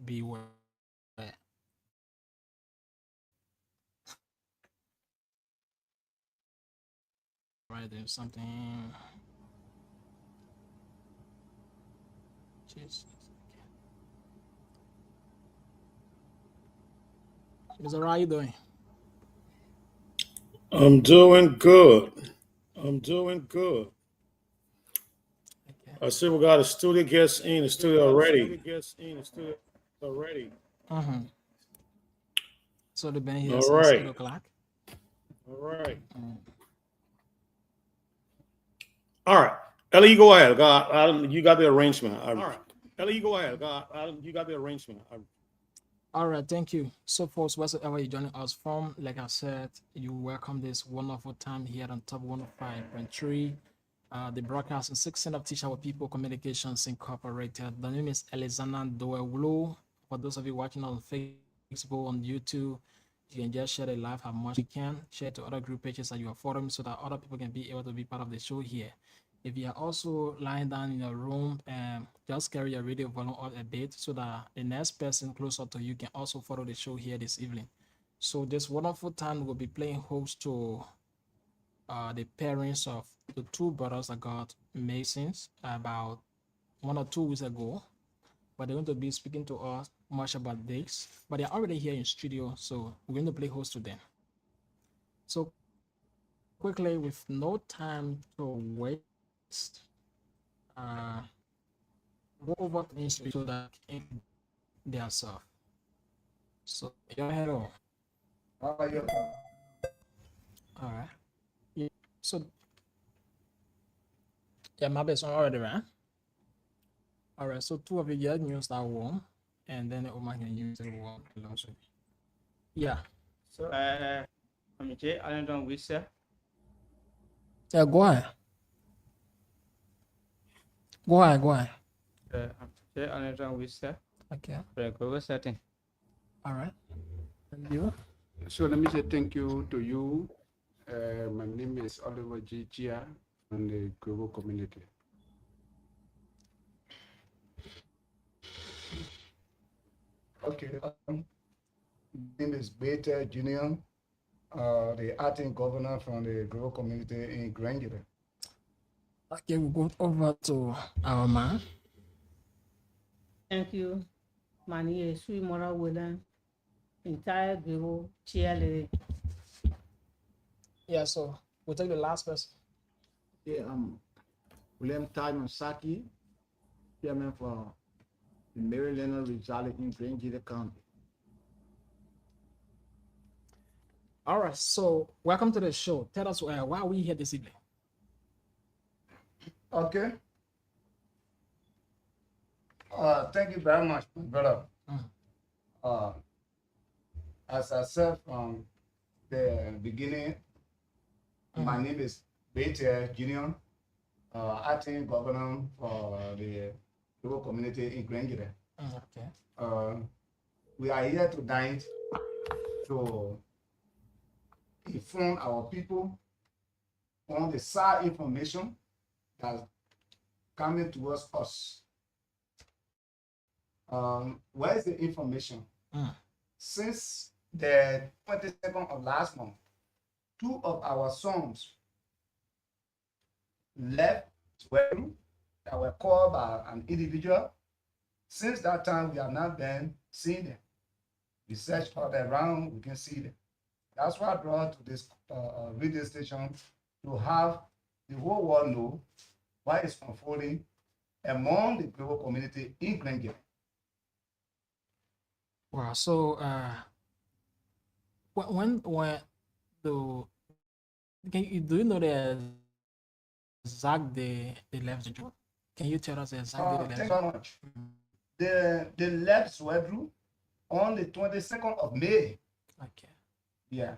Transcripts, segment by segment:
beware. Right, there's something. Jesus. Mr. How are you doing? I'm doing good. I'm doing good. Okay. I see we got a studio guest in the studio already. Mm-hmm. So they've been here All since 8 right. o'clock. Mm. All right. Ellie, you go ahead. You got the arrangement. All right. All right, thank you. So, folks, wherever you're joining us from, like I said, you welcome this wonderful time here on Top 105.3. The broadcast and 6 of Teach Our People Communications Incorporated. The name is Alexander Doewulu. For those of you watching on Facebook, on YouTube, you can just share the live how much you can. Share to other group pages that you are following so that other people can be able to be part of the show here. If you are also lying down in your room, just carry your radio volume up a bit so that the next person closer to you can also follow the show here this evening. So this wonderful time will be playing host to the parents of the two brothers that got Masons about 1 or 2 weeks ago. But they're going to be speaking to us much about this. But they're already here in studio, so we're going to play host to them. So quickly, with no time to waste, uh, go over to the so that they can their self. So your hello. How are you? All right. Yeah. So yeah, my best one already, right? All right. So two of you get use that one, and then the woman can use the one also. Yeah. So, I'm Jay Allen Wissa. Yeah. Go ahead. Go ahead. Go ahead. I'm Jay Allen Wissa. Okay. Global setting. All right. And you? So let me say thank you to you. My name is Oliver G. Chia from the global community. Okay. My name is Beta Junior, the acting governor from the global community in Granger. Okay. We go over to our man. Thank you. Mani is sweet moral willing. Entire group cheerleading. Yeah. So we'll take the last person. Yeah, William Tadman Saki, chairman for the Maryland Rizal in Grangeville County. All right. So welcome to the show. Tell us why are we here this evening? Okay. Thank you very much, my brother. Uh, as I said from the beginning, my name is Beta Junior, acting governor for the global community in Granger. Okay. We are here tonight to inform our people on the sad information that's coming towards us. Where is the information? Since the 22nd of last month, two of our sons left Sweru that were called by an individual. Since that time, we have not been seeing them. We searched all around, we can see them. That's why I brought to this radio station to have the whole world know what is unfolding among the global community in Granger. Wow. So when the do you know the exact day they left the job? Can you tell us the exact day they Thank left? you very much. They left Swedru on the 22nd of May. Okay. Yeah.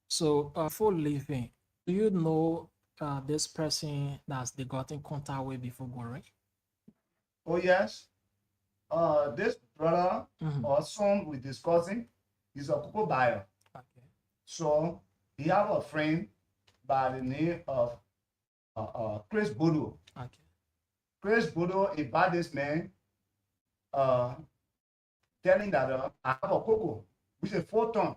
So before leaving, do you know this person that they got in contact with before going? Oh yes. This brother or son we're discussing is a Kuko buyer. Okay. So he have a friend by the name of Chris Bodo. Okay. Chris Bodo invited this man telling that I have a cocoa, which is 4 tons.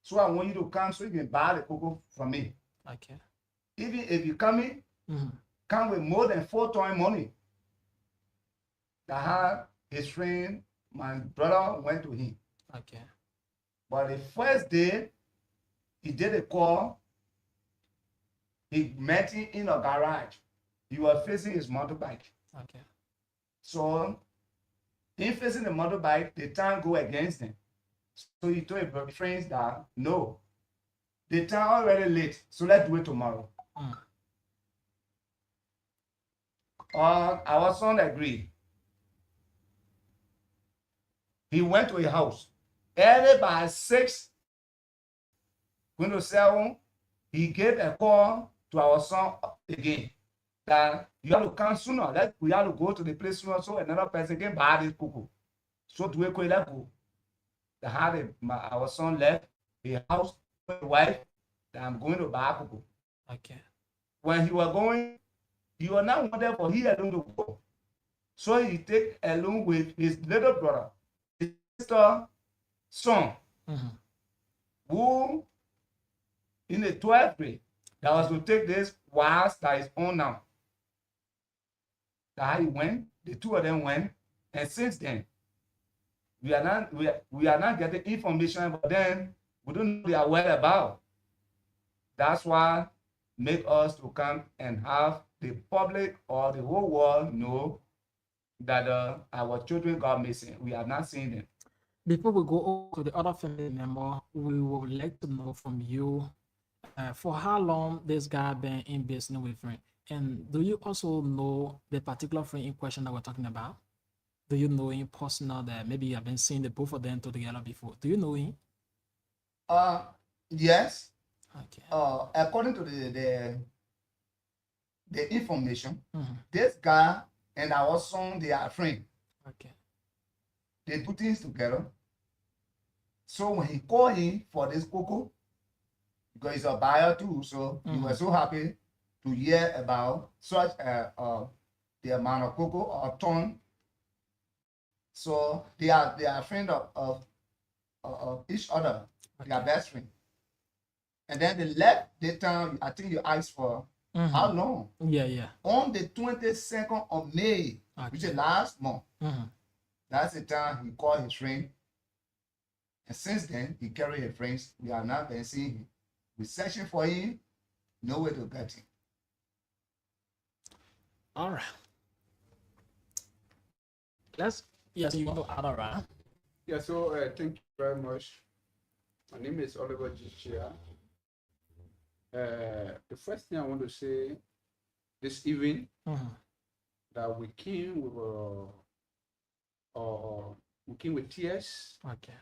So I want you to come so you can buy the cocoa from me. Okay. Even if you come with more than 4 tons money. That how his friend, my brother, went to him. Okay. But the first day, he did a call. He met him in a garage. He was facing his motorbike. Okay. So, in facing the motorbike, the time go against him. So he told his friends that, no, the time already late, so let's do it tomorrow. Our son agreed. He went to his house. Early by 6, going to 7, he gave a call to our son again. That you have to come sooner. We have to go to the place sooner so another person can buy this cocoa. So do we go let go? The how our son left the house with his wife that I'm going to buy cocoa. Okay. When he was going, he was not wanted for he alone to go. So he take along with his little brother, his sister, son, who in the 12th grade that was to take this whilst that is on now. That he went, the two of them went, and since then we are not getting information, but then we don't know their whereabouts. That's why make us to come and have the public or the whole world know that our children got missing. We have not seen them. Before we go over to the other family member, we would like to know from you for how long this guy been in business with friend, and do you also know the particular friend in question that we're talking about? Do you know him personal that maybe you have been seeing the both of them together before? Do you know him? Yes. Okay. According to the information, this guy and our son, they are friends. Okay. They do things together. So when he called him for this cocoa, because he's a buyer too, so he was so happy to hear about such the amount of cocoa or ton. So they are friends of each other. Okay. They are best friends. And then they left the town. I think you asked for how long? Yeah. On the 22nd of May, which is last month. That's the time he called his friend. And since then, he carried his friends. We have not been seeing him. We're searching for him. No way to get him. All right. Yes, you want to add, all right? Yeah, so thank you very much. My name is Oliver Gichia. The first thing I want to say this evening that we came with tears, Okay.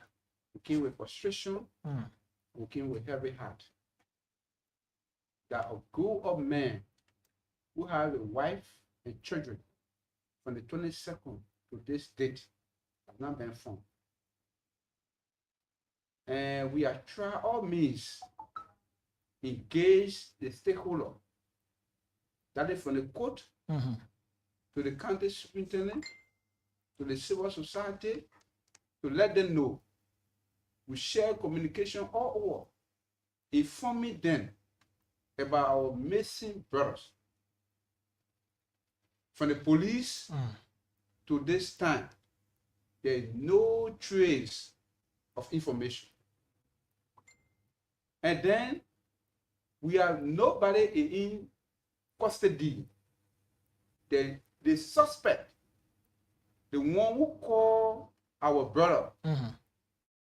we came with frustration, we came with heavy heart. That a group of men who have a wife and children from the 22nd to this date have not been found. And we are trying all means engage the stakeholder, that is from the court to the county superintendent to the civil society, to let them know. We share communication all over, informing them about our missing brothers. From the police to this time, there is no trace of information. And then we have nobody in custody. The suspect, the one who called our brother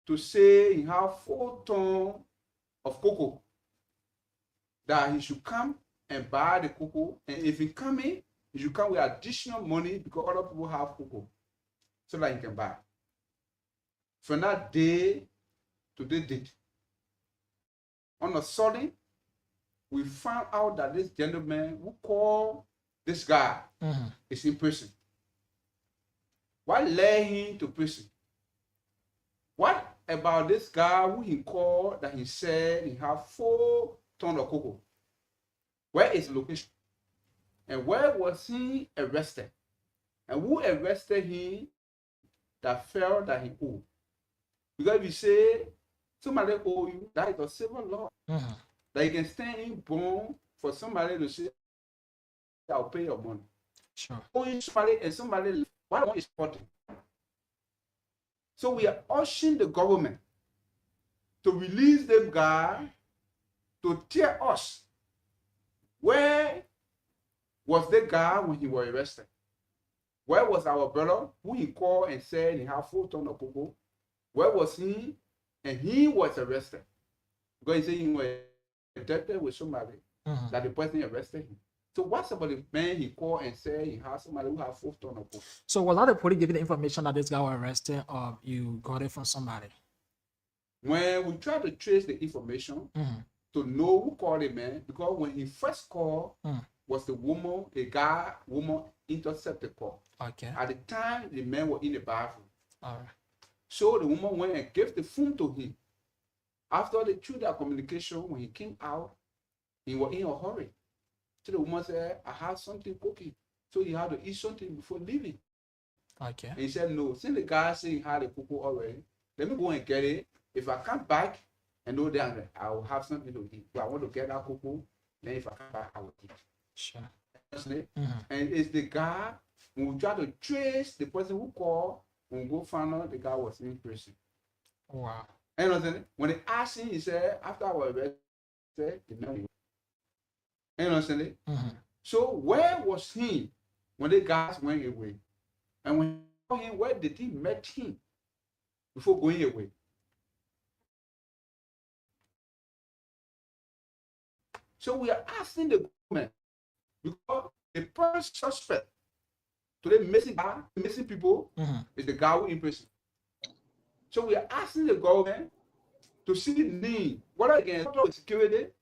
to say he have 4 tons of cocoa, that he should come and buy the cocoa, and if he come in, he should come with additional money because other people have cocoa, so that he can buy. From that day to this date, on a sudden, we found out that this gentleman who called this guy is in prison. What led him to prison? What about this guy who he called that he said he have 4 tons of cocoa? Where is the location? And where was he arrested? And who arrested him that felt that he owed. Because if you say somebody owe you, that is a civil law. Mhm. That you can stand in bond for somebody to say, I'll pay your money. Sure. Owing somebody and somebody, what is important? So we are urging the government to release them guy to tell us where was the guy when he was arrested. Where was our brother who he called and said he had 4 tons of cocoa? Where was he? And he was arrested. Because he said he was indebted with somebody Mhm. that the person arrested him. So what's about the man he called and said he had somebody who had 4 tons of cocoa? So was that the police giving the information that this guy was arrested, or you got it from somebody? When we try to trace the information Mhm. to know who called the man, because when he first called, Mm. was the woman intercepted the call. Okay. At the time, the man was in the bathroom. All right. So the woman went and gave the phone to him. After they threw that communication, when he came out, he was in a hurry. So the woman said, I have something cooking. So he had to eat something before leaving. Okay. And he said, no, since the guy said he had a cocoa already, let me go and get it. If I come back and know that I will have something to eat. But I want to get that cocoa, then if I come back, I will eat. Sure. Honestly. Mhm. And it's the guy, when we try to trace the person who called, when we go find out the guy was in prison. Wow. And you understand? When they asked him, he said, after I was arrested, the man was. And you understand? Mhm. So where was he when the guys went away? And when he saw him, where did he met him before going away? So we are asking the government, because the first suspect to the missing people Mhm. is the guy who in prison. So we are asking the government to see the need, whether again security,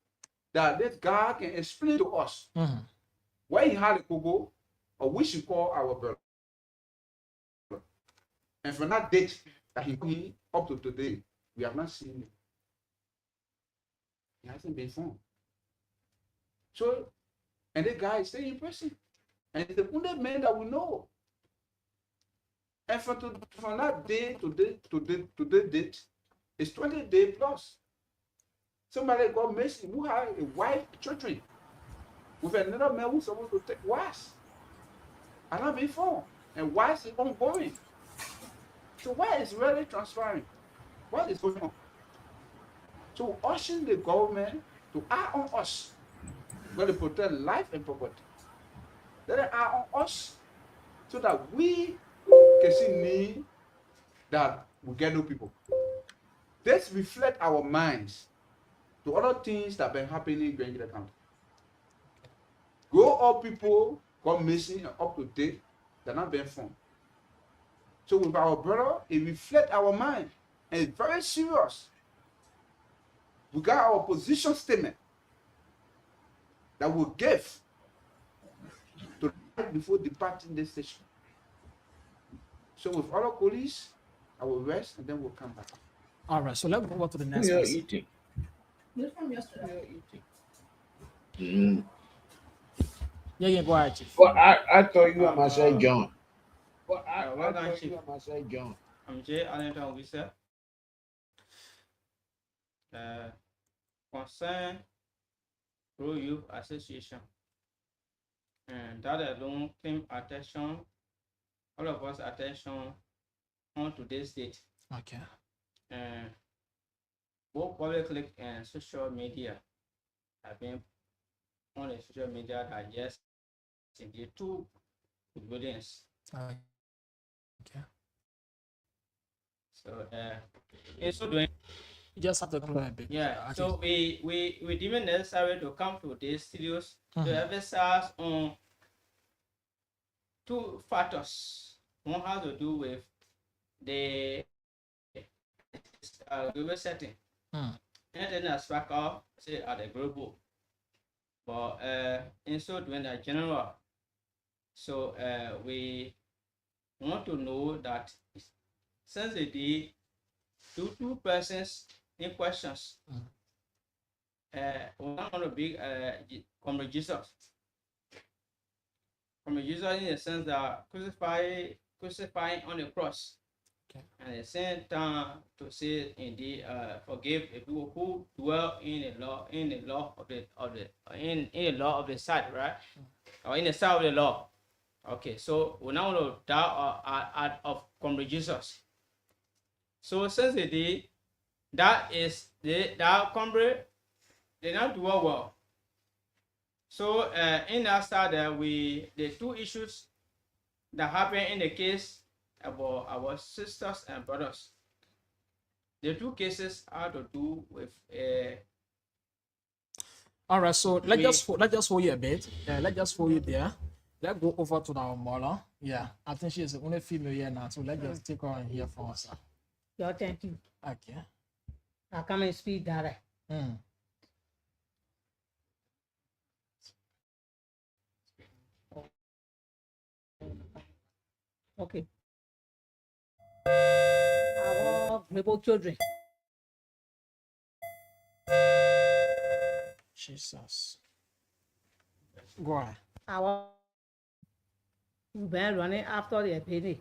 that this guy can explain to us Mhm. where he had the cocoa, or we should call our brother. And from that date that he up to today, we have not seen him. He hasn't been found. So, and the guy is still in prison. And it's the only man that we know. And from that day to the date, it's 20 days plus. Somebody got missing who had a wife, children, with another man who's supposed to take wives. And not been found. And wives is ongoing. So what is really transpiring? What is going on? So urging the government to act on us, going to protect life and property. Let them act on us so that we can see need that we get no people. This reflect our minds to other things that have been happening in Grand County. Grow up people got missing and up to date, they're not being found. So with our brother, it reflects our mind, and it's very serious. We got our position statement that we give to before departing this station. So with other police, I will rest and then we'll come back. All right. So let's move on to the next We are person. eating. This from yesterday. We are eating. Yeah, go ahead, Chief. Well, I thought you were Marcel John. Well, Welcome, I thought Chief. you were Marcel John. I'm J. Arlington Officer. Concern Pro Youth Association. And that alone came attention, all of us attention on today's date. Okay. And both public and social media have been on the social media that yes, indeed two buildings. Okay. So in so doing, You just have to go ahead. yeah. Okay. So we deem it necessary to come to these studios to Mhm. emphasize on two factors. One has to do with the global setting. Mm. Anything that's back up, say at the global. But in so doing that general. So we want to know that since the day two persons in questions, one of the big Comrade Jesus. Comrade Jesus in the sense that crucifying on the cross Okay. And at the same time to say indeed forgive the people who dwell in the law of in the law of the side, right? Or in the side of the law. Okay, so we now know that of comrade Jesus. So since the day that is that comrade they not dwell well. So in that side the two issues that happen in the case about our sisters and brothers. The two cases have to do with All right, so let's We- just hold you a bit. Yeah, let's just hold you there. Let's go over to our mother. Yeah, I think she is the only female here now, so let's just take her in here for us. Yo, thank you. Okay. I come and speak direct. Mm. Okay. Our rebel children. Jesus. Go ahead. We've been running after the penny.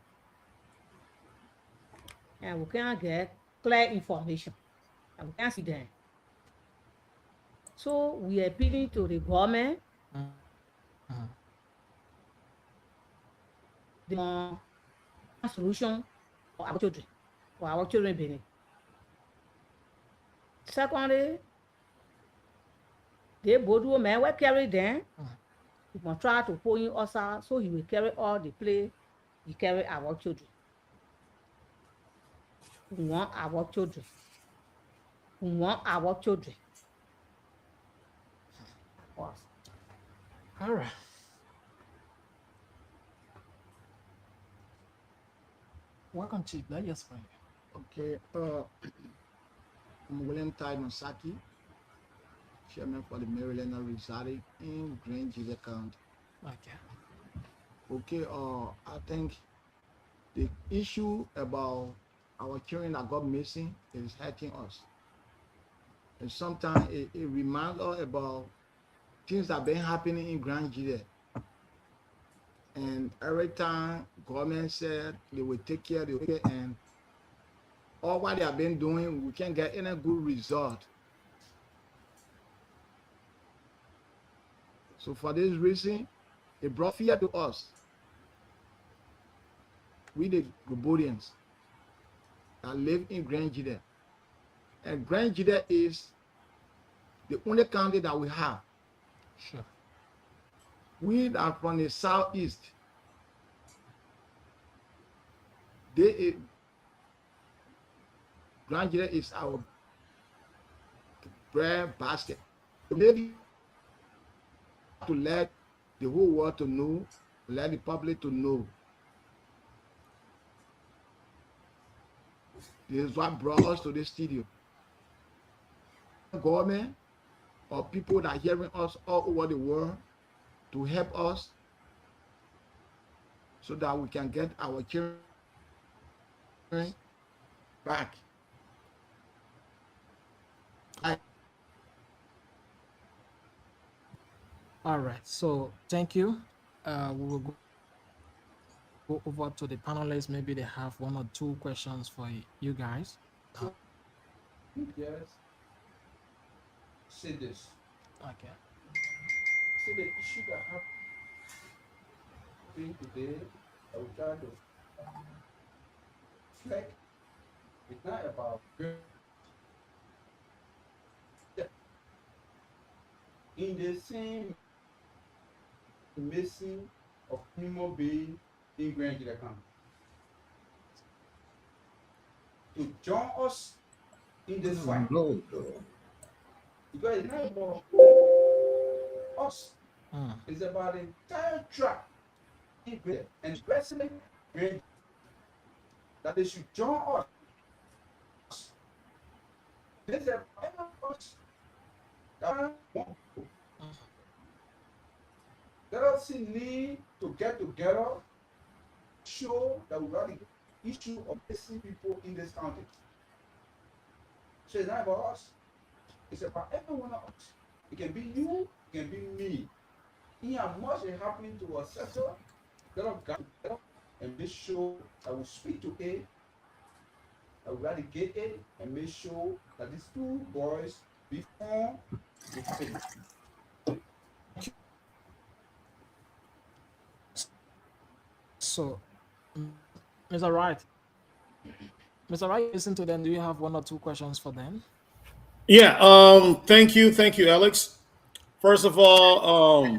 And we can't get clear information. And we can't see them. So we are appealing to the government, the solution for our children Benin. Secondly, they both men will carry them. We must try to pull him also so he will carry all the play, he carry our children. We want our children. We want our children. All right. Welcome, Chief. Let's just find you. Okay, I'm William Ty Masaki, chairman for the Maryland residing in Grand Gila County. Okay. Okay, I think the issue about our children that got missing is hurting us. And sometimes it reminds us about things that been happening in Grand Gila. And every time government said they will take care, and all what they have been doing, we can't get any good result. So for this reason, it brought fear to us. We the Gabonians that live in Grand Gila. And Grand Gila is the only county that we have. Sure. We are from the southeast. Grand Gila is our bread basket. Maybe to let the whole world to know, let the public to know. This is what brought us to this studio. Government or people that are hearing us all over the world to help us so that we can get our children back. All right. So thank you. We will go over to the panelists. Maybe they have one or two questions for you guys. Yes. Say this. Okay. See the issue that happened today, I will try to reflect. It's not about in the same missing of human being in Grand Gila County. To join us in this fight. No. Because it's not about us. It's about the entire track in Grand, and especially Grand, that they should join us. This is about us that want to. Let us need to get together, show that we are the issue of missing people in this county. So it's not about us. It's about every one of us. It can be you, it can be me. In as much is happening to our sector, let us get together and make sure that we speak to it eradicate it and make sure that these two boys before they finish. So, Mr. Wright, Mr. Wright, listen to them. Do you have one or two questions for them? Yeah. Thank you, Alex. First of all,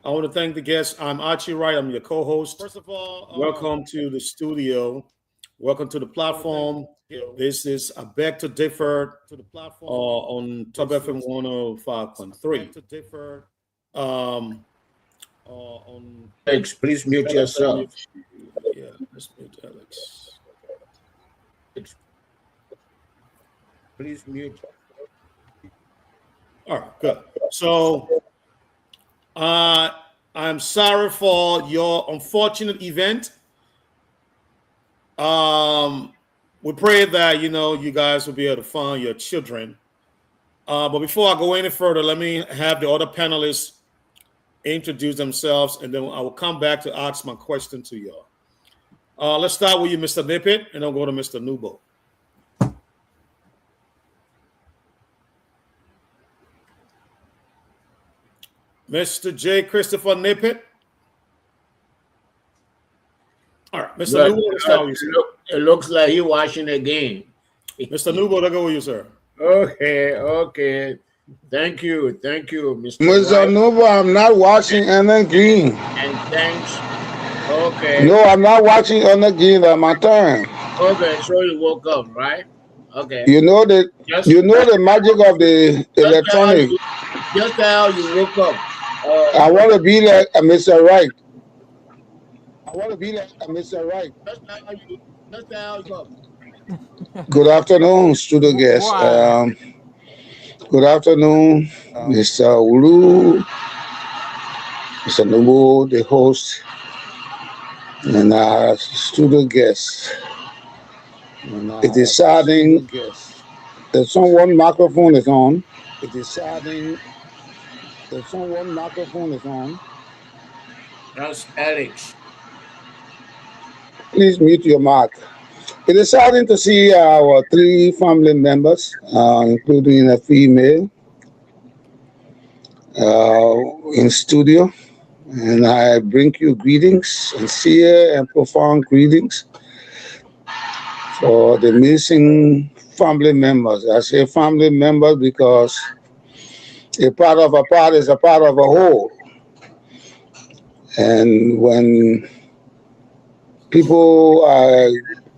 I want to thank the guests. I'm Archie Wright. I'm your co-host. First of all, welcome to the studio. Welcome to the platform. This is I Beg to Differ to the platform on Top FM 105.3. On Alex, please mute yourself. Yeah, let's mute Alex. Please mute. All right, good. So, I'm sorry for your unfortunate event. We pray that you guys will be able to find your children. But before I go any further, let me have the other panelists introduce themselves, and then I will come back to ask my question to y'all. Let's start with you, Mr. Nippet, and I'll go to Mr. Nubo. Mr. J. Christopher Nippet. All right, Mr. Good. Nubo, let's start with you, It looks like he watching the game. Mr. Nubo, I'll go with you, sir. Okay. Thank you, Mr. Mr. White. Nubo, I'm not watching any game. And thanks. Okay. No, I'm not watching any game at my time. Okay, so you woke up, right? Okay. You know the Just- magic of the electronic. Just how you woke up. I want to be like Mr. Wright. Just how you up. Good afternoon, studio guests. Wow. Good afternoon, Mr. Ulu, Mr. Nubo, the host, and our studio guests. It is saddening that someone microphone is on. That's Alex. Please mute your mic. It is saddening to see our 3 family members, including a female, in studio. And I bring you greetings, sincere and profound greetings for the missing family members. I say family members because a part of a part is a part of a whole. And when people are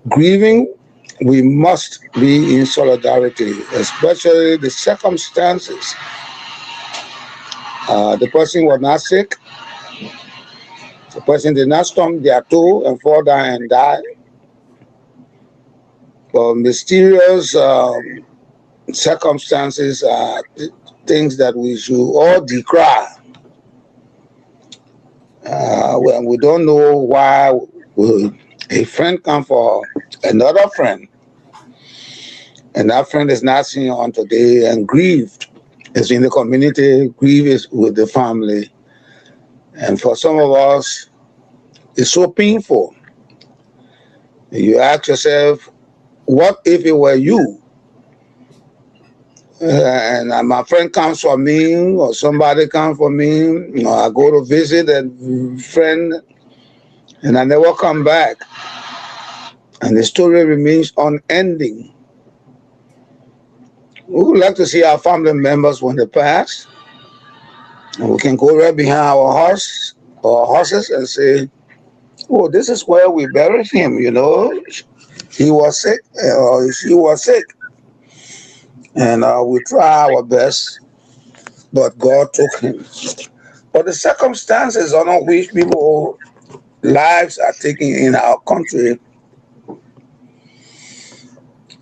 grieving, we must be in solidarity, especially the circumstances. The person was not sick. The person did not stump their toe and fall down and die. But mysterious circumstances are things that we should all decry. When we don't know why a friend come for another friend, and that friend is not seen on today and grieved. It's in the community, grief is with the family. And for some of us, it's so painful. You ask yourself, what if it were you? And my friend comes for me, or somebody comes for me, I go to visit a friend, and I never come back. And the story remains unending. We would like to see our family members when they pass. And we can go right behind our horses and say, oh, this is where we buried him, He was sick, or she was sick. And we try our best, but God took him. But the circumstances under which people's lives are taken in our country,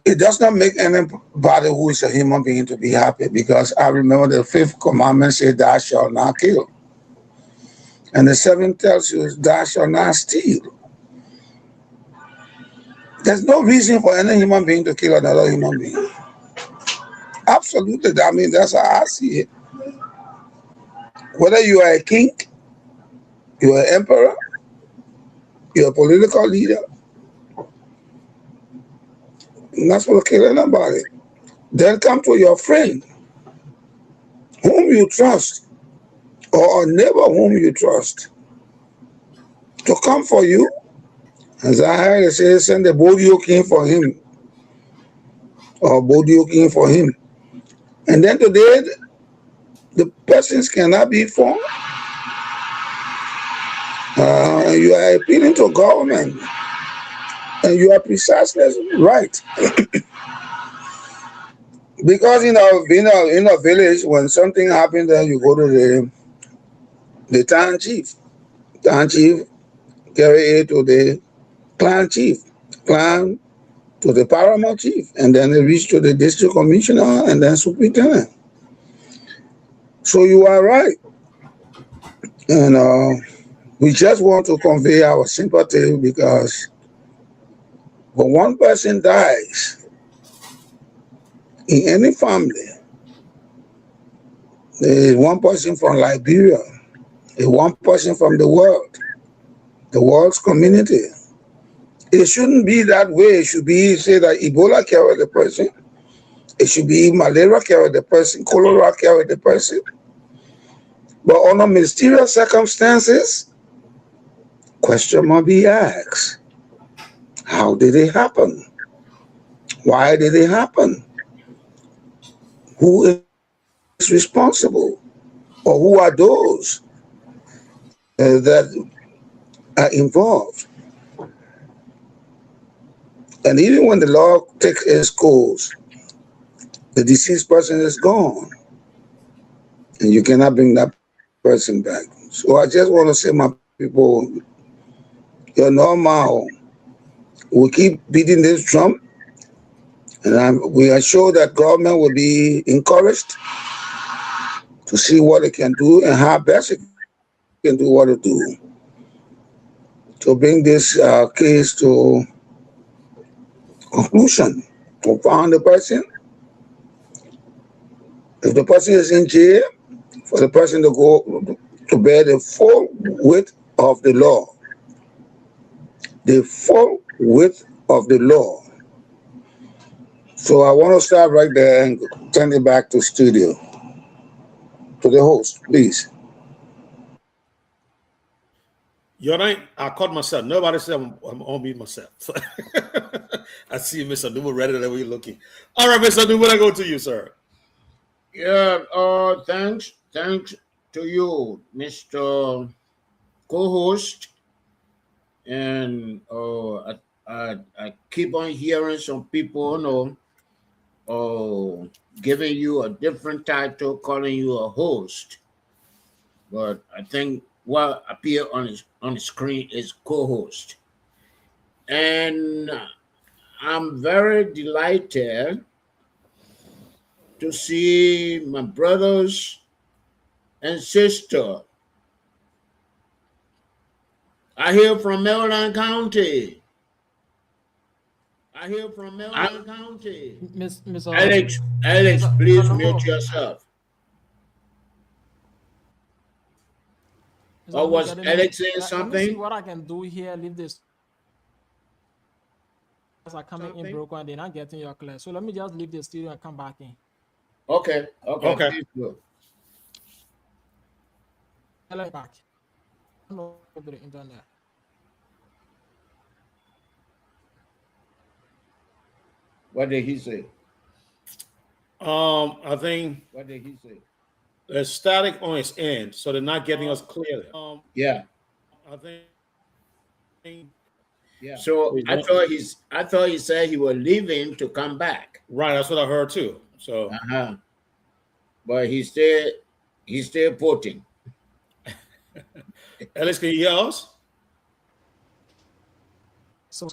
it does not make anybody who is a human being to be happy, because I remember the 5th commandment says, thou shalt not kill. And the 7th tells you, thou shalt not steal. There's no reason for any human being to kill another human being. Absolutely. I mean, that's how I see it. Whether you are a king, you are an emperor, you're a political leader, You're not supposed to kill anybody. Then come to your friend, whom you trust, or a neighbor whom you trust, to come for you. As I heard it say, send the Bodio king for him, or Bodio king for him. And then today, the persons cannot be found. You are appealing to government, and you are precisely right. Because in a village, when something happens, then you go to the town chief. Town chief carry it to the clan chief, clan to the paramount chief, and then it reach to the district commissioner and then superintendent. So you are right. And we just want to convey our sympathy because when one person dies in any family, there is one person from Liberia, there's one person from the world's community. It shouldn't be that way. It should be, say that Ebola carried the person. It should be malaria carried the person, cholera carried the person. But under mysterious circumstances, question must be asked. How did it happen? Why did it happen? Who is responsible? Or who are those that are involved? And even when the law takes its course, the deceased person is gone. And you cannot bring that person back. So I just want to say, my people, you're normal. We keep beating this drum. And we are sure that government will be encouraged to see what it can do and how best it can do what it do to bring this case to conclusion, to find the person. If the person is in jail, for the person to go to bear the full width of the law. The full width of the law. So I want to stop right there and turn it back to studio. To the host, please. Your name, I caught myself. Nobody said I'm on me myself. I see Mr. Newman ready the way you're looking. All right, Mr. Newman, I go to you, sir. Yeah, thanks to you, Mr. Co-host. And I keep on hearing some people, giving you a different title, calling you a host. But I think what appear on the screen is co-host. And I'm very delighted to see my brothers and sister. I hear from Maryland County. Miss Alex, please mute yourself. Or was Alex saying Let me see something? what I can do here. Leave this. As I come in broken, and they're not getting your class. So let me just leave the studio and come back in. Okay. Okay. Please go. I'll back. No, over the internet. What did he say? I think What did he say? there's static on its end, so they're not getting us clearly. Yeah. I think Yeah. So I thought he said he was leaving to come back. right. That's what I heard too. So But he's still putting. Alex, can you hear us? So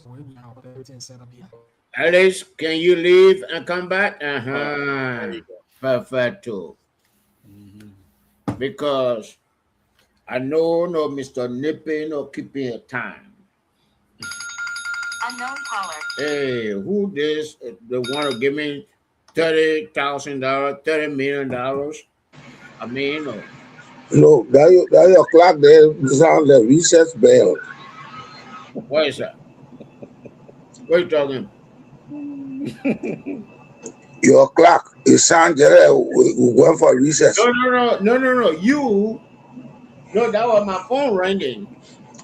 everything set up here. Alex, can you leave and come back? There you go. Perfecto. Because I know no Mr. Nipping or keeping a time. Unknown caller. Hey, who this? They want to give me $30,000, $30 million? I mean, No, that your clock there sound like recess bell. what is that? What are you talking? Your clock. It sounds we went for recess. No. You. No, that was my phone ringing.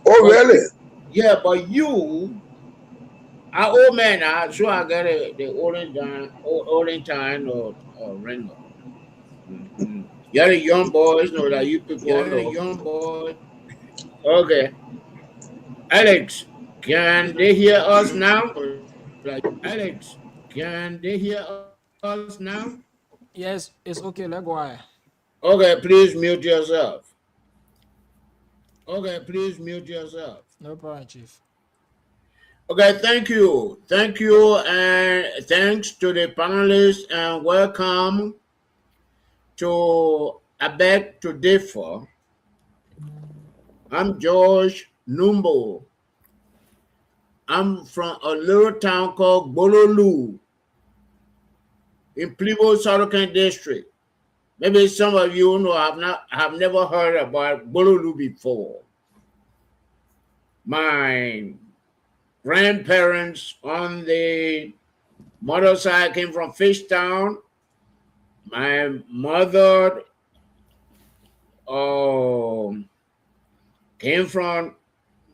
Oh, But really? yeah, but you, I old man now, so I got the olden time or ring. Mm-hmm. You're the young boys, know that you people You're know. the Young boys. Okay. Alex, can they hear us now? Like, Alex, can they hear us now? Yes, it's okay. Let's go ahead. Okay, please mute yourself. Okay, please mute yourself. No problem, Chief. Okay, thank you. Thank you, and thanks to the panelists, and welcome to I Beg to Differ. I'm George Numbo. I'm from a little town called Bololu in Plibo, Sorokan District. Maybe some of you know have never heard about Bololu before. My grandparents on the mother side came from Fishtown. My mother came from,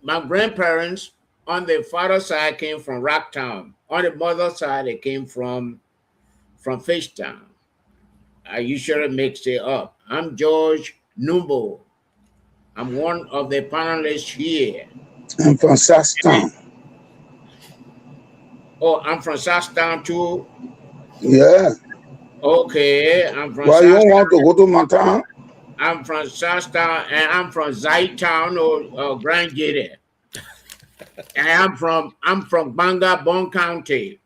my grandparents on the father side came from Rocktown. On the mother side, they came from Fishtown. I usually mix it up. I'm George Numbo. I'm one of the panelists here. I'm from Sastown. Oh, I'm from Sastown too? Yeah. Okay, I'm from Well, you Sastown. don't want to go to my town? I'm from Sastown, and I'm from Zaytown or Grand Gate. And I'm from Banga, Bon County.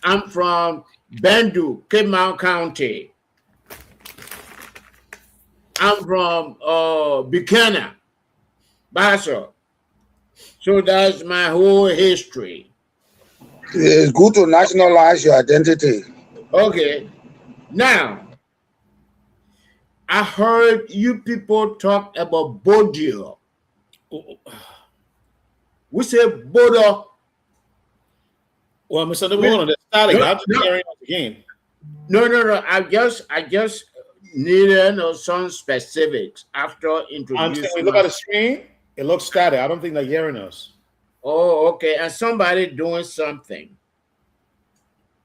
I'm from Bendu, Cape Mount County. I'm from Buchanan, Basso. So that's my whole history. It's good to nationalize your identity. Okay. Now, I heard you people talk about Bodio. We say Bodo. Well, Mr. Hold on, static. I have to hear it again. No. I just needed some specifics after introducing. I'm saying, we look at the screen. It looks static. I don't think they're hearing us. Oh, okay. And somebody doing something.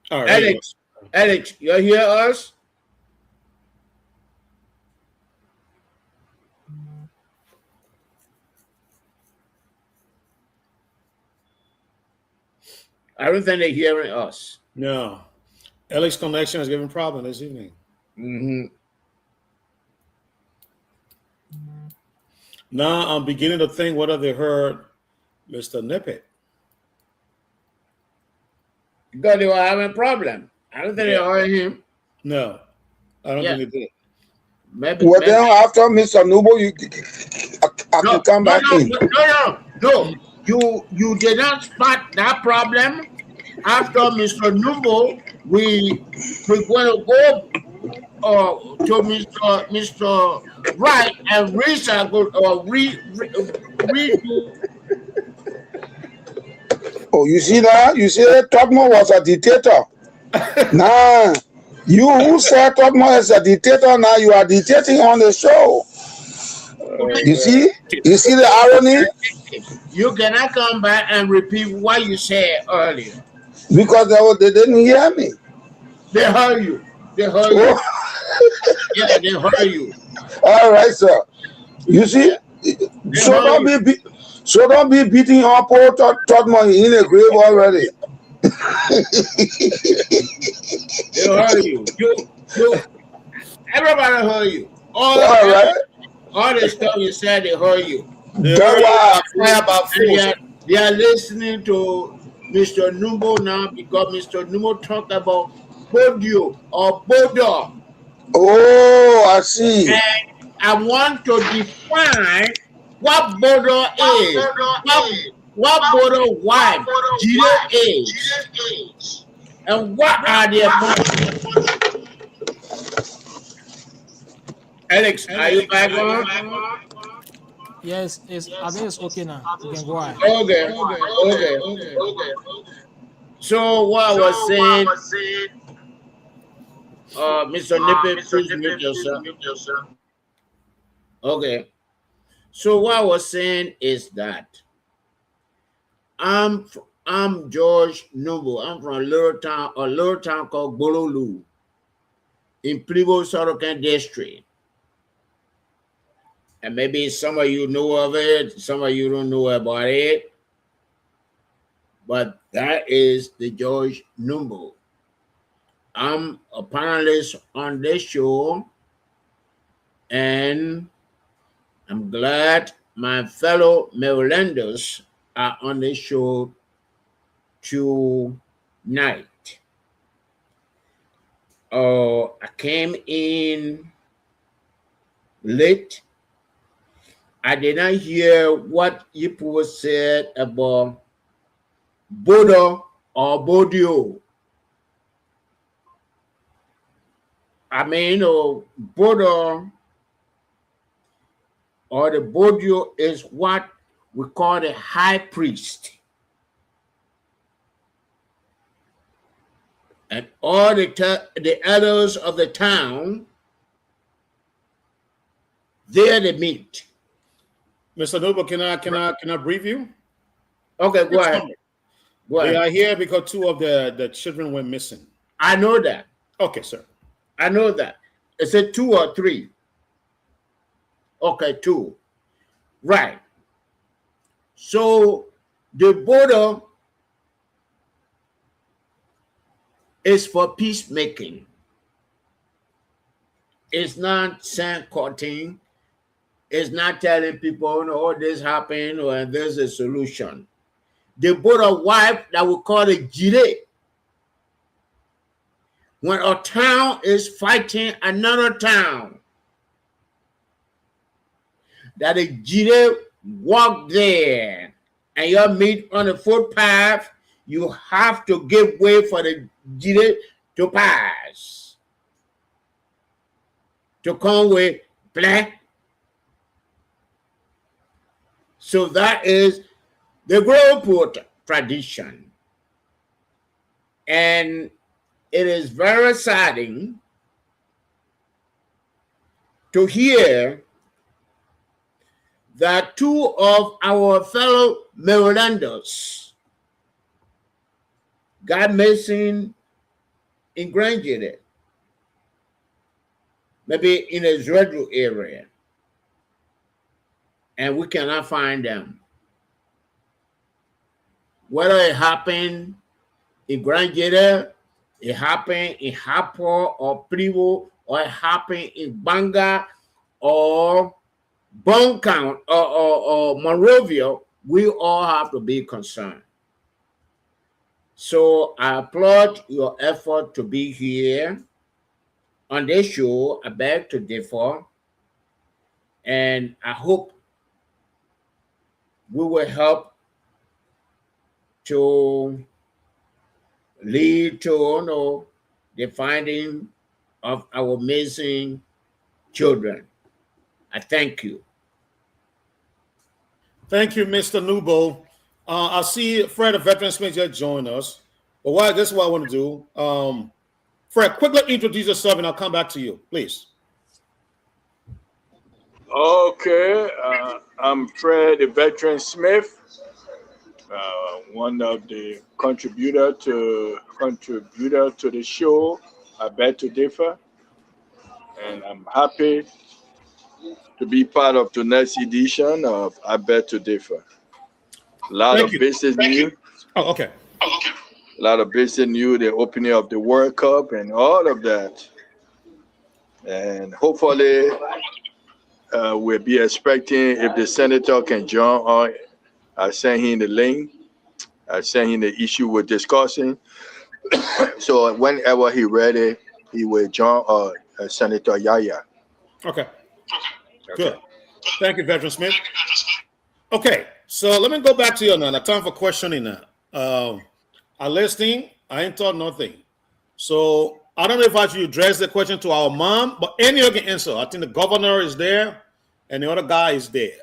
All right. Alex, you hear us? I don't think they're hearing us. No. Alex connection is giving problem this evening. Mm-hmm. Now I'm beginning to think whether they heard Mr. Nippet. Because they were having a problem. I don't think they heard him. No, I don't think they did. Maybe. Then after Mr. Nubo, I can come back in. No. You did not spot that problem. After Mr. Numbo, we're going to go to Mr. Wright and recycle or redo. Oh, you see that? You see that Tubman was a dictator. Nah, you who said Tubman is a dictator, now you are dictating on the show. You see? You see the irony? You cannot come back and repeat what you said earlier. Because they didn't hear me. They heard you. They heard you. Yeah, they heard you. All right, sir. You see? So don't be beating up poor Tubman in the grave already. They heard you. Everybody heard you. All the stuff you said, they heard you. They are listening to Mr. Numbo now because Mr. Numbo talked about Bodio or Bodo. Oh, I see. And I want to define what Bodo is. What Bodo wife Gide is. And what are their points? Alex, are you back on? Yes, I think it's okay now. You can go ahead. Okay. So what I was saying, Mr. Nippy, please mute yourself. Okay. So what I was saying is that I'm George Noble. I'm from a little town called Bololu in Plivo, Sorokan District. And maybe some of you know of it, some of you don't know about it. But that is the George Noble. I'm a panelist on this show, and I'm glad my fellow Marylanders are on this show tonight. I came in late. I did not hear what Yipu said about Bodo or Bodio. I mean, Bodo or the Bodio is what we call the high priest. And all the elders of the town, there they meet. Mr. Noble, can I brief you? Okay, go ahead. They are here because two of the children went missing. I know that. Okay, sir. I know that. Is it 2 or 3? Okay, 2. Right. So the border is for peacemaking. It's not sand courting. It's not telling people, no, this happened or there's a solution. The border wife that we call a jire. When a town is fighting another town, that a jire walk there and you meet on the footpath, you have to give way for the jire to pass. To come with black. So that is the Groport tradition. And it is very saddening to hear that 2 of our fellow Marylanders got missing in Grand Jide, maybe in the Zredru area, and we cannot find them. Whether it happened in Grand Jide, it happened in Hapo or Privo, or it happened in Banga or Bone Count or Monrovia, we all have to be concerned. So I applaud your effort to be here on this show. I beg to differ, and I hope we will help to lead to the finding of our missing children. I thank you. Thank you, Mr. Nubo. I see Fred, a veteran Smith, just joined us. But this is what I want to do. Fred, quickly introduce yourself and I'll come back to you, please. Okay, I'm Fred, a veteran Smith, one of the contributor to the show. I beg to differ, and I'm happy to be part of tonight's edition of I beg to differ. A lot of business news. Oh, okay. A lot of business news, the opening of the World Cup and all of that. And hopefully we'll be expecting if the senator can join on. I sent him the link. I sent him the issue we're discussing. So whenever he's ready, he will join Senator Yaya. Okay. Good. Thank you, Veteran Smith. Okay, so let me go back to you now. Time for questioning now. Our listing, I ain't thought nothing. So I don't know if I should address the question to our mom, but any other can answer. I think the governor is there and the other guy is there.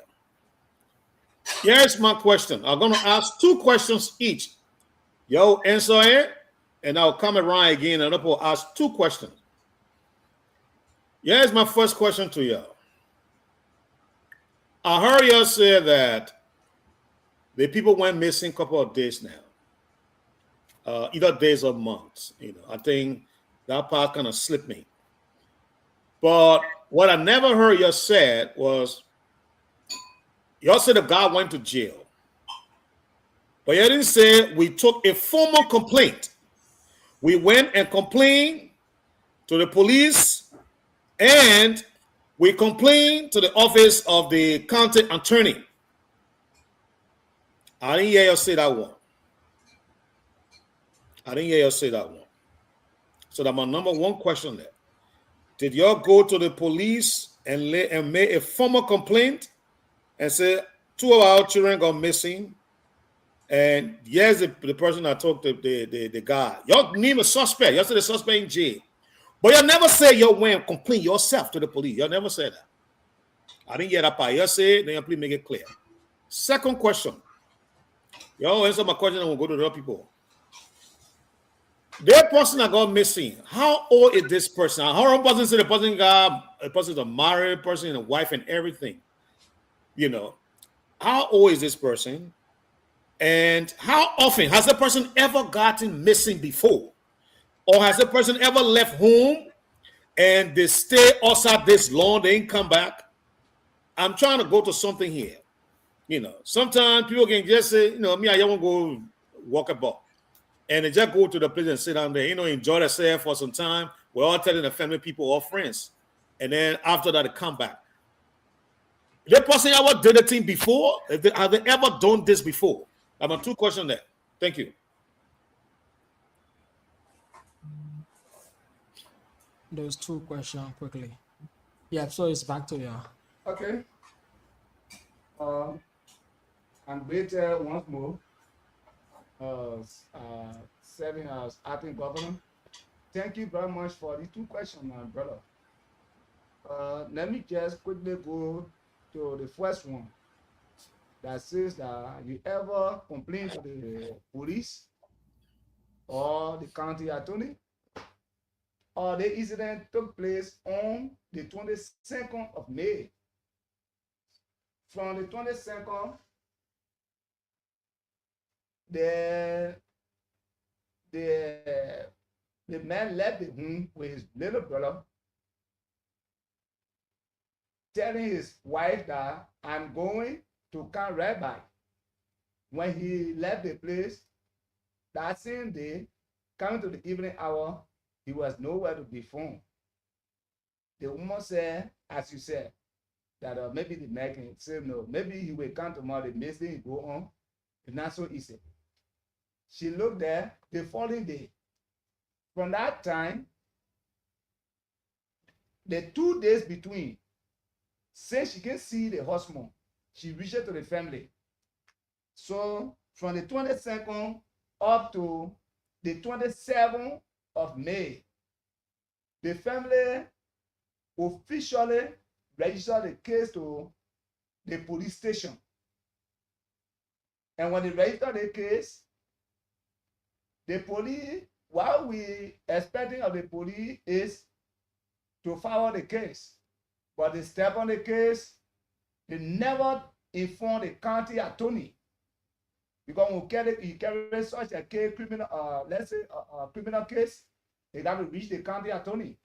Here's my question. I'm going to ask 2 questions each. Yo, answer it, and I'll come around again and I'll ask 2 questions. Here's my first question to you. I heard you say that the people went missing a couple of days now, either days or months. I think that part kind of slipped me. But what I never heard you said was, you said the guy went to jail. But you didn't say we took a formal complaint. We went and complained to the police, and we complained to the office of the county attorney. I didn't hear you say that one. So that's my number 1 question there. Did y'all go to the police and make a formal complaint and say 2 of our children got missing? And yes, the person that talked to the guy, y'all name a suspect. Y'all said the suspect in jail. But y'all never say y'all went and complain yourself to the police. Y'all never said that. I didn't hear that part. Y'all say it, then y'all please make it clear. Second question. Y'all answer my question and we'll go to the other people. The person that got missing, how old is this person? How old person say the person's a married person and a wife and everything? How old is this person? And how often has the person ever gotten missing before? Or has the person ever left home and they stay outside this long, they ain't come back? I'm trying to go to something here. Sometimes people can just say, me, I won't go walk about. And they just go to the place and sit down there, enjoy themselves for some time. We're all telling the family, people, or friends. And then after that, they come back. The person ever did a thing before? Have they ever done this before? I have 2 questions there. Thank you. Those 2 questions quickly. Yeah, so it's back to you. Okay. I'm great once more. Serving as acting governor. Thank you very much for the 2 questions, my brother. Let me just quickly go to the first one that says that you ever complain to the police or the county attorney, or the incident took place on the 22nd of May. From the 22nd, the man left the home with his little brother, telling his wife that I'm going to come right back. When he left the place, that same day, coming to the evening hour, he was nowhere to be found. The woman said, as you said, that maybe the man can say no. Maybe he will come tomorrow, the next day he go on. It's not so easy. She looked there the following day. From that time, the 2 days between, since she can see the husband, she reached to the family. So from the 22nd up to the 27th of May, the family officially registered the case to the police station. And when they registered the case, the police, what we expecting of the police is to file the case. But they step on the case, they never inform the county attorney. Because when you carry such a case, let's say a criminal case, they got to reach the county attorney.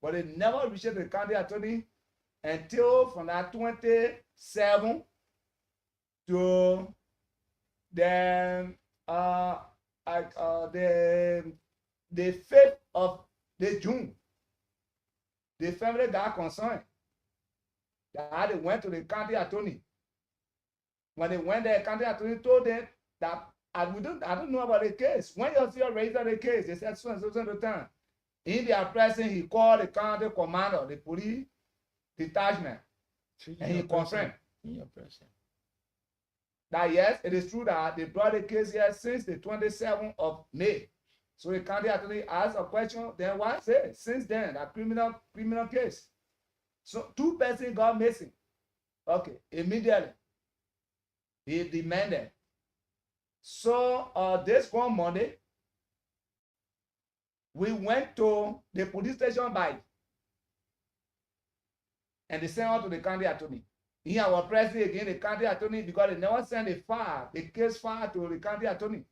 But they never reached the county attorney until from that 27 to the 5th of the June. The family got concerned that they went to the county attorney. When they went there, the county attorney told them that I don't know about the case. When you see a raised the case, they said so and so the time. In their presence, he called the county commander, the police detachment, and he confirmed In your presence. that yes, it is true that they brought the case here since the 27th of May. So the county attorney asked a question, then what say? Since then, that criminal case. So 2 persons got missing. Okay, immediately he demanded So this one Monday, we went to the police station by, and they sent out to the county attorney. Here I was pressing again the county attorney because they never sent the case file to the county attorney.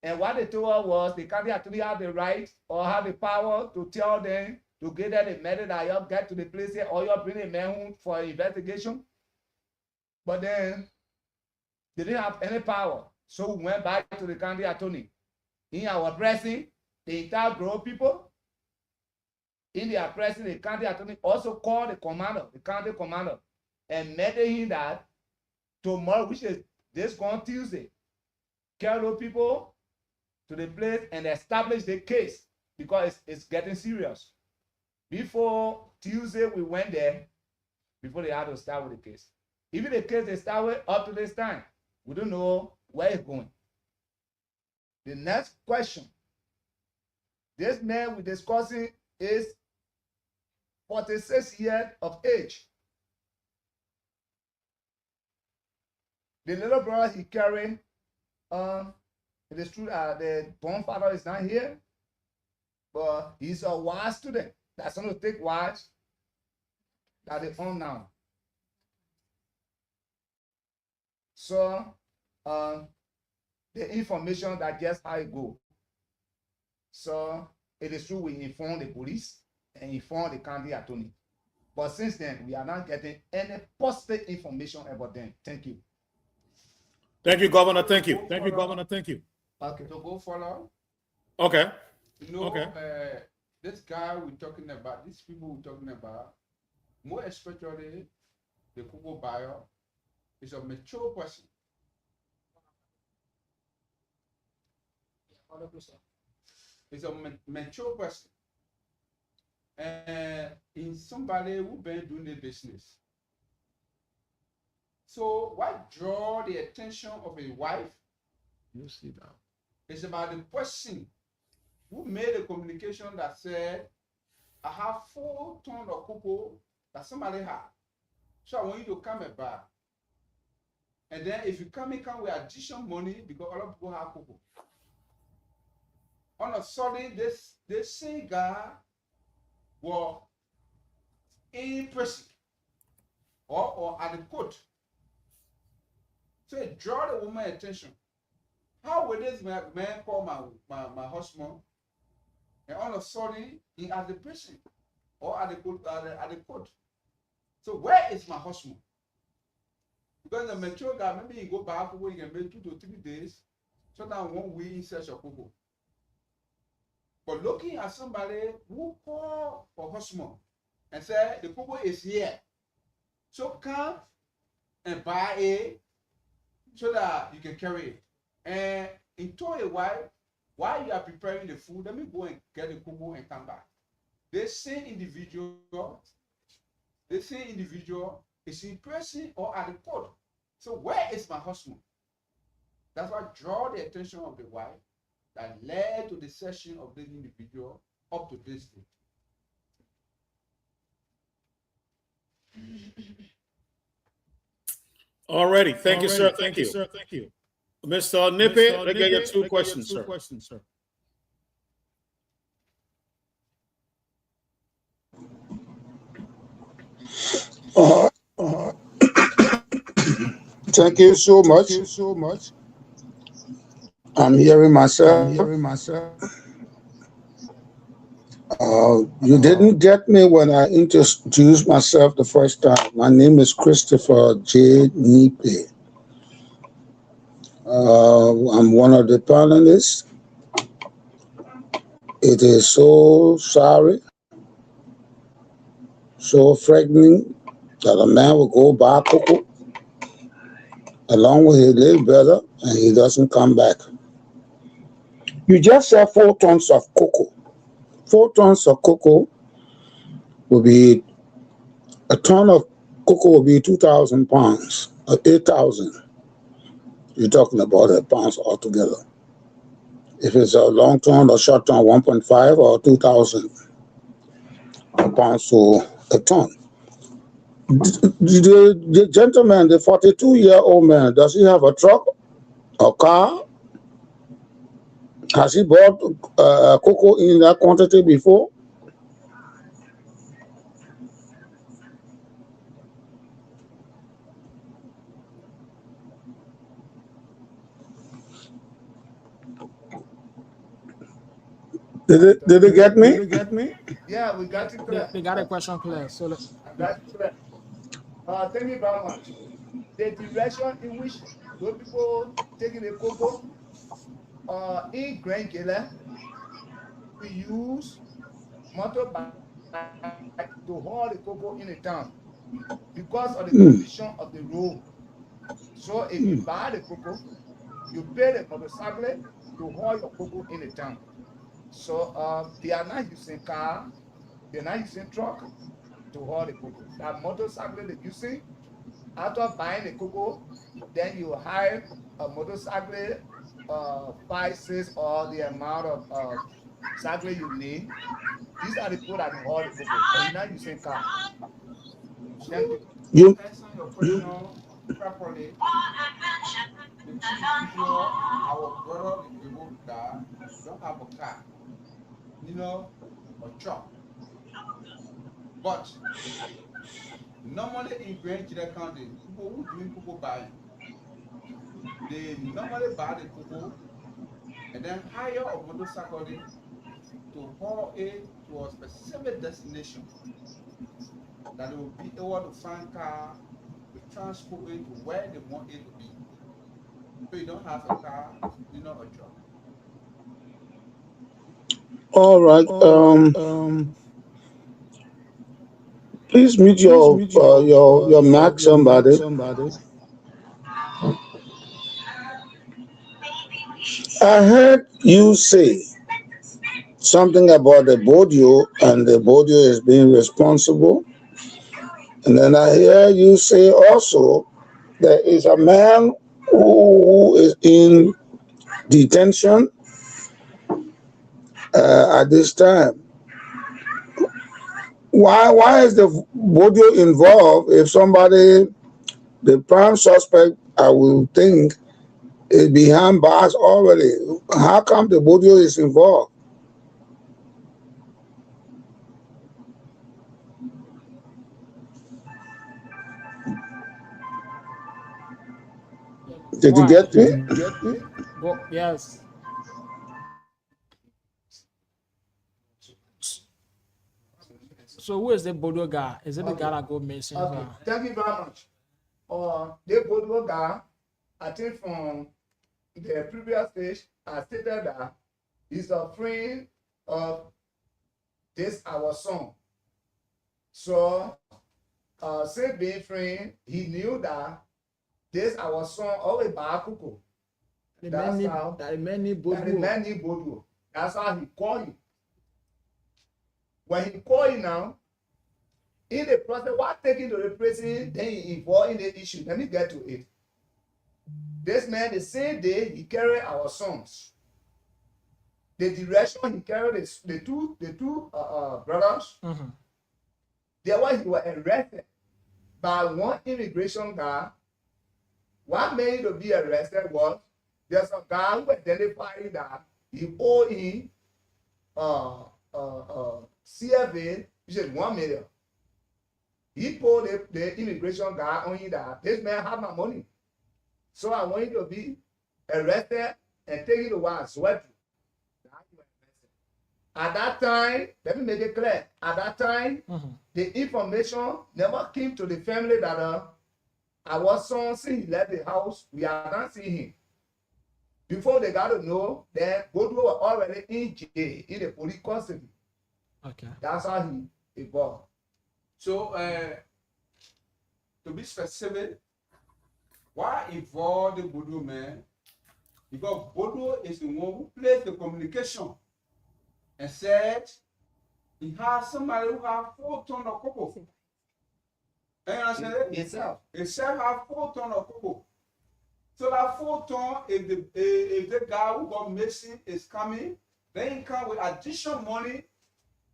And what they told us was the county attorney had the right or had the power to tell them to get them the method that you get to the place here or you bring a man home for investigation. But then they didn't have any power. So we went back to the county attorney. Here I was pressing the entire group of people. In their pressing, the county attorney also called the commander, the county commander, and met him that tomorrow, which is this coming Tuesday, carry those people to the place and establish the case because it's getting serious. Before Tuesday, we went there before they had to start with the case. Even the case they start with up to this time, we don't know where it's going. The next question. This man we're discussing is 46 years of age. The little brother he carried, it is true that the born father is not here, but he's a wise student. That's going to take wise that they found now. So the information that just how it go. So it is true we inform the police and inform the county attorney. But since then, we are not getting any positive information about them. Thank you. Thank you, Governor. Thank you. Thank you, Governor. Thank you. Okay. To go follow. Okay. You know, Okay. this guy we're talking about, these people we're talking about, more especially the Kubo buyer, is a mature person. Is a mature person. And in somebody who been doing the business. So what draw the attention of a wife? You see that. It's about the person who made a communication that said, I have 4 tons of cocoa that somebody had. So I want you to come back. And then if you come with additional money, because a lot of people have cocoa. On a sudden, this same guy was in prison or at the court. So it draw the woman's attention. How will this man call my husband? And all of a sudden, he at the prison or at the court. So where is my husband? Because the mature guy, maybe he go back where he can make 2 to 3 days, so that 1 week in search of cocoa. But looking at somebody who call for husband and say the cocoa is here, so come and buy it so that you can carry it. And he told a wife, while you are preparing the food, let me go and get the cocoa and come back. The same individual is in prison or at the court. So where is my husband? That's what draw the attention of the wife that led to the session of this individual up to this day. Alrighty. Thank you, sir. Thank you. Thank you. Mr. Nippy, I get your 2 questions, sir. Thank you so much. I'm hearing myself. You didn't get me when I introduced myself the first time. My name is Christopher J. Nippy. I'm one of the panelists. It is so sorry, so frightening that a man will go buy cocoa along with his little brother and he doesn't come back. You just said 4 tons of cocoa. 4 tons of cocoa will be, a ton of cocoa will be 2,000 pounds, or 8,000. You're talking about 8 pounds altogether. If it's a long ton or short ton, 1.5 or 2,000 pounds to a ton. The gentleman, the 42-year-old man, does he have a truck a car? Has he bought cocoa in that quantity before? Did it get me? Yeah, we got it clear. They got a question clear. So I got it clear. Thank you very much. The direction in which those people taking the cocoa in Grand Gila, we use motorbike to haul the cocoa in the town because of the condition of the road. So if you buy the cocoa, you pay the motorcycle to haul your cocoa in the town. So they are not using car, they're not using truck to haul the cocoa. That motorcycle they're using, after buying the cocoa, then you hire a motorcycle, 5, 6, or the amount of cycle you need. These are the people that can haul the cocoa, but you're not using car. Thank you. You Answer your question properly. The chief usual, our brother, the people that don't have a car, or truck. But normally in Grand Gila County, people who doing cocoa buying, they normally buy the cocoa and then hire a motorcycle to haul it to a specific destination that they will be able to find car to transport it to where they want it to be. So you don't have a car, a truck. all right? Please mute your mic, somebody. I heard you say something about the Bodio and the Bodio is being responsible. And then I hear you say also there is a man who is in detention at this time. Why is the Bodio involved if somebody, the prime suspect, I will think, is behind bars already? How come the Bodio is involved? Did you get me? Go, yes. So who is the Bodo guy? Is it the guy that go missing? Okay, thank you very much. The Bodo guy, I think from the previous stage, I stated that he's a friend of this our son. So, since being friend, he knew that this our son always buy cocoa. The man need Bodo. That's how he call you. When he call you now, in the process, what taking to the prison, then he involved in the issue. Let me get to it. This man, the same day, he carried our sons. The direction he carried the two brothers. Mm-hmm. There was he was arrested by one immigration guy. What made him to be arrested was there's a guy who identified that he owed him CFA, which is 1 million. He told the immigration guy on him that this man have my money. So I want you to be arrested and taken to one sweat. At that time, let me make it clear. At that time, the information never came to the family that our son, since he left the house, we are not seeing him. Before they got to know, then Godwin was already in jail, in the police custody. Okay. That's how he evolved. So, to be specific, why involve the Bodo man? Because Bodo is the one who plays the communication and said he has somebody who has 4 tons of cocoa. And I said, Itself have 4 tons of cocoa. So that 4 tons, if the guy who got missing is coming, then he come with additional money.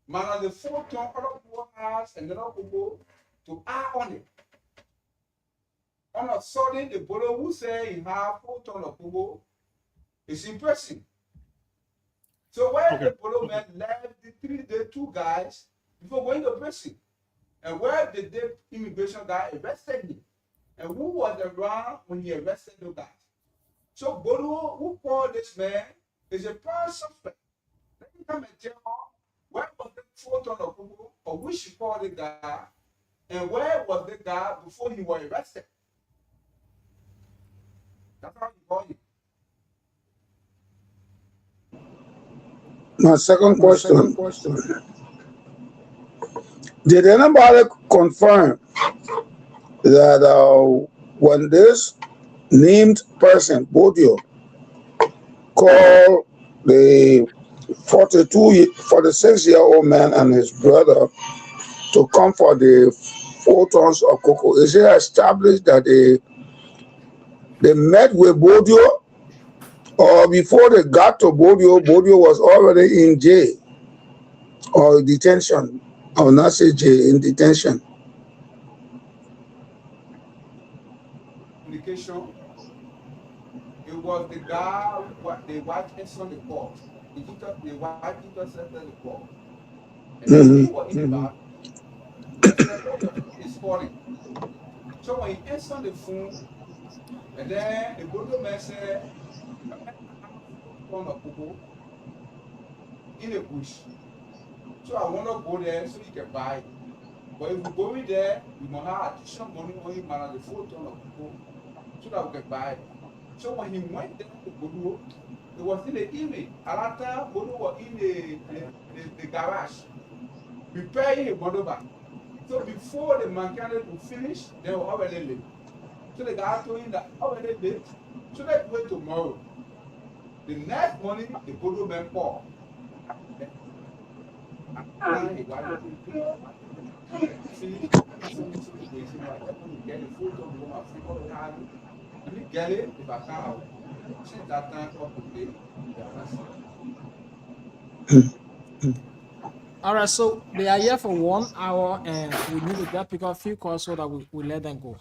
Man, on the 4 tons, other people has another cocoa to add on it. On a sudden, the brother who say he have 4 tons of cocoa is in prison. So when the brother man left the 2 guys before going to prison, and where did the immigration guy arrested him? And who was around when he arrested the guys? So Bodo, who called this man, is a prime suspect. Let me come and tell where was the 4 tons of cocoa, or which he called the guy, and where was the guy before he was arrested? That's how you call him. My second question. Did anybody confirm that when this named person, Bodio, called the 46-year-old man and his brother to come for the 4 tons of cocoa, is it established that they met with Bodio, or before they got to Bodio, Bodio was already in jail or detention? I will not say jail, in detention. Communication. It was the guy who the white person the court. The white intercepted the court. And then he was in the back. It's calling. So when he answered the phone, and then the Bodo man said, in the bush. So I want to go there so you can buy it. But if we go in there, we must have additional money on him and the 4 tons of cocoa so that we can buy it. So when he went there to Bodo, it was in the evening. Alata Bodo was in the garage, preparing his Bodo back. So before the mechanic would finish, they were already late. So the guy told him that already late, so let's wait tomorrow. The next morning, the Bodo man called. All right, so they are here for 1 hour, and we need to get pick up a few calls so that we let them go.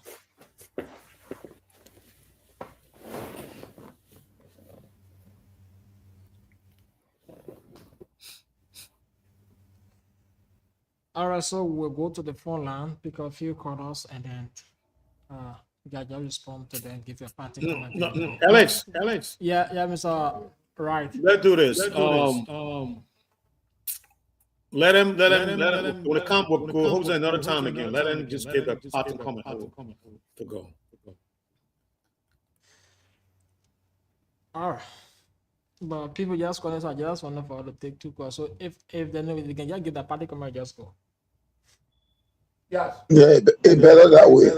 All right, so we'll go to the phone line, pick up a few callers, and then Jaja respond to them, give you a party comment. No, Alex. Yeah, Mr. Right. Let's do this. Let him. When it comes, we'll hold it another time again. Let him just give a parting comment to go. All right. But people just calling, so I just want for to take 2 calls. So if they know they can just give that party comment, just go. Yes. Yeah, it's better that way.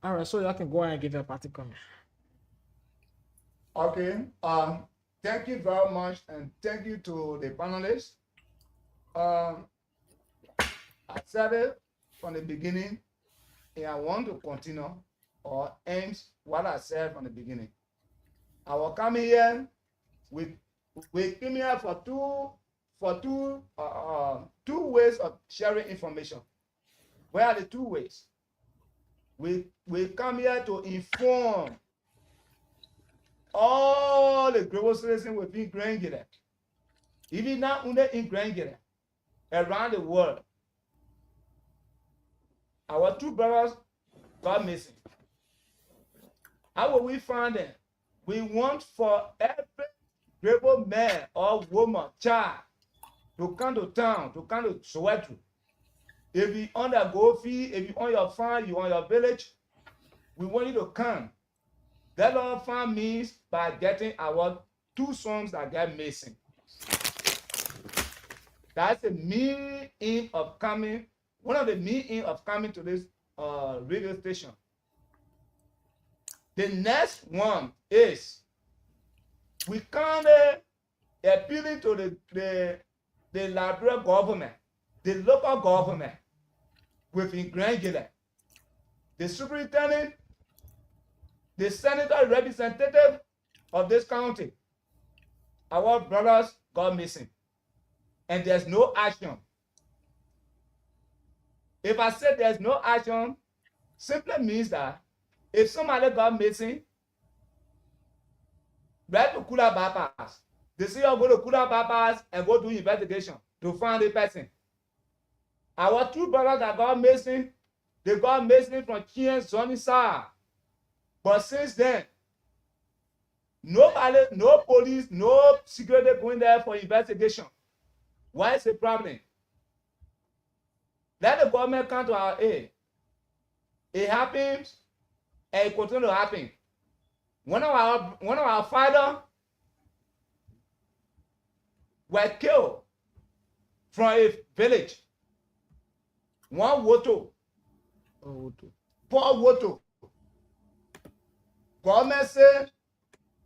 All right, so you can go and give a party comment. Okay. Thank you very much, and thank you to the panelists. I said it from the beginning, and I want to continue or end what I said from the beginning. I will come here. We came here for two ways of sharing information. Where are the 2 ways? We come here to inform all the global citizens within Grand Guinea, even not only in Grand Guinea, around the world. Our 2 brothers got missing. How will we find them? We want for every global man or woman, child, to come to town, to come to Soweto. If you on the go field, if you on your farm, you on your village, we want you to come. That all farm means by getting our 2 sons that get missing. That's the mean aim of coming. One of the mean aim of coming to this radio station. The next one is we kind of appealing to the Liberia government, the local government within Grand Guinea, the superintendent, the senator representative of this county. Our brothers got missing, and there's no action. If I say there's no action, simply means that if somebody got missing, right to Kula bypass, they say you're going to Kula bypass and go do investigation to find the person. Our two brothers that got missing, they got missing from Chien Zonisa. But since then, nobody, no police, no security going there for investigation. Why is the problem? Let the government come to our aid. It happens and it continues to happen. One of our fathers were killed from a village. One Woto. Poor Woto. Government said,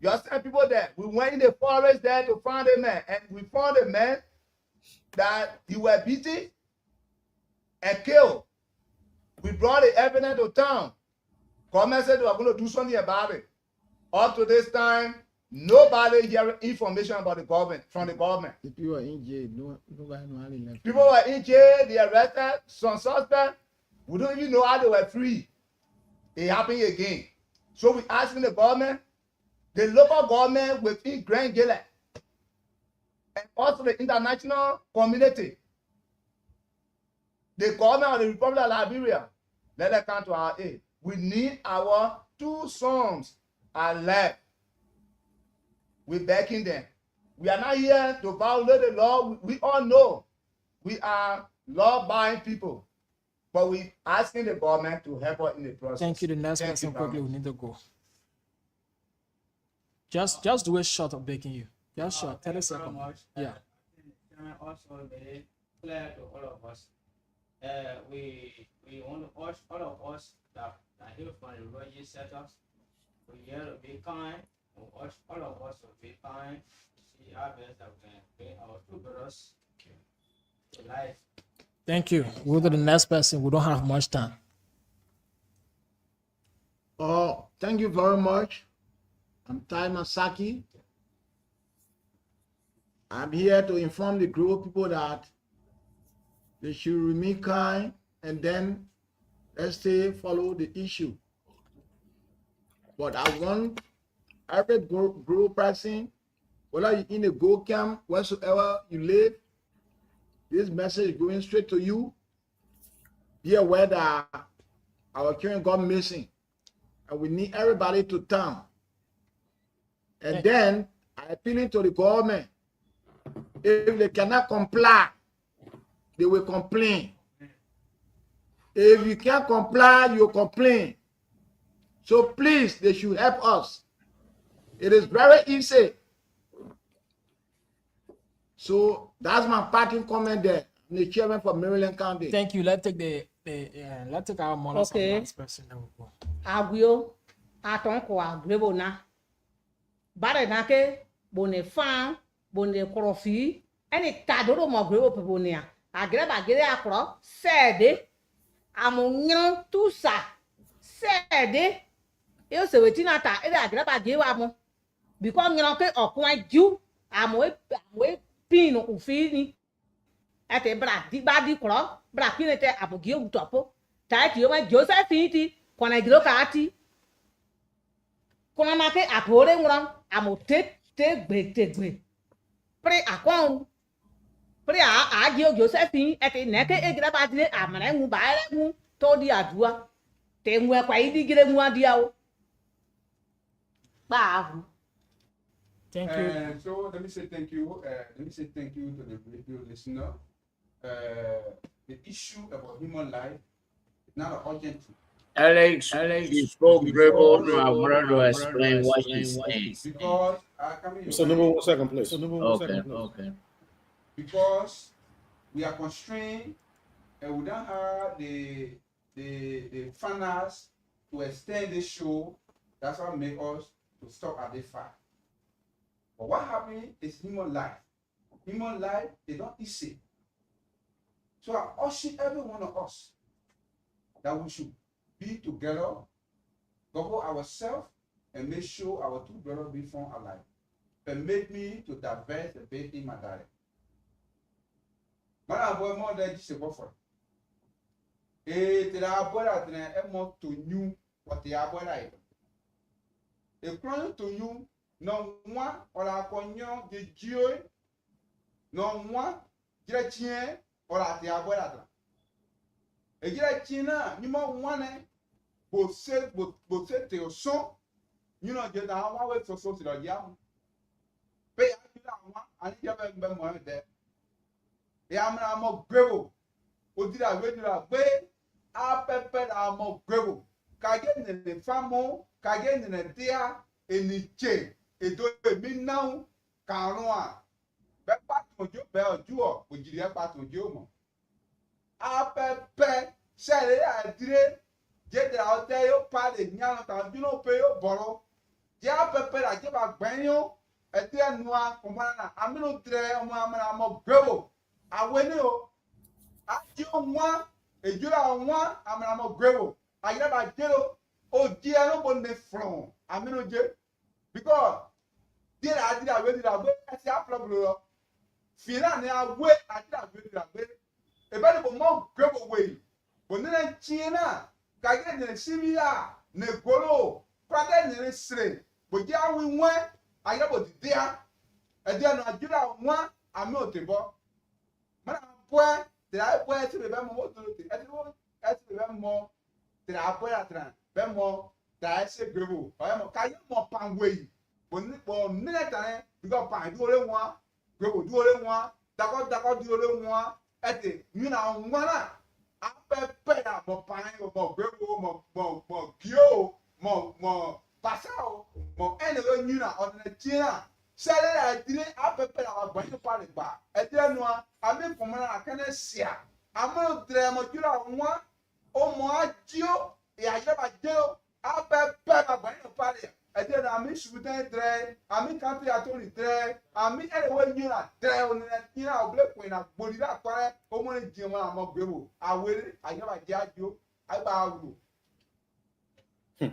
you are sending people there. We went in the forest there to find a man, and we found a man that he was beaten and killed. We brought the evidence to town. Government said we are going to do something about it. Up to this time, nobody hearing information about the government from the government. The people are in jail. Nobody know how they left. People were in jail, they arrested some suspects. We don't even know how they were free. It happened again. So we asking the government, the local government within Grand Gillette, and also the international community, the government of the Republic of Liberia, let them come to our aid. We need our two sons alive. We're backing them. We are not here to violate the law. We all know we are law-abiding people, but we asking the government to help us in the process. Thank you. The next Thank person you very quickly. We much. need to go. Just do a shot of baking you. Just short. 30 seconds. Yeah. Also very clear to all of us. We want to urge all of us that are here from the religious setups. We here to be kind. We urge all of us to be kind. See how best that we can bring our two brothers to life. Thank you. We'll go to the next person. We don't have much time. Thank you very much. I'm Tai Masaki. I'm here to inform the group of people that they should remain kind and then let's say follow the issue. But I want every group person, whether you're in a go camp, wheresoever you live, this message is going straight to you. Be aware that our children got missing and we need everybody to town. And then I appealing to the government. If they cannot comply, they will complain. If you can't comply, you complain. So please, they should help us. It is very easy. So that's my parting comment there. I'm the chairman for Maryland County. Thank you. Let's take let's take our models Okay. of the last person. Then we'll go. Agwio atonko agwebo na. Bare nake bone fan bone krofi any tadoro mo agwebo pebonia. Agreba gere akro sede amunyo tusa sede yo se wetina ta ere agreba gewa mo because nyo ke okwan ju amwe pin ufini ate bra di badi kro bra pinete abogie utopo ta ti yo ma Josephine ti kona giro ka ati kona make apore ngran amote te gbe pre akon pre a Josephine ate neke egira ba dire amare nwu ba ere nwu to di adua te nwu e kwa idi gire nwu adia o ba ahu. Thank you. So let me say thank you. Let me say thank you to the radio listener. The issue about human life is not an urgent thing. Alex, you spoke dribble. No, I wanted to explain what he's saying. Because coming Mr. Nubu, 1 second, please. Okay. Because we are constrained and we don't have the finance to extend this show. That's what made us to stop at the fact. But what happened is human life. Human life is not easy. So I urge every one of us that we should be together, govern ourselves, and make sure our two brothers be found alive. Permit me to divert a bit in my diet. But I will more than just a buffer. Et te la bola tene e mo to nyu o te ya bola e. E kron to nyu no mwa o la konyo de Dieu no mwa jira chien o la te ya bola tra. E jira chien na ni mo wane bo se te o son ni no je da wa we so ti lo ya. Pe ya ti la wa ani je be mo de. Ya mra mo gbego. O dira we dira pe a pepe la mo gbego. Ka ge ne famo, ka ge ne dia eniche edo mi now karun a. Be pa to jo be oju o, ojiri e pa to jo mo. A pepe se le a dire je dira o te yo pa le nyan ta ju no pe yo boro. Je a pepe la je ba gbenyo e te nua ko ma na amino tre o mo amara mo gbego. Awene o aji onwa ejura onwa amara mo gbero ayira ba jero o di eno bo ne from amino je because there adira we dira we ati a problem lo fina ne awe adira we dira we e be ni bo mo gbero we bo ne china ka ge ne sibia ne golo prade ne sre bo di awi nwe ayira bo di dia e dia no adira onwa amino te bo mana boy te a boy ti be mo to te e ti be mo te a boy atra be mo ta se grebo o mo ka yo mo pan we bo ni ta bi go pan du ole won grebo du ole won dako du ole won e te mi na won na a pe na mo pan yo mo grebo mo kio mo pasao mo ene lo nyu na o na tia sele la dire a pepe la ba ni pa le gba e dire no a mi fun na akene sia amo dire mo jura won o mo ajio e aje ba je a pepe la ba ni pa le e dire na mi shuden dire a mi country attorney dire a mi ene we nyu na dire o ni na o ble ko na gbori la pare o mo ni je mo na mo gbebo awere aje ba je ajo agba ru. I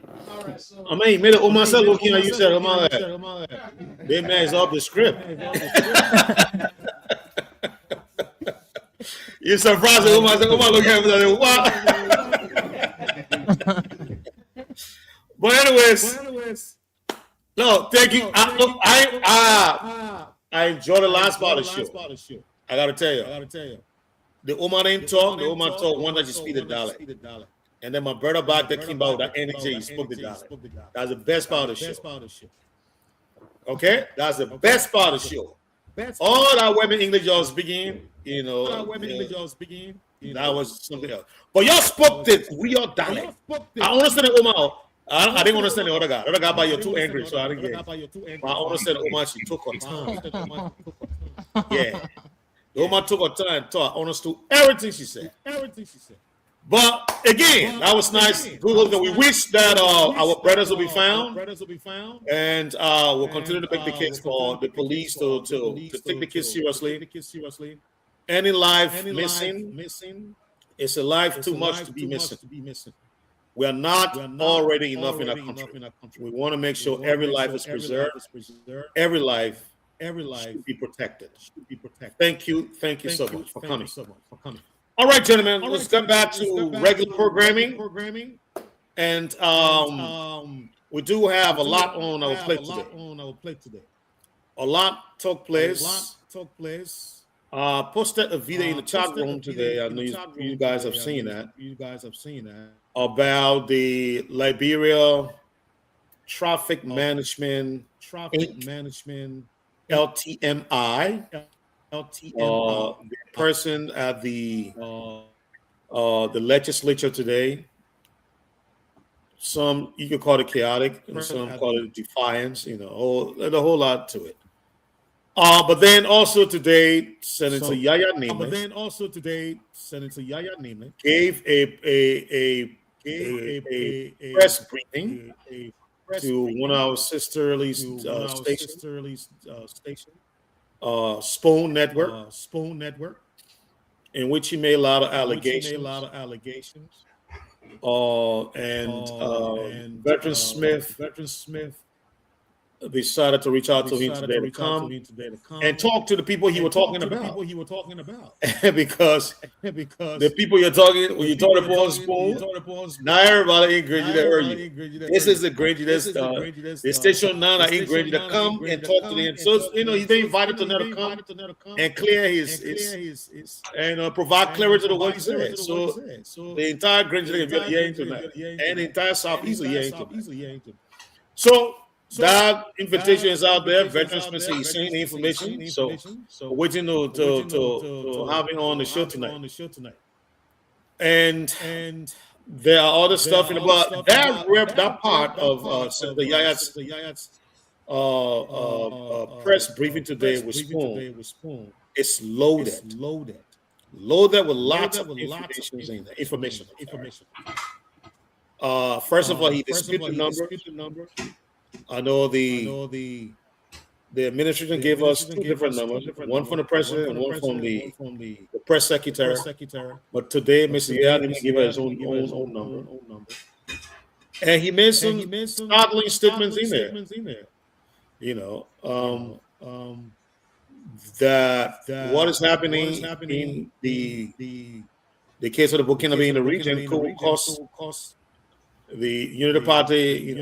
mean, made it Omar said, looking at you said, Omar, big man is off the script. You're surprised that Omar said, Omar looking at me like, what? But anyways, no, thank you. I enjoyed the last part of the show. I gotta tell you. The Omar didn't talk. The Omar talk one that you speak the dollar. And then my brother back that came out with that energy, he spoke the dollar. That's the best part of the show. Okay? That's the best part of the show. All that women English y'all speaking, you know, that was something else. But y'all spoke the real dollar. I understand Omar. I didn't understand the other guy. The other guy by you too angry, so I didn't get it. But I understand Omar, she took her time. Yeah. Omar took her time, so I understood everything she said. But again, that was nice. We wish that our brothers will be found, and we'll continue to make the case for the police to take the kids seriously. Any life missing, it's a life too much to be missing. We are not already enough in our country. We want to make sure every life is preserved. Every life should be protected. Thank you so much for coming. All right, gentlemen, let's get back to regular programming. And we do have a lot on our plate today. A lot took place. Posted a video in the chat room today. I know you guys have seen that. About the Liberia Traffic Management LTMI. The person at the legislature today, some you could call it chaotic, and some call it defiance. You know, there's a whole lot to it. But then also today, Senator Yahya Nimeh gave a press briefing to one of our sisterly stations. Spoon Network, in which he made a lot of allegations. And Veteran Smith decided to reach out to him today to come and talk to the people he was talking about. because the people you're talking, when you talk upon spoon, not everybody ain't Granger to hear you. This is the Granger that's the station now that ain't Granger to come and talk to them. So he's been invited to come and clear his and provide clarity to what he said. So the entire Granger is hearing tonight, and the entire Southeast is hearing tonight. So that invitation is out there. Veteran Spencer, he's saying the information. So waiting to have him on the show tonight. And there are other stuff in about that part of the Yaya's press briefing today with Spoon. It's loaded with lots of information. First of all, he disputed the number. I know the administration gave us two different numbers, one from the president and one from the press secretary. But today, Mr. Yao didn't give us his own number. And he made some startling statements in there. That what is happening in the case of the Burkina in the region could cost the Unity Party,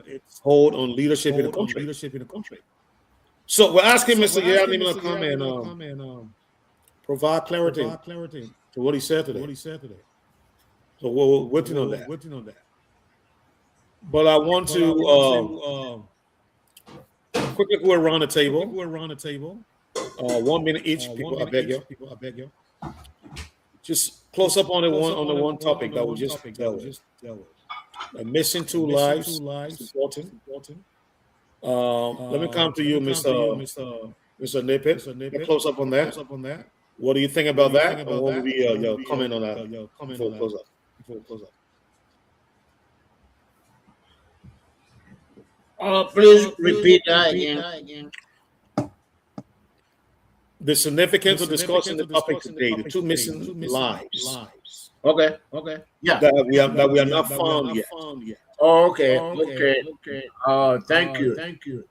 its hold on leadership in the country. So we're asking Mr. Yao to come and provide clarity to what he said today. So we're waiting on that. But I want to quickly go around the table. 1 minute each. People, I beg you. Just close up on the one topic that we just dealt with. Missing two lives is important. Let me come to you, Mr. Nippet. Close up on that. What do you think about that? And what will be your comment on that before we close up? Please repeat that again. The significance of discussing the topic today, the two missing lives. Okay. Yeah. That we are not found yet. Oh, okay. Thank you.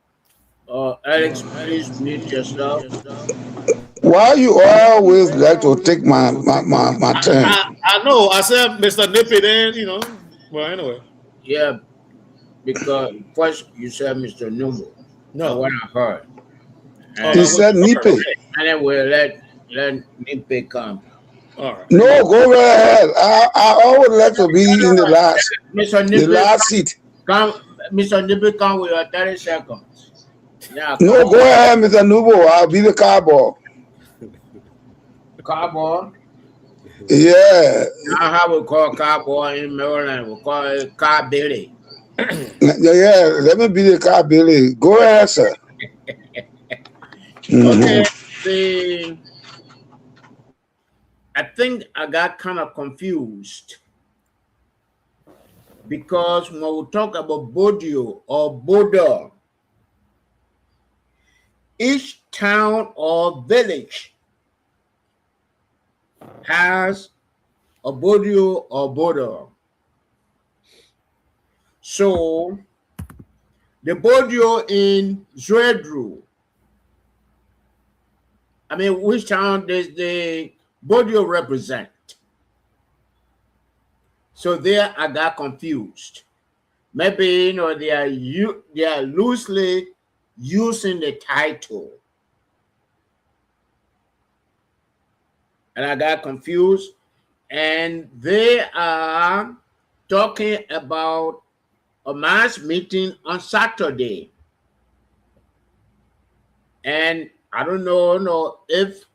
Alex, please mute yourself. Why you always like to take my turn? I know. I said Mr. Nippy then, Well, anyway. Yeah, because first you said Mr. Numo. No. What I heard. He said Nippy. And then we'll let Nippy come. All right. No, go right ahead. I always like to be in the last seat. Come, Mr. Nippy, come with your 30 seconds. Yeah, no, go ahead, Mr. Nubo. I'll be the cowboy. Cowboy? Yeah. That's how we call cowboy in Maryland. We call it Car Billy. Yeah, let me be the car Billy. Go ahead, sir. Okay, I think I got kind of confused because when we talk about Bodio or Bodo, each town or village has a Bodio or Bodo. So the Bodio in Zwedru, which town does the Bodio represent? So there I got confused. Maybe they are loosely using the title. And I got confused. And they are talking about a mass meeting on Saturday. And I don't know if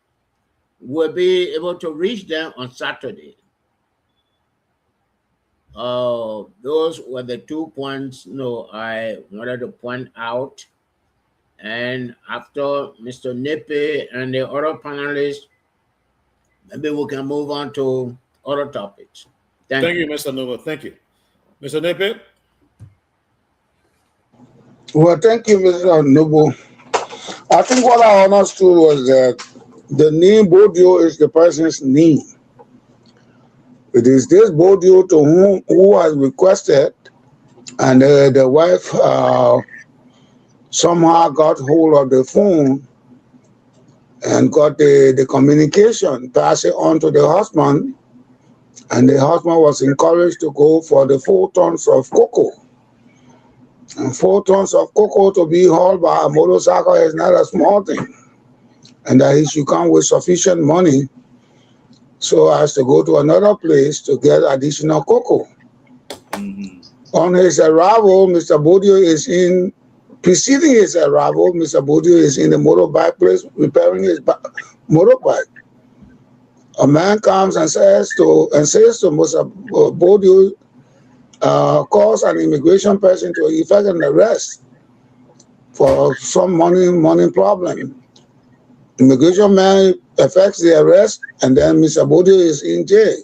we'll be able to reach them on Saturday. Those were the 2 points I wanted to point out. And after Mr. Nippy and the other panelists, maybe we can move on to other topics. Thank you, Mr. Nova. Thank you. Mr. Nippy? Well, thank you, Mr. Nubo. I think what I understood was that the name Bodio is the person's name. It is this Bodio to who has requested, and the wife somehow got hold of the phone and got the communication, pass it on to the husband, and the husband was encouraged to go for the 4 tons of cocoa. And 4 tons of cocoa to be hauled by a motorcycle is not a small thing. And that he should come with sufficient money so as to go to another place to get additional cocoa. On his arrival, Mr. Bodio is preceding his arrival, Mr. Bodio is in the motorbike place repairing his motorbike. A man comes and says to Mr. Bodio, calls an immigration person to effect an arrest for some money problem. Immigration man effects the arrest, and then Mr. Bodio is in jail.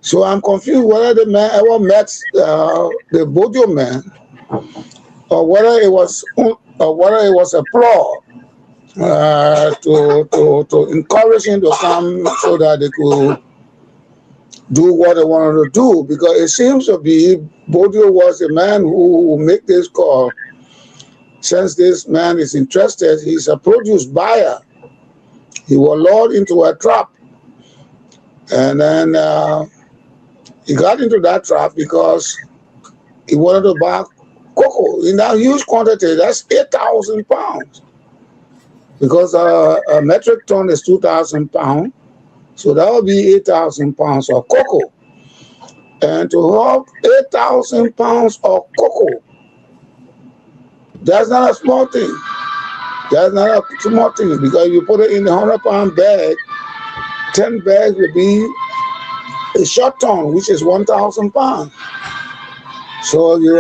So I'm confused whether the man ever met the Bodio man, or whether it was a ploy to encourage him to come so that they could do what they wanted to do, because it seems to be Bodio was the man who make this call. Since this man is interested, he's a produce buyer. He was lured into a trap, and then he got into that trap because he wanted to buy cocoa in that huge quantity. That's 8,000 pounds, because a metric ton is 2,000 pounds. So that would be 8,000 pounds of cocoa. And to have 8,000 pounds of cocoa, that's not a small thing. That's not a small thing, because if you put it in the 100-pound bag, 10 bags would be a short ton, which is 1,000 pounds. So you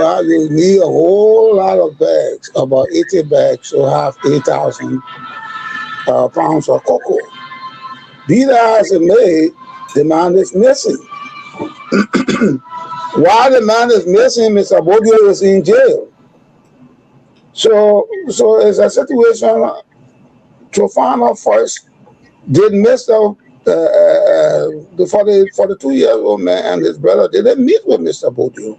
need a whole lot of bags, about 80 bags, to have 8,000 pounds of cocoa. Be that as it may, the man is missing. While the man is missing, Mr. Bodio is in jail. So it's a situation to find out first, did Mr. For the 2-year-old man and his brother, did they meet with Mr. Bodio?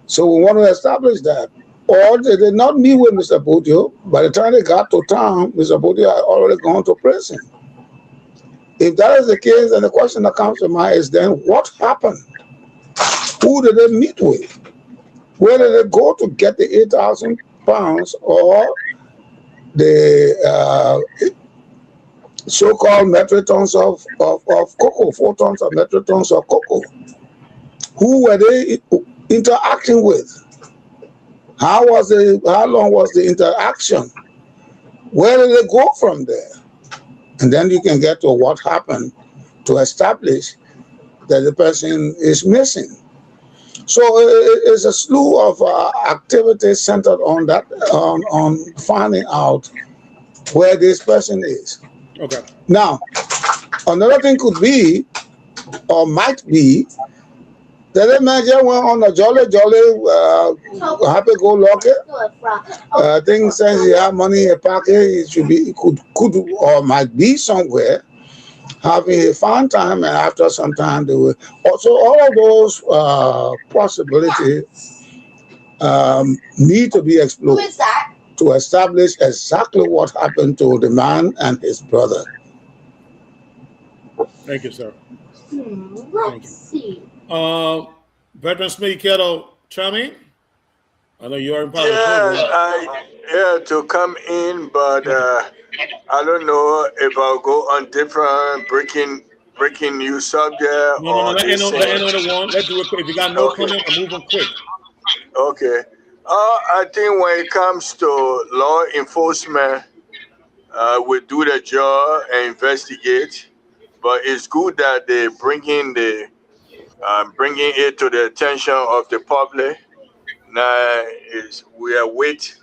So we want to establish that. Or they did not meet with Mr. Bodio. By the time they got to town, Mr. Bodio had already gone to prison. If that is the case, then the question that comes to mind is then what happened? Who did they meet with? Where did they go to get the 8,000 pounds or the so-called metric tons of cocoa, 4 tons of metric tons of cocoa? Who were they interacting with? How long was the interaction? Where did they go from there? And then you can get to what happened to establish that the person is missing. So it's a slew of activities centered on that, on finding out where this person is. Okay. Now, another thing could be, or might be, that the man just went on a jolly, happy-go-lucky. Thing says he had money in a pocket. It should be, could or might be somewhere having a fun time, and after some time they will. Also, all of those possibilities need to be explored to establish exactly what happened to the man and his brother. Thank you, sir. Let's see. Veteran Smith Kettle, chime in? I know you are in public. Yeah, to come in, but I don't know if I'll go on different breaking news subject. No, let end on the one. Let's do it quick. If you got no comment, I'll move on quick. Okay. I think when it comes to law enforcement, we do the job and investigate, but it's good that they bringing it to the attention of the public. Now we are with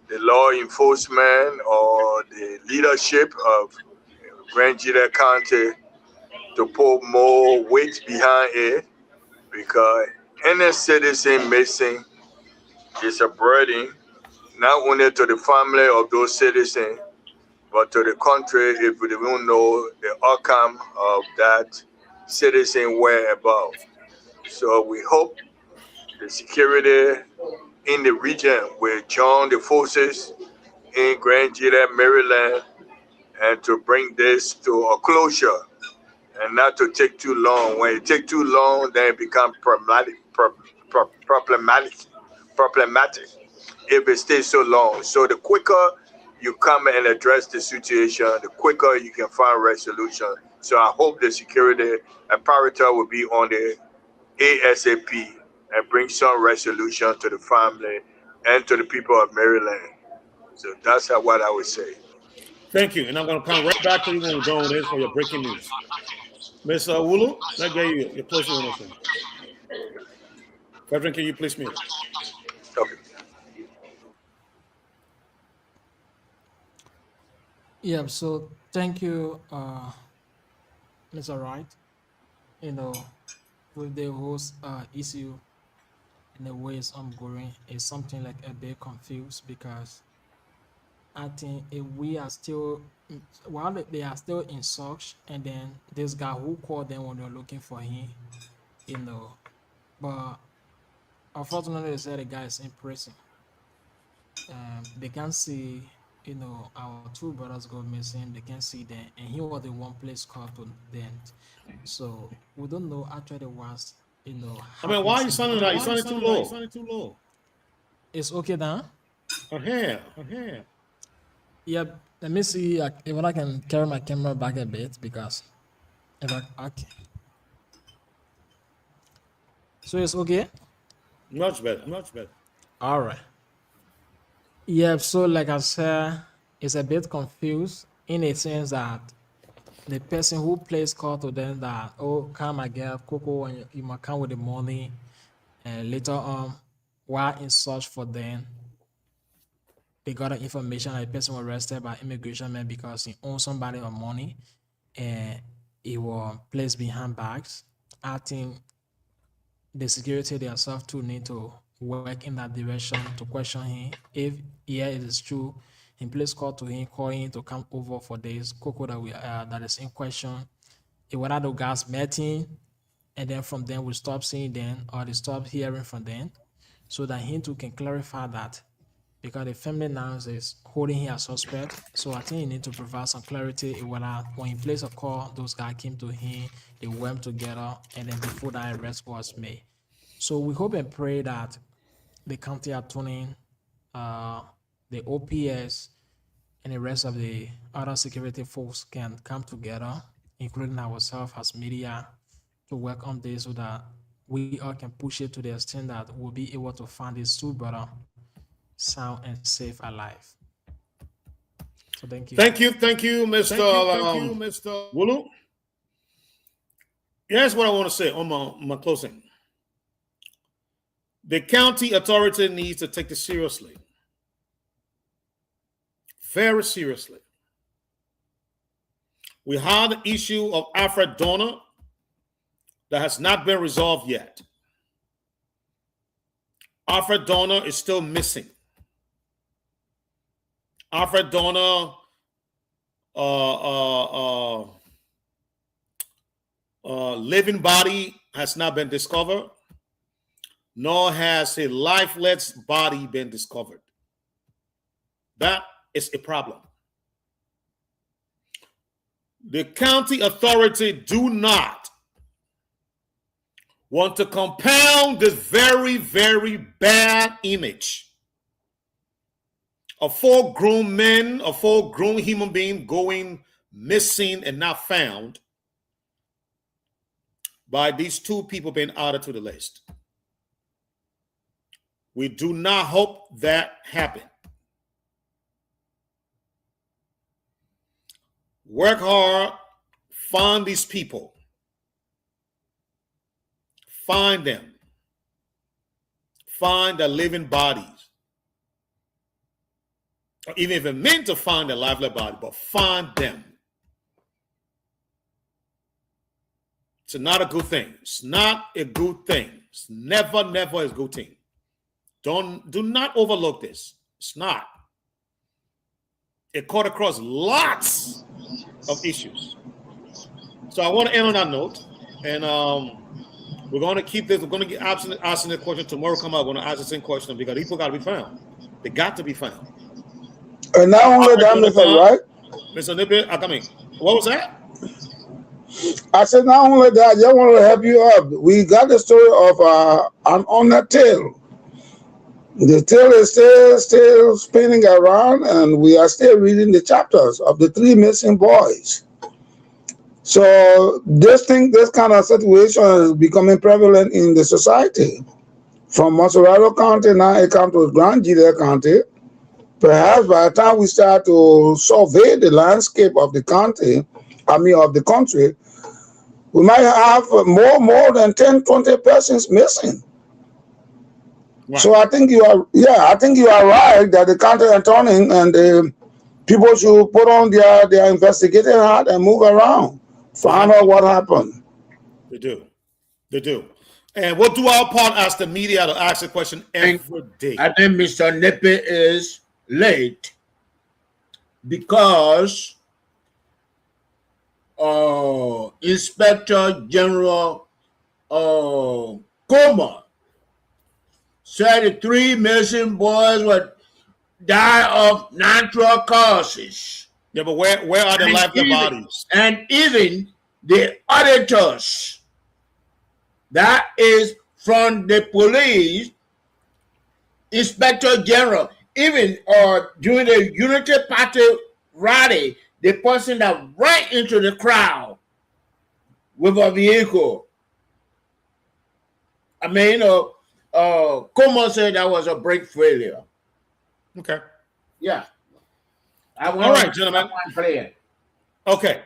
the law enforcement or the leadership of Grand Gila County to put more weight behind it, because any citizen missing is a burden, not only to the family of those citizens, but to the country if we don't know the outcome of that citizen whereabouts. So we hope the security in the region will join the forces in Grand Gila, Maryland, and to bring this to a closure and not to take too long. When it takes too long, then it becomes problematic if it stays so long. So the quicker you come and address the situation, the quicker you can find resolution. So I hope the security apparatus will be on the ASAP and bring some resolution to the family and to the people of Maryland. So that's what I would say. Thank you. And I'm going to come right back to you when we're done with this for your breaking news. Ms. Wulu, let's get you your closing on this one. Reverend, can you please mute? Okay. Yeah, so thank you, Mr. Wright. You know, with the whole issue and the way it's ongoing, it's something like a bit confused because I think if we are still, while they are still in search, and then this guy who called them when they're looking for him, you know, but unfortunately they said the guy is in prison. They can't see, you know, our two brothers go missing. They can't see them, and he was the one place called to them. So we don't know actually what's, you know. I mean, why are you sounding that? You sounding too low. It's okay now. Here. Yeah, let me see if I can carry my camera back a bit because if I okay. So it's okay. Much better. All right. Yeah, so like I said, it's a bit confused in a sense that the person who plays call to them that, oh, come and get Coco and you might come with the money, and later on, while in search for them, they got the information that the person was arrested by immigration men because he owed somebody of money and he was placed behind bags. I think the security themselves too need to work in that direction to question him. If it is true, in place call to him, call him to come over for this Coco that is in question. If one of the guys met him, and then from then we stop seeing them or they stop hearing from them, so that he too can clarify that. Because the family now is holding him as suspect. So I think he need to provide some clarity when he placed a call, those guys came to him, they went together, and then before that arrest was made. So we hope and pray that the county attorney, the OPS, and the rest of the other security folks can come together, including ourselves as media, to work on this so that we all can push it to the extent that we'll be able to find these two brothers sound and safe alive. So thank you. Thank you, Mr. Wulu. Here's what I want to say on my closing. The county authority needs to take this seriously. Very seriously. We have the issue of Alfred Donner that has not been resolved yet. Alfred Donner is still missing. Alfred Donner living body has not been discovered, nor has a lifeless body been discovered. That is a problem. The county authority do not want to compound this very, very bad image of full-grown men, a full-grown human being going missing and not found by these two people being added to the list. We do not hope that happen. Work hard, find these people. Find them. Find the living bodies. Or even if it meant to find a lively body, but find them. It's not a good thing. It's not a good thing. It's never a good thing. Do not overlook this. It's not. It cut across lots of issues. So I want to end on that note. And We're going to keep this. We're going to get asking the question tomorrow. Come out. We're going to ask the same question because people got to be found. They got to be found. And not only that, Mr. Right? Mr. Nippy, I mean, what was that? I said, not only that, I just want to help you out. We got the story of an honor tale. The tale is still spinning around, and we are still reading the chapters of the 3 missing boys. So this kind of situation is becoming prevalent in the society. From Montserrat County, now it comes to Grand Gila County. Perhaps by the time we start to survey the landscape of the county, of the country, we might have more than 10, 20 persons missing. Right. So I think you are right that the county attorney and the people should put on their investigating hat and move around, find out what happened. They do. And we'll do our part as the media to ask the question every day. I think Mr. Nippy is late because Inspector General Comer said the 3 missing boys would die of natural causes. Yeah, but where are the live bodies? And even the auditors, that is from the police, Inspector General, even during the Unity Party rally, the person that right into the crowd with a vehicle. I mean, Como said that was a brake failure. Okay. Yeah. All right, gentlemen. Okay.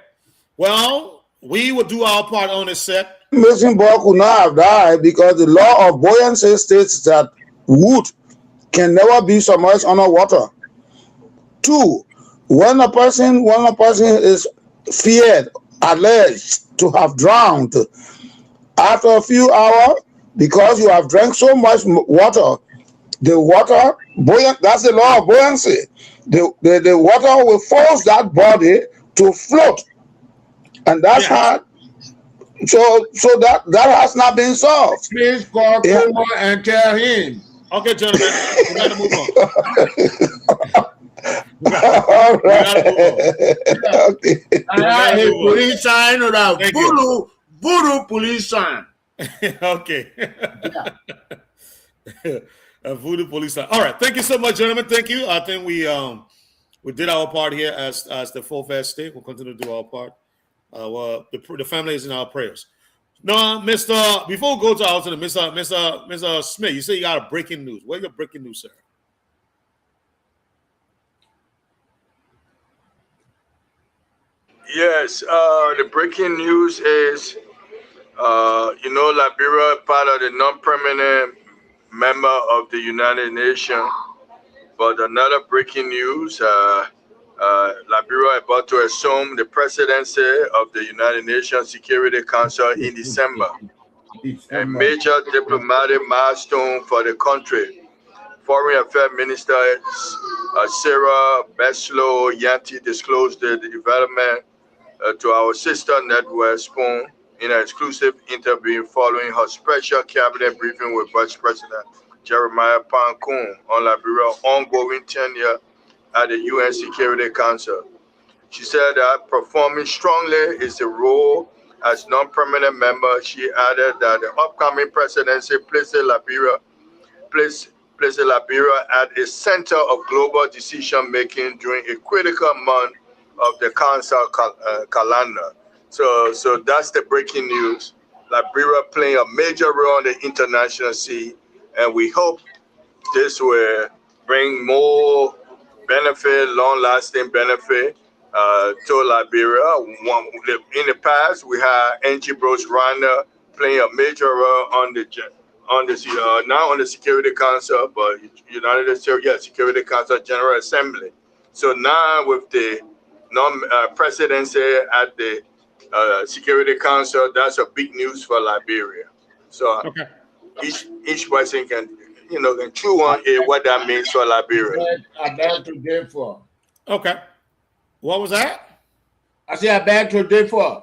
Well, we will do our part on this set. Missing boy could not have died because the law of buoyancy states that wood can never be submerged underwater. 2, when a person is feared, alleged to have drowned, after a few hours, because you have drank so much water, the water buoyant. That's the law of buoyancy. The water will force that body to float, and that's how. So that has not been solved. Please call Como and tell him. Okay, gentlemen, we got to move on. All right. Okay. Police sign or that voodoo police sign. Okay. A voodoo police sign. All right. Thank you so much, gentlemen. Thank you. I think we did our part here as the full fast state. We'll continue to do our part. The family is in our prayers. No, before we go to our alternate, Mr. Smith, you say you got a breaking news. What's your breaking news, sir? Yes, the breaking news is, Liberia, part of the non-permanent member of the United Nations. But another breaking news, Liberia about to assume the presidency of the United Nations Security Council in December. A major diplomatic milestone for the country. Foreign Affairs Minister Sarah Beslow Yanti disclosed the development to our sister network Spoon in an exclusive interview following her special cabinet briefing with Vice President Jeremiah Pankun on Liberia's ongoing tenure at the UN Security Council. She said that performing strongly is the role as non-permanent member. She added that the upcoming presidency places Liberia at the center of global decision-making during a critical month of the council calendar. So that's the breaking news. Liberia playing a major role in the international scene, and we hope this will bring more benefit, long-lasting benefit to Liberia. In the past, we had Angie Bruce Rwanda playing a major role not on the Security Council, but United States Security Council General Assembly. So now with the presidency at the Security Council, that's a big news for Liberia. So okay. each person can chew on what that means for Liberia. I beg to differ. Okay. What was that? I said I beg to differ.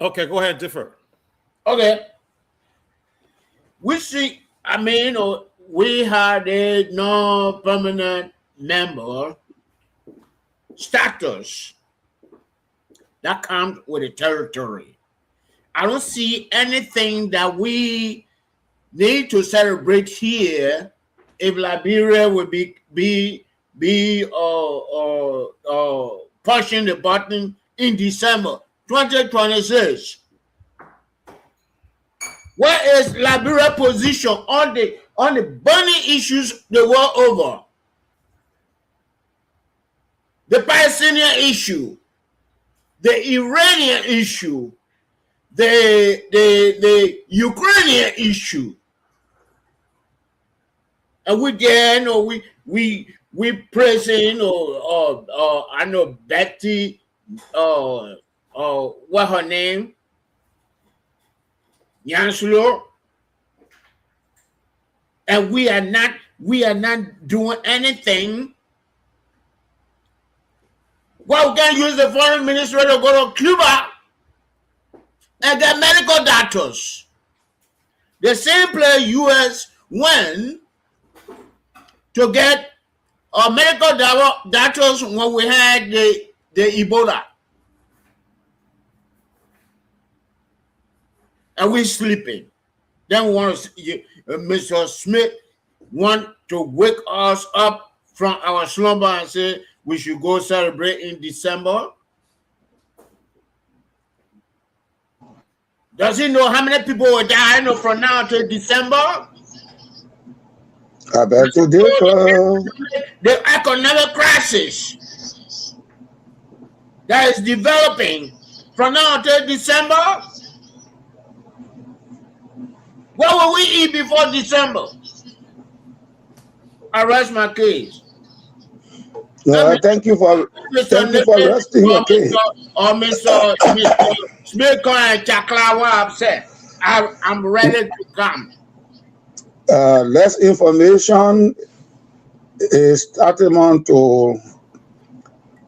Okay, go ahead, differ. Okay. we see, I mean, we had a non-permanent member status that comes with the territory. I don't see anything that we need to celebrate here if Liberia will be pushing the button in December 2026. Where is Liberia position on the burning issues the world over? The Palestinian issue, the Iranian issue, the Ukrainian issue. And we there, we praising I know Betty, what her name? Yanslo. And we are not doing anything. Well, we can use the foreign ministry to go to Cuba and get medical doctors. The same place U.S. went to get medical doctors when we had the Ebola. And we're sleeping. Then we want to, Mr. Smith want to wake us up from our slumber and say we should go celebrate in December. Does he know how many people will die from now to December? I bet you do. The economic crisis that is developing from now until December. What will we eat before December? I rest my case. Thank you for resting your case. Or Mr. Smith and Chakla were upset. I'm ready to come. Less information is tantamount to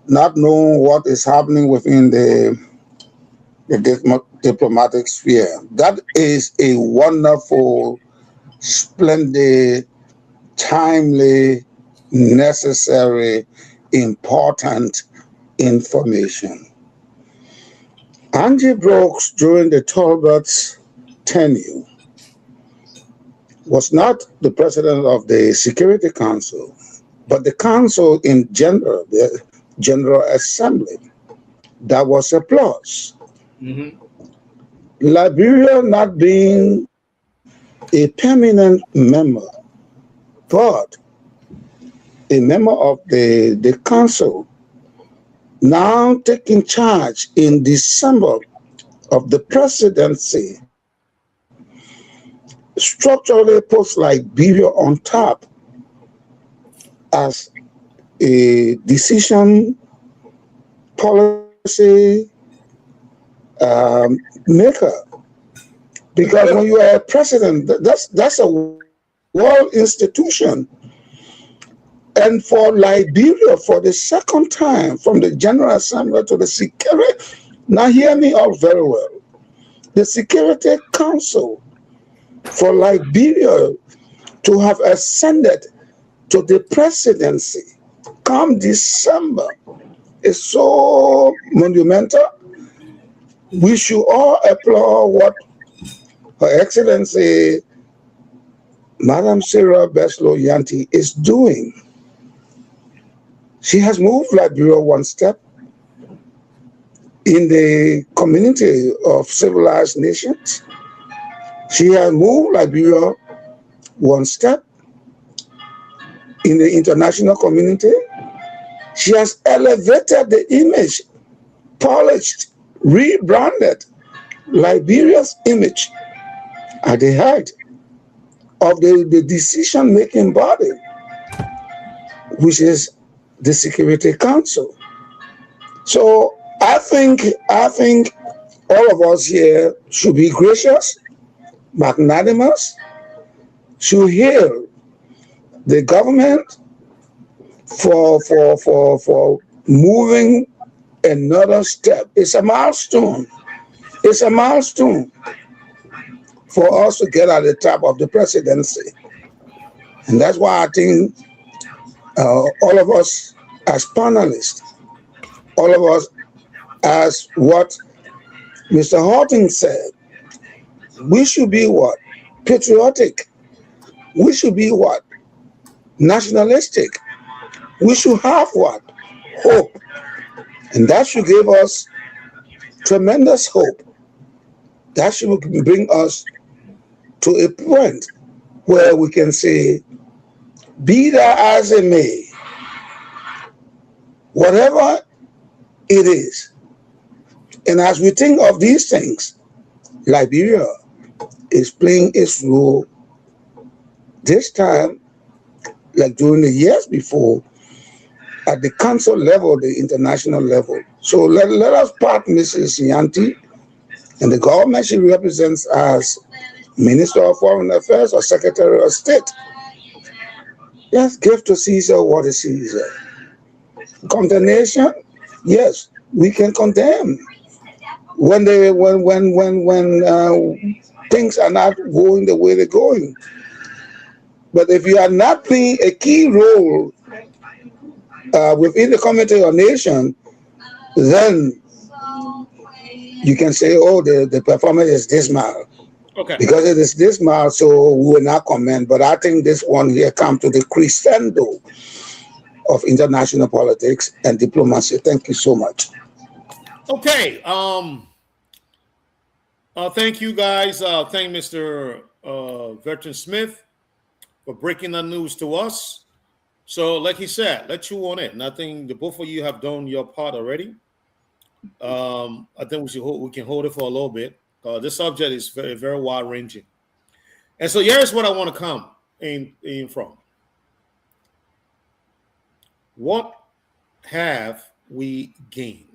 not knowing what is happening within the diplomatic sphere. That is a wonderful, splendid, timely, necessary, important information. Angie Brooks, during the Talbot's tenure, was not the president of the Security Council, but the council in general, the General Assembly. That was a plus. Mm-hmm. Liberia not being a permanent member, but a member of the council, now taking charge in December of the presidency, structurally puts Liberia on top as a decision policy maker. Because when you are a president, that's a world institution. And for Liberia, for the second time, from the General Assembly to the Security, now hear me out very well, the Security Council for Liberia to have ascended to the presidency come December is so monumental. We should all applaud what Her Excellency Madam Sarah Beslow Yanti is doing. She has moved Liberia one step in the community of civilized nations. She has moved Liberia one step in the international community. She has elevated the image, polished, rebranded Liberia's image at the height of the decision-making body, which is the Security Council. So I think all of us here should be gracious, magnanimous, should hail the government for moving another step. It's a milestone. It's a milestone. for us to get at the top of the presidency. And that's why I think all of us as panelists, all of us as what Mr. Horton said, we should be what? Patriotic. We should be what? Nationalistic. We should have what? Hope. And that should give us tremendous hope. That should bring us to a point where we can say, be that as it may, whatever it is. And as we think of these things, Liberia is playing its role this time, like during the years before, at the council level, the international level. So let us part Mrs. Yanti and the government she represents as Minister of Foreign Affairs or Secretary of State. Yes, give to Caesar what is Caesar. Condemnation, yes, we can condemn when things are not going the way they're going. But if you are not playing a key role within the Committee of Nations, then you can say, oh, the performance is dismal. Okay. Because it is dismal, so we will not comment. But I think this one here comes to the crescendo of international politics and diplomacy. Thank you so much. Okay. Thank you guys. Thank Mr. Veteran Smith for breaking the news to us. So, like he said, let's chew on it. And I think the both of you have done your part already. I think we can hold it for a little bit. This subject is very, very wide ranging. And so here's what I want to come in from. What have we gained?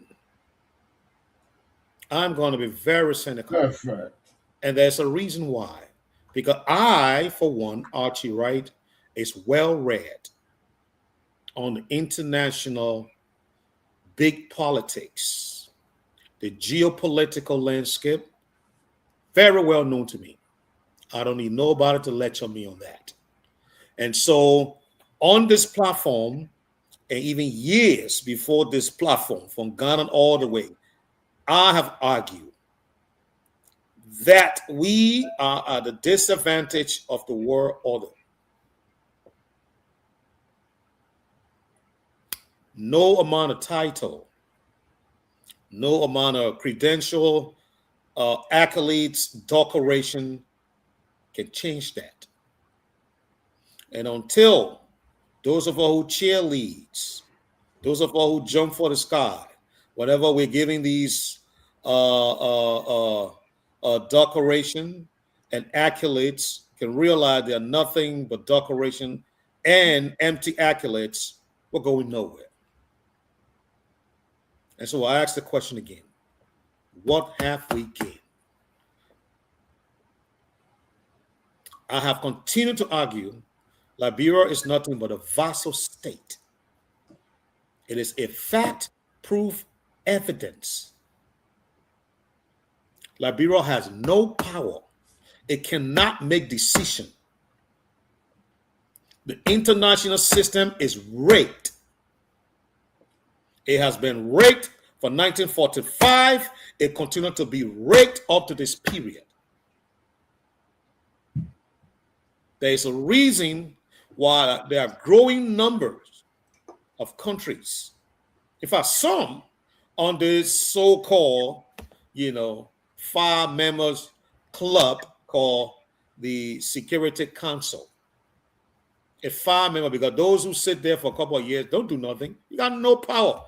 I'm going to be very cynical. Perfect. And there's a reason why. Because I, for one, Archie Wright, is well read on the international big politics, the geopolitical landscape, very well known to me. I don't need nobody to lecture me on that. And so on this platform, and even years before this platform, from Ghana all the way, I have argued that we are at the disadvantage of the world order. No amount of title, no amount of credential, accolades, decoration can change that. And until those of us who cheerleads, those of us who jump for the sky, whatever we're giving these decoration and accolades, can realize they're nothing but decoration and empty accolades, we're going nowhere. And so I ask the question again, what have we gained? I have continued to argue Liberia is nothing but a vassal state. It is a fact-proof evidence. Liberia has no power. It cannot make decisions. The international system is rigged. It has been rigged from 1945. It continued to be rigged up to this period. There is a reason why there are growing numbers of countries. In fact, some on this so-called, 5 members club called the Security Council. A 5-member, because those who sit there for a couple of years don't do nothing. You got no power.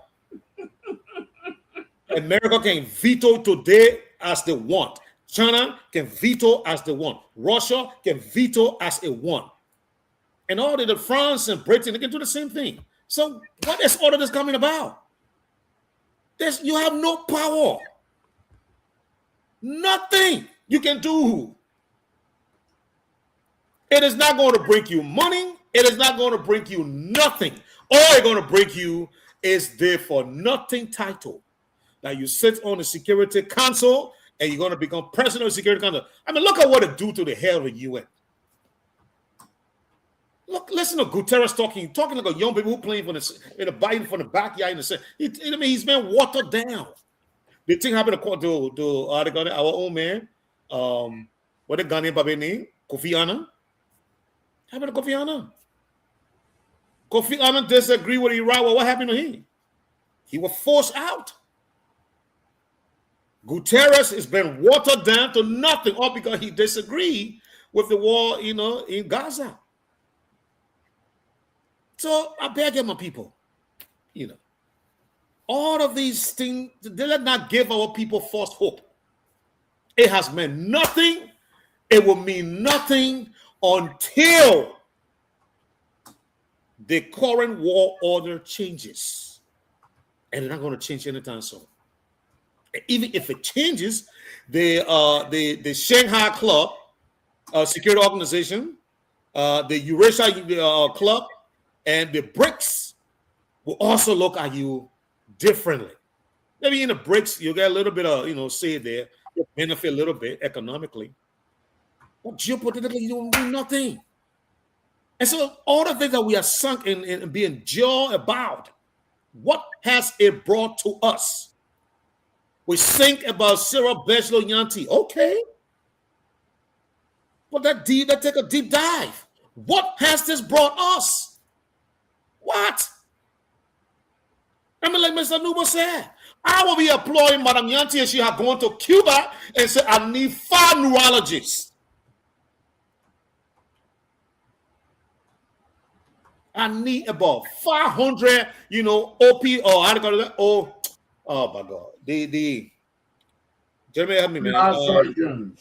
America can veto today as they want. China can veto as they want. Russia can veto as they want. And all the France and Britain, they can do the same thing. So what is all of this coming about? You have no power. Nothing you can do. It is not going to bring you money. It is not going to bring you nothing. All it's going to bring you is there for nothing title. Now you sit on the Security Council and you're going to become president of the Security Council. I mean, look at what it do to the head of the UN. Look, listen to Guterres talking like a young people who playing in the Biden from the backyard in the sense. I mean, he's been watered down. The thing happened to our own man, what the Ghanaian baby name? Kofi Annan. Happened to Kofi Annan. Kofi Annan disagreed with Iraq. Well, what happened to him? He was forced out. Guterres has been watered down to nothing, all because he disagreed with the war, in Gaza. So I beg you, my people, all of these things, they let not give our people false hope. It has meant nothing. It will mean nothing until the current war order changes. And they're not going to change anytime soon. Even if it changes, the Shanghai Club, security organization, the Eurasia Club, and the BRICS will also look at you differently. Maybe in the BRICS, you'll get a little bit of, say there, you'll benefit a little bit economically. But geopolitically, you don't do nothing. And so all the things that we are sunk in being jaw about, what has it brought to us? We think about Sarah Bachelor Yanti. Okay. But let's take a deep dive. What has this brought us? What? I mean, like Mr. Nubo said, I will be employing Madam Yanti and she had gone to Cuba and said, I need 5 neurologists. I need about 500, OP or how do you call it? Oh my God. The Jeremy, help me, man.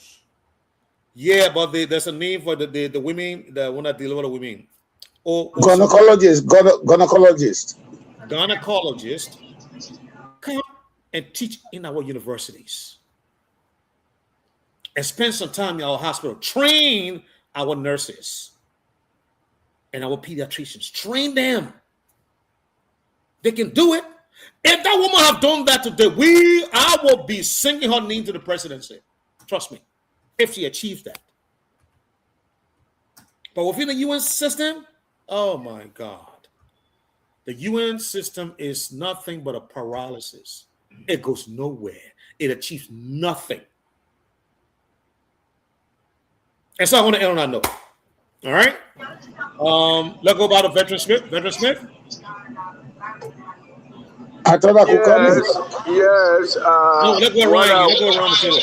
Yeah, but there's a name for the women, the one that deliver the women. Gynecologist. Gynecologist come and teach in our universities and spend some time in our hospital. Train our nurses and our pediatricians. Train them. They can do it. If that woman have done that today, I will be singing her name to the presidency. Trust me. If she achieves that. But within the UN system, oh my God. The UN system is nothing but a paralysis. It goes nowhere. It achieves nothing. And so I want to end on that note. All right? Let's go about the Veteran Smith. Veteran Smith? I thought I could come in. Yes. No, let's go around. Let's go around the table.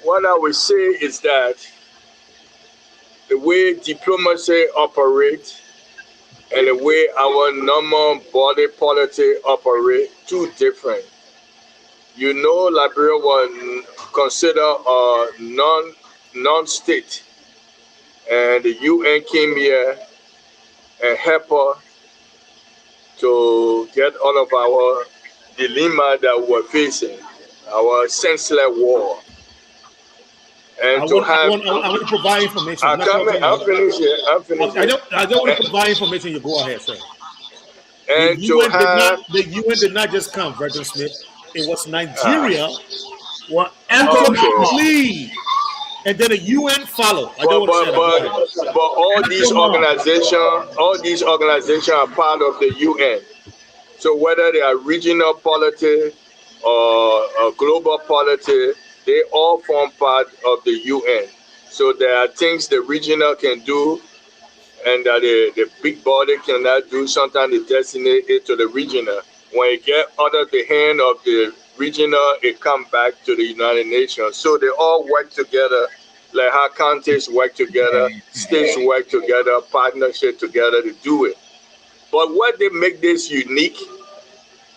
What I would say is that the way diplomacy operates and the way our normal body politic operate, two different. Liberia was considered a non-state, and the UN came here and helped us to get all of our dilemma that we're facing, our senseless war. And I want to provide information. I'm finished here. I don't want to provide information. You go ahead, sir. And the UN did not just come, Veteran Smith. It was Nigeria. Please. And then the UN followed. But all these organizations are part of the UN. So whether they are regional politics or global politics, they all form part of the UN. So there are things the regional can do and that the big body cannot do. Sometimes they designate it to the regional. When it get under the hand of the regional, it comes back to the United Nations. So they all work together, like how counties work together, states work together, partnership together to do it. But what they make this unique,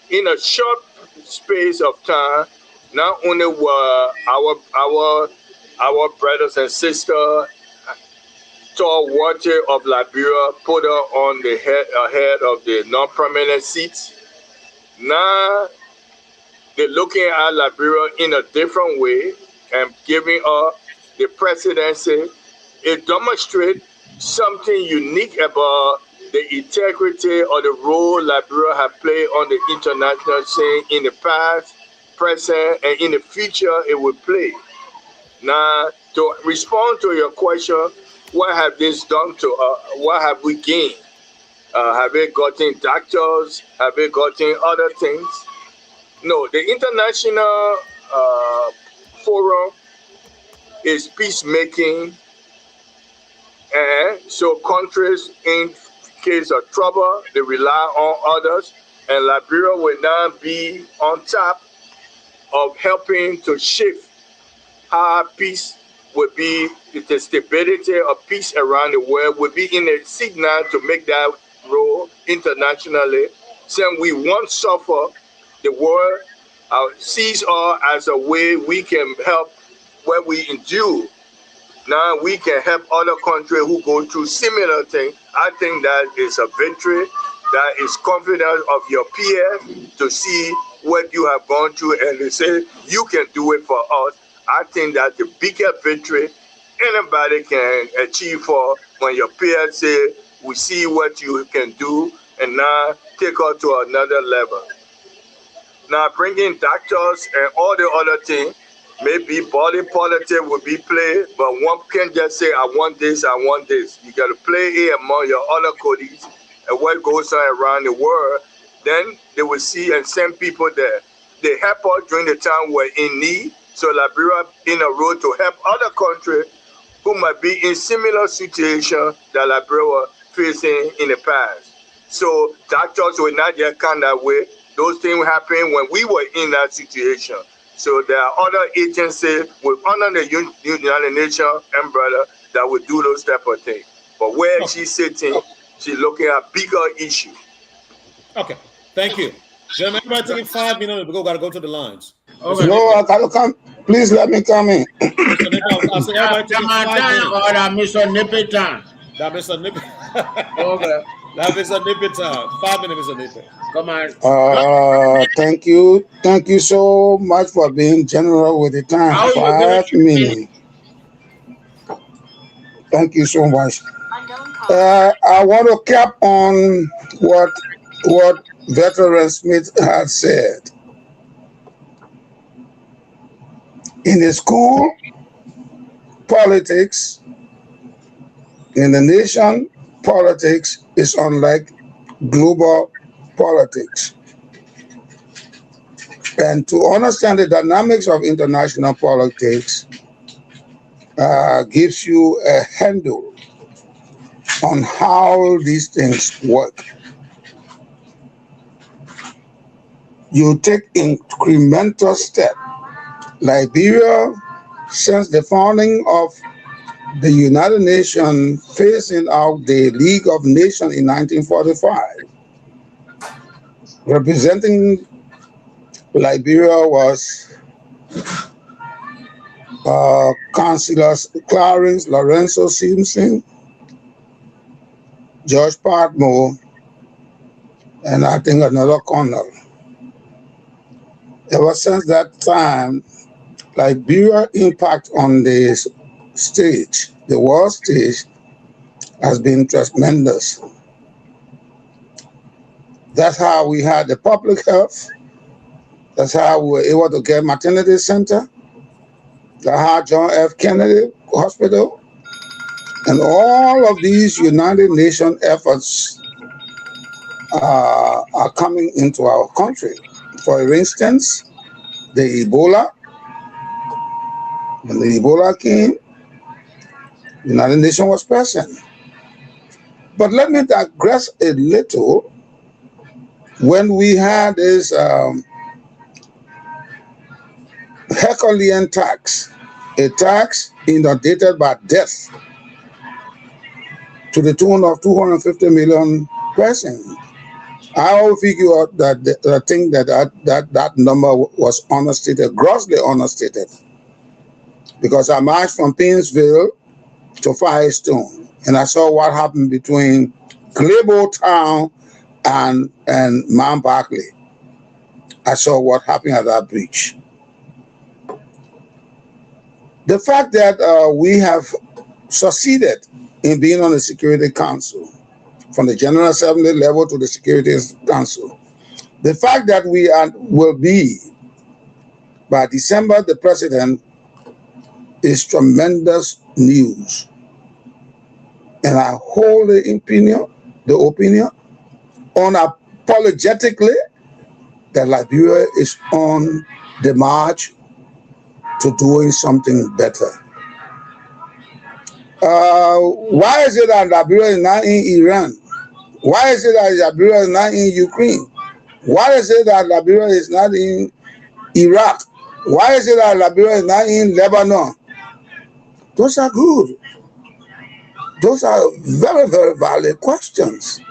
in a short space of time, not only were our brothers and sisters tall water of Liberia put her on the head of the non-permanent seats. Now they're looking at Liberia in a different way and giving her the presidency. It demonstrates something unique about the integrity or the role Liberia has played on the international scene in the past, present, and in the future it will play. Now, to respond to your question, what have this done to us? What have we gained? Have we gotten doctors? Have we gotten other things? No, the international forum is peacemaking, and so countries in case of trouble, they rely on others, and Liberia will now be on top of helping to shift how peace would be, the stability of peace around the world would be in a signal to make that role internationally. Saying we won't suffer, the world sees us as a way we can help where we endure. Now we can help other countries who go through similar things. I think that is a victory. That is confidence of your peers to see what you have gone through and they say you can do it for us. I think that the biggest victory anybody can achieve for when your peers say, we see what you can do and now take us to another level. Now bringing doctors and all the other things, maybe body politics will be played, but one can't just say, I want this, I want this. You got to play it among your other colleagues and what goes on around the world. Then they will see and send people there. They help us during the time we're in need. So Liberia in a road to help other countries who might be in similar situation that Liberia was facing in the past. So doctors will not just come that way. Those things happened when we were in that situation. So there are other agencies under the United Nations umbrella that will do those type of things. But where she's sitting, she's looking at bigger issues. Okay, thank you. Gentlemen, everybody taking 5 minutes. We gotta go to the lines. Okay. No, I gotta come. Please let me come in. I said everybody taking 5 minutes. Mr. Nipitan. That Mr. Nippet. Okay. That Mr. Nippet time. 5 minutes, Mr. Nippet. Come on. Thank you. Thank you so much for being generous with the time. 5 minutes. Thank you so much. I want to cap on what Veteran Smith had said. In the school, politics, in the nation, politics is unlike global politics. And to understand the dynamics of international politics gives you a handle on how these things work. You take incremental steps. Liberia, since the founding of the United Nations, phasing out the League of Nations in 1945, representing Liberia was Councillors Clarence Lorenzo Simpson, George Patmore, and I think another colonel. Ever since that time, Liberia's impact on the stage, the world stage, has been tremendous. That's how we had the public health. That's how we were able to get maternity center. That's how John F. Kennedy Hospital. And all of these United Nations efforts are coming into our country. For instance, the Ebola. When the Ebola came, the United Nations was present. But let me digress a little. When we had this Herculean tax, a tax inundated by death to the tune of 250 million persons, I will figure out that I think that number was understated, grossly understated, because I marched from Painesville to Firestone, and I saw what happened between Glebo Town and Mount Barkley. I saw what happened at that breach. The fact that we have succeeded in being on the Security Council, from the General Assembly level to the Security Council, the fact that we will be by December the president is tremendous news. And I hold the opinion unapologetically that Liberia is on the march to doing something better. Why is it that Liberia is not in Iran? Why is it that Liberia is not in Ukraine? Why is it that Liberia is not in Iraq? Why is it that Liberia is not in Lebanon? Those are good. Those are very, very valid questions.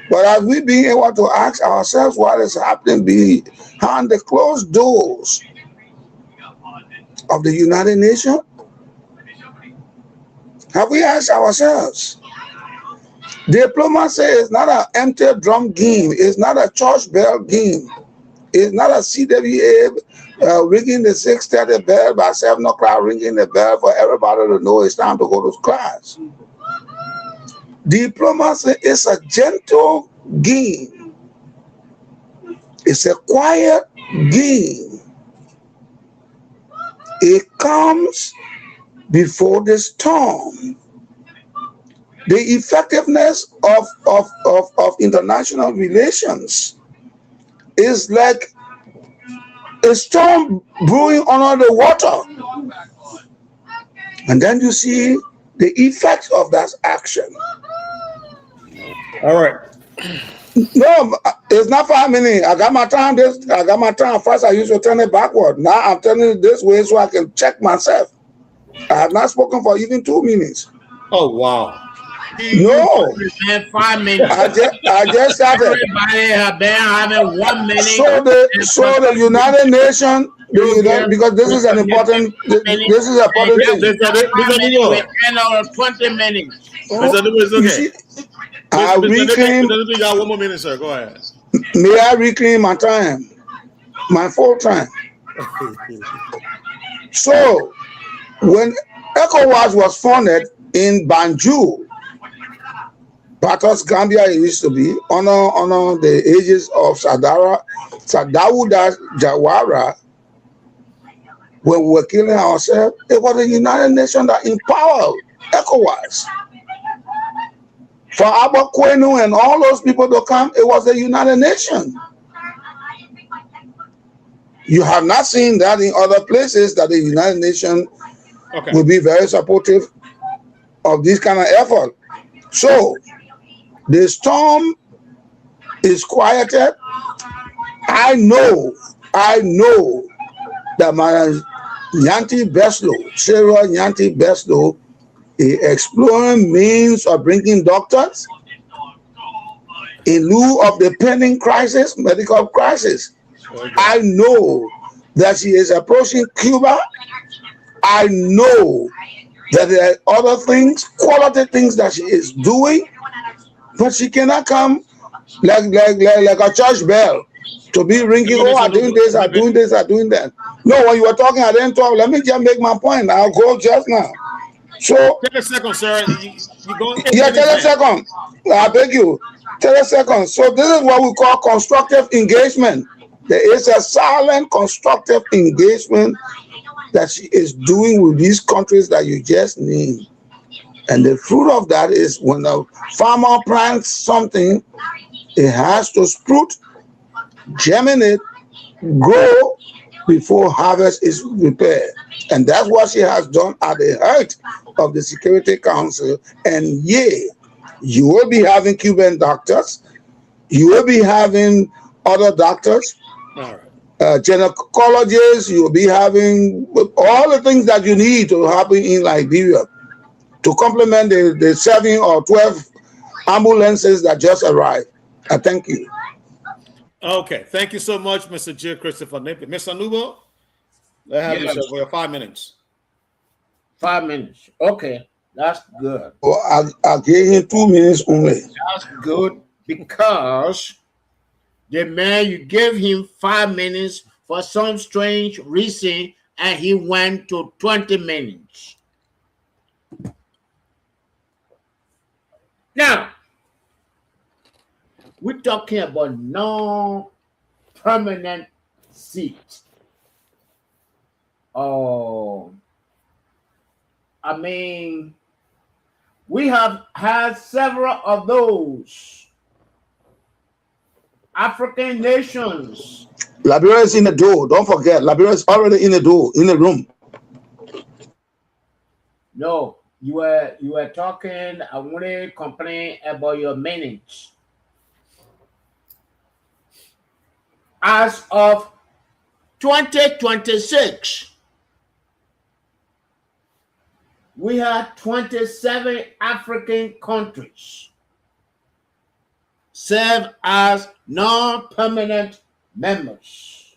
But are we being able to ask ourselves what is happening behind the closed doors of the United Nations? Have we asked ourselves? Diplomacy is not an empty drum game. It's not a church bell game. It's not a CWA ringing the 6:30 bell by 7 o'clock, ringing the bell for everybody to know it's time to go to class. Diplomacy is a gentle game. It's a quiet game. It comes before the storm. The effectiveness of international relations is like a storm brewing under the water. And then you see the effects of that action. All right. No, it's not 5 minutes. I got my time. I got my time. First, I used to turn it backward. Now I'm turning it this way so I can check myself. I have not spoken for even 2 minutes. Oh wow. No. 5 minutes. I just started. Everybody have been having 1 minute. So the United Nations, because this is an important. This is an important thing. We end our 20 minutes. You see, I reclaim. You got 1 more minute, sir. Go ahead. May I reclaim my time, my full time. So, when ECOWAS was founded in Banjul, Patos, Gambia, it used to be, honor the ages of Sadawuda Jawara, when we were killing ourselves, it was the United Nations that empowered ECOWAS. For Abba Kwenu and all those people to come, it was the United Nations. You have not seen that in other places, that the United Nations will be very supportive of this kind of effort. So the storm is quieted. I know that my Nyanti Beslo, Sarah Nyanti Beslo, is exploring means of bringing doctors in lieu of the pending crisis, medical crisis. I know that she is approaching Cuba. I know that there are other things, quality things that she is doing, but she cannot come like a church bell to be ringing, oh, I'm doing this, I'm doing this, I'm doing that. No, when you were talking, I didn't talk. Let me just make my point. I'll go just now. So, take a second, sir. You going? Yeah, take a second. I beg you. Take a second. So this is what we call constructive engagement. There is a silent constructive engagement that she is doing with these countries that you just named. And the fruit of that is when a farmer plants something, it has to sprout, germinate, grow before harvest is prepared. And that's what she has done at the height of the Security Council. And you will be having Cuban doctors, you will be having other doctors, gynecologists, you will be having all the things that you need to happen in Liberia to complement the 7 or 12 ambulances that just arrived. I thank you. Okay, thank you so much, Mr. J. Christopher Nippy. Mr. Nubo, let's have you, sir, for your 5 minutes. 5 minutes. Okay, that's good. Well, I'll give him 2 minutes only. That's good because the man, you gave him 5 minutes for some strange reason, and he went to 20 minutes. Now, we're talking about non-permanent seat. Oh, I mean, we have had several of those African nations. Liberia is in the door. Don't forget, Liberia is already in the door, in the room. No, you were talking. I want to complain about your minutes. As of 2026, we had 27 African countries serve as non-permanent members.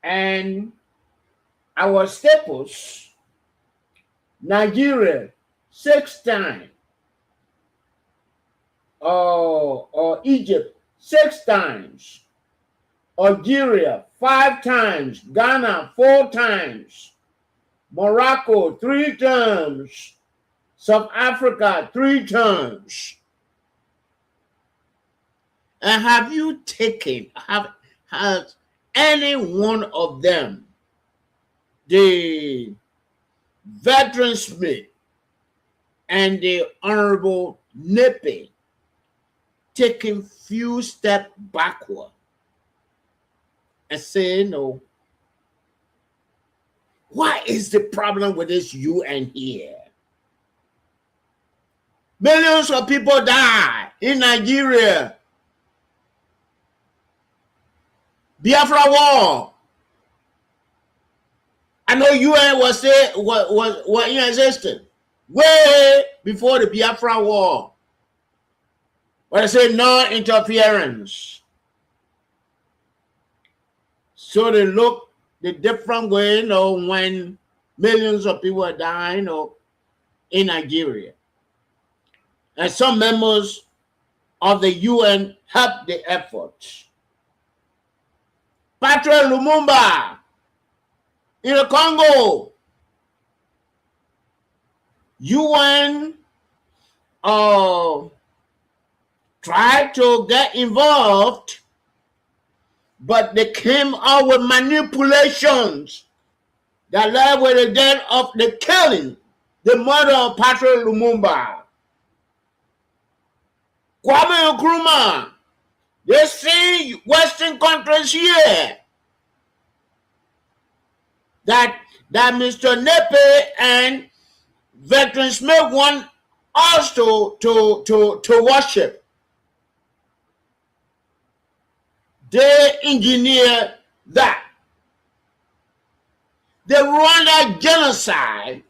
And our staples, Nigeria, 6 times, or Egypt, 6 times, Algeria, 5 times, Ghana, 4 times, Morocco, 3 times, South Africa, 3 times. And have you taken, has any one of them, the Veteran Smith and the Honorable Nippy, taking few steps backward and say, no, what is the problem with this UN here? Millions of people die in Nigeria. Biafra war. I know UN was in existence way before the Biafra war. But I say no interference. So they look the different way, when millions of people are dying, in Nigeria. And some members of the UN helped the effort. Patrice Lumumba in the Congo, UN tried to get involved, but they came out with manipulations that led with the death of the killing, the murder of Patrice Lumumba. Kwame Nkrumah, they see Western countries here that Mr. Nepe and Veteran Smith want us to worship. They engineer that. The Rwanda genocide,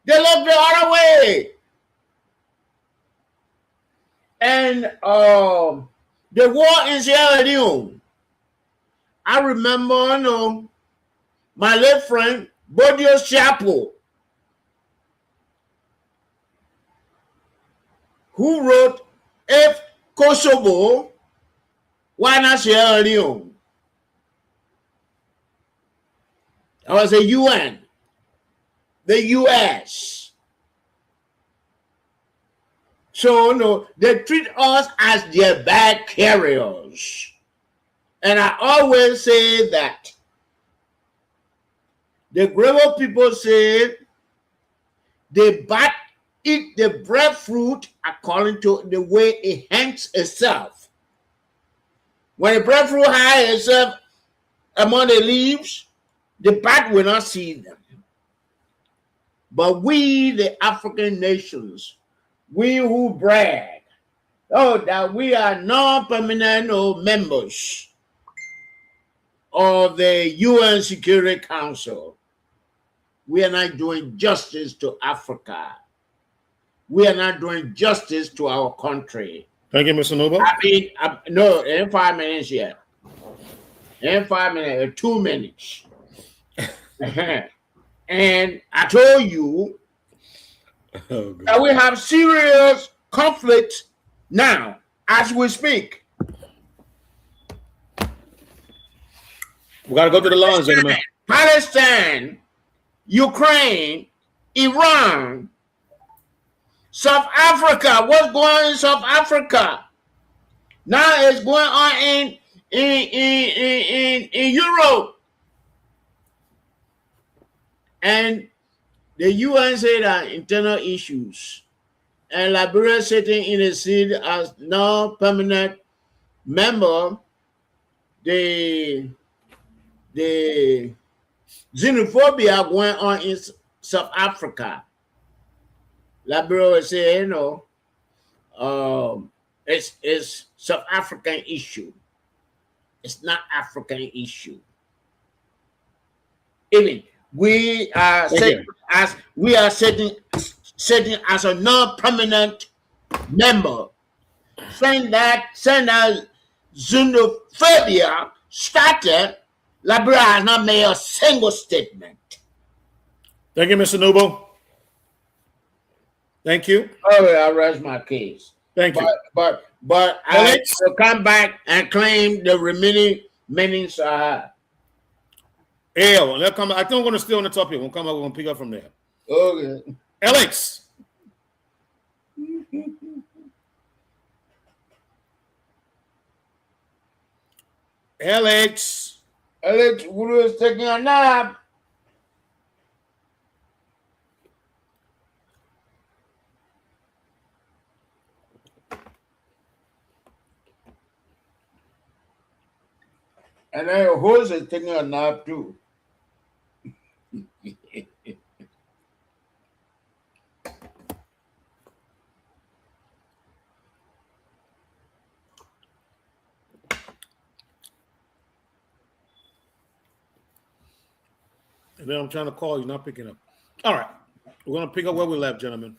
they look the other way. And the war in Sierra Leone, I remember, my late friend, Bodio Chapo, who wrote If Kosovo, Why Not Sierra Leone? That was the UN, the US. So, they treat us as their bad carriers. And I always say that the Grebo people say the bat eat the breadfruit according to the way it hangs itself. When the breadfruit hides itself among the leaves, the bat will not see them. But we, the African nations, we who brag, that we are non-permanent members of the UN Security Council, we are not doing justice to Africa. We are not doing justice to our country. Thank you, Mr. Noble. I mean, no, in 5 minutes yet. In 5 minutes, 2 minutes. And I told you that we have serious conflict now as we speak. We got to go to the lines, gentlemen. Palestine, Ukraine, Iran, South Africa. What's going on in South Africa? Now it's going on in Europe. And the UN said that internal issues, and Liberia sitting in a seat as non-permanent member, the xenophobia going on in South Africa. Liberia will say, it's South African issue. It's not African issue. Even we are sitting as a non-permanent member, saying that xenophobia started. Liberia has not made a single statement. Thank you, Mr. Nubo. Thank you. Oh, I rest my case. Thank you. But I will come back and claim the remaining meanings. Yeah, well, they'll come. I think we're going to stay on the topic. We'll come up. We're going to pick up from there. Okay. Alex. Alex, Guru is taking a nap. And then your horse is taking a nap too. And then I'm trying to call you, not picking up. All right. We're going to pick up where we left, gentlemen.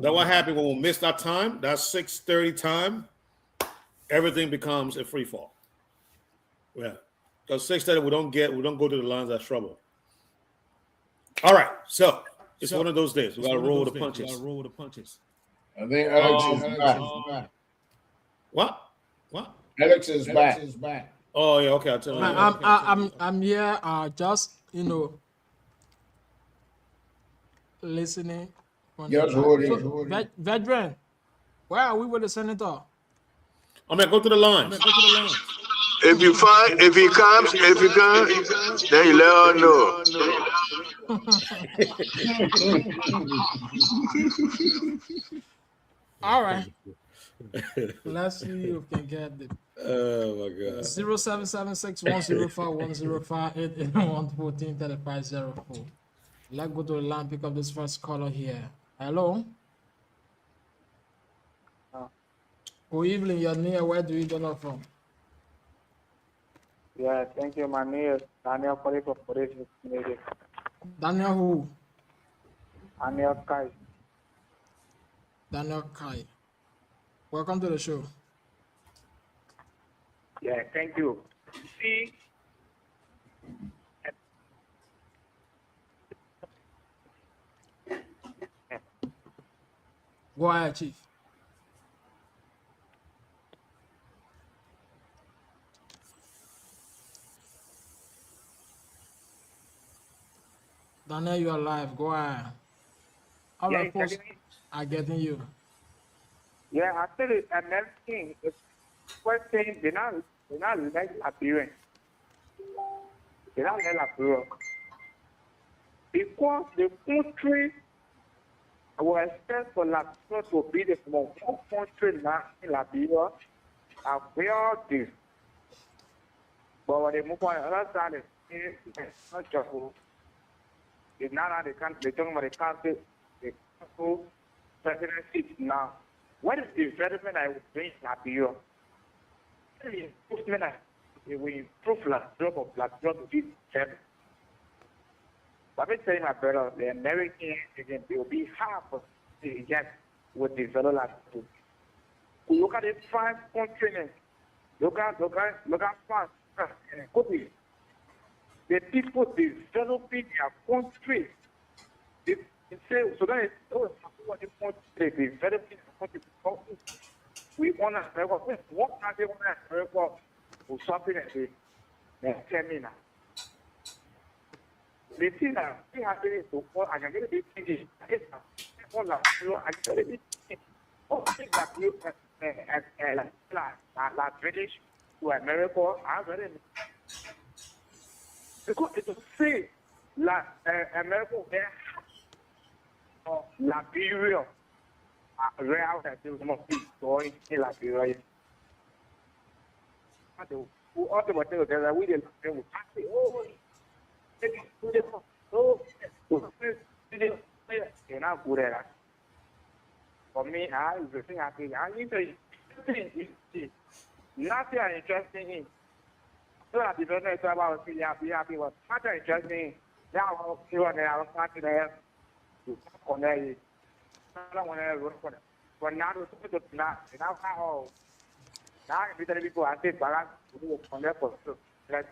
That what happened when we missed our time. That's 6:30 time. Everything becomes a free fall. Yeah. Because 6:30 we don't go to the lines. That's trouble. All right. So it's one of those days. We got to roll the punches. I think Alex is back. What? Alex is back. Oh yeah. Okay. I'll tell you. I'm here. Just listening. Just hold it. Veteran, where are we with the senator? I'm gonna go to the line. If he comes, then you let her know. All right. Let's see if we can get the. Oh my God. 0776-105-105-881-14-3504. Let's go to the line. Pick up this first caller here. Hello. Good evening. You're near. Where do you get off from? Yeah, thank you. My name is Daniel Koliko. Daniel who? Daniel Kai. Daniel Kai. Welcome to the show. Yeah, thank you. See, Go ahead, Chief. Daniel, you are live. Go ahead. All yeah, right, folks are getting you. yeah, actually, another thing is first thing they not like appearance. They not like appearance because the country was expect for Liberia to be the most country now in Liberia are where this. But when they move on the other side, it's not just it's not that they can't. They talking about the country, the country presidency now. What is the development I would bring Liberia? The improvement I will improve Liberia of Liberia to be better. But I'm telling my brother, the American again, they will be half of the yes with the fellow Liberia. Look at the 5 countries. Look at France. The people developing their country. They say, so that is what they want to developing the country. We want to America. What are they want to America for something that they tell me now? They see that we have to go and get a bit thinking. All that, I get a bit thinking. Oh, things that you like British to America, I'm ready. Because it's a say, America, Liberia, real that there must be going in Liberia. Who ultimately together we didn't say, oh, you're not good at that. For me, I think I need to nothing interesting in. So I did not know about be happy was not interesting. Now you want to have a there to connect it. I don't want to work for it. But now to now how now people are saying balance to connect for so let's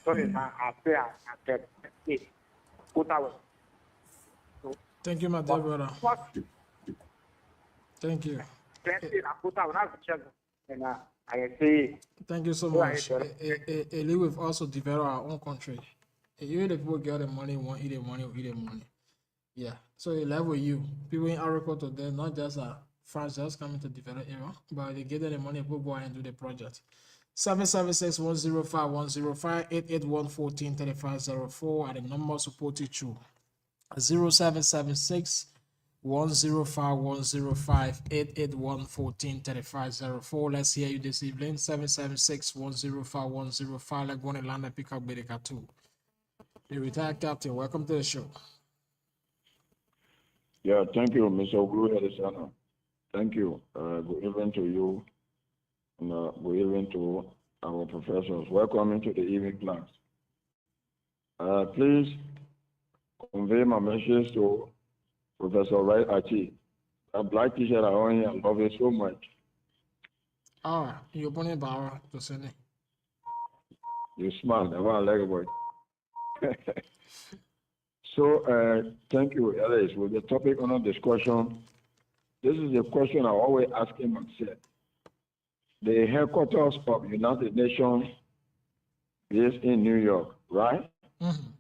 so in my affair at it. Put out. Thank you, my dear brother. Thank you. Thank you so much. We've also developed our own country. Even the people get the money, won't eat the money, will eat the money. Yeah. So it level you. People in Africa today, not just France just coming to develop era, but they get them the money, people go and do the project. 776-105-105 881-14-3504 and the number supported you. 0776 105-105 881-14-3504. Let's hear you this evening. 776-105-105. Let's go on the land and pick up Bedeka 2. The retired captain, welcome to the show. Yeah, thank you, Mr. Guru. Thank you. Good evening to you. And good evening to our professors. Welcome into the evening class. Please convey my message to Professor Wright Achi, a black teacher I own and love it so much. You're born Bauer to send it. You smart, I want to like boy. So, thank you, Alice. With the topic on our discussion, this is a question I always ask myself. The headquarters of United Nations is in New York, right? Mm-hmm.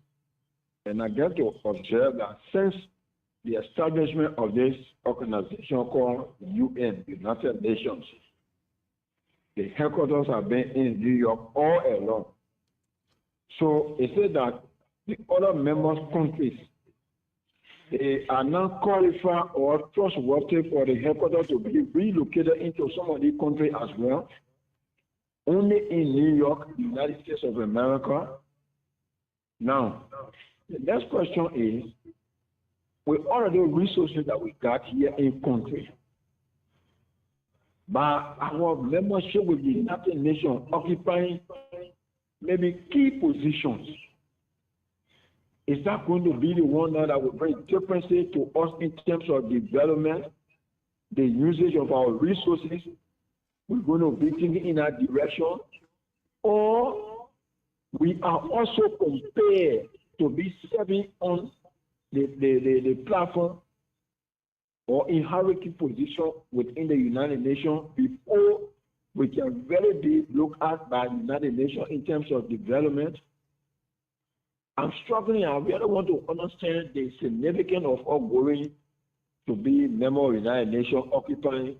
And I get to observe that since the establishment of this organization called UN, United Nations, the headquarters have been in New York all along. So it said that the other member countries, they are not qualified or trustworthy for the headquarters to be relocated into some of these countries as well. Only in New York, United States of America. Now, the next question is, with all of the resources that we got here in country, by our membership with the United Nations occupying maybe key positions, is that going to be the one that will bring differences to us in terms of development, the usage of our resources? We're going to be thinking in that direction, or we are also compared to be serving on the platform or in hierarchy position within the United Nations before we can really be looked at by the United Nations in terms of development. I'm struggling. I really want to understand the significance of us going to be member of the United Nations occupying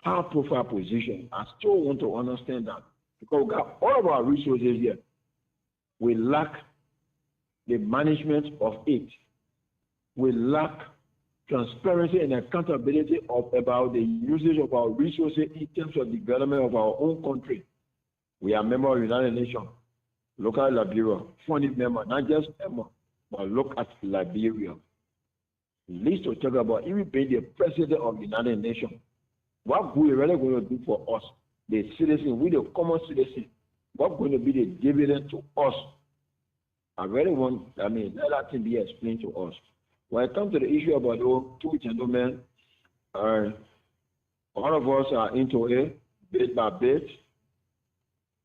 high profile position. I still want to understand that because we got all of our resources here. We lack the management of it. We lack transparency and accountability about the usage of our resources in terms of development of our own country. We are member of the United Nations. Look at Liberia, funded member, not just member, but look at Liberia. At least to talk about even being the president of the United Nations. What we really going to do for us, the citizen, we the common citizen, what's going to be the dividend to us? I really want, let that thing be explained to us. When it comes to the issue about those two gentlemen, all of us are into it, bit by bit.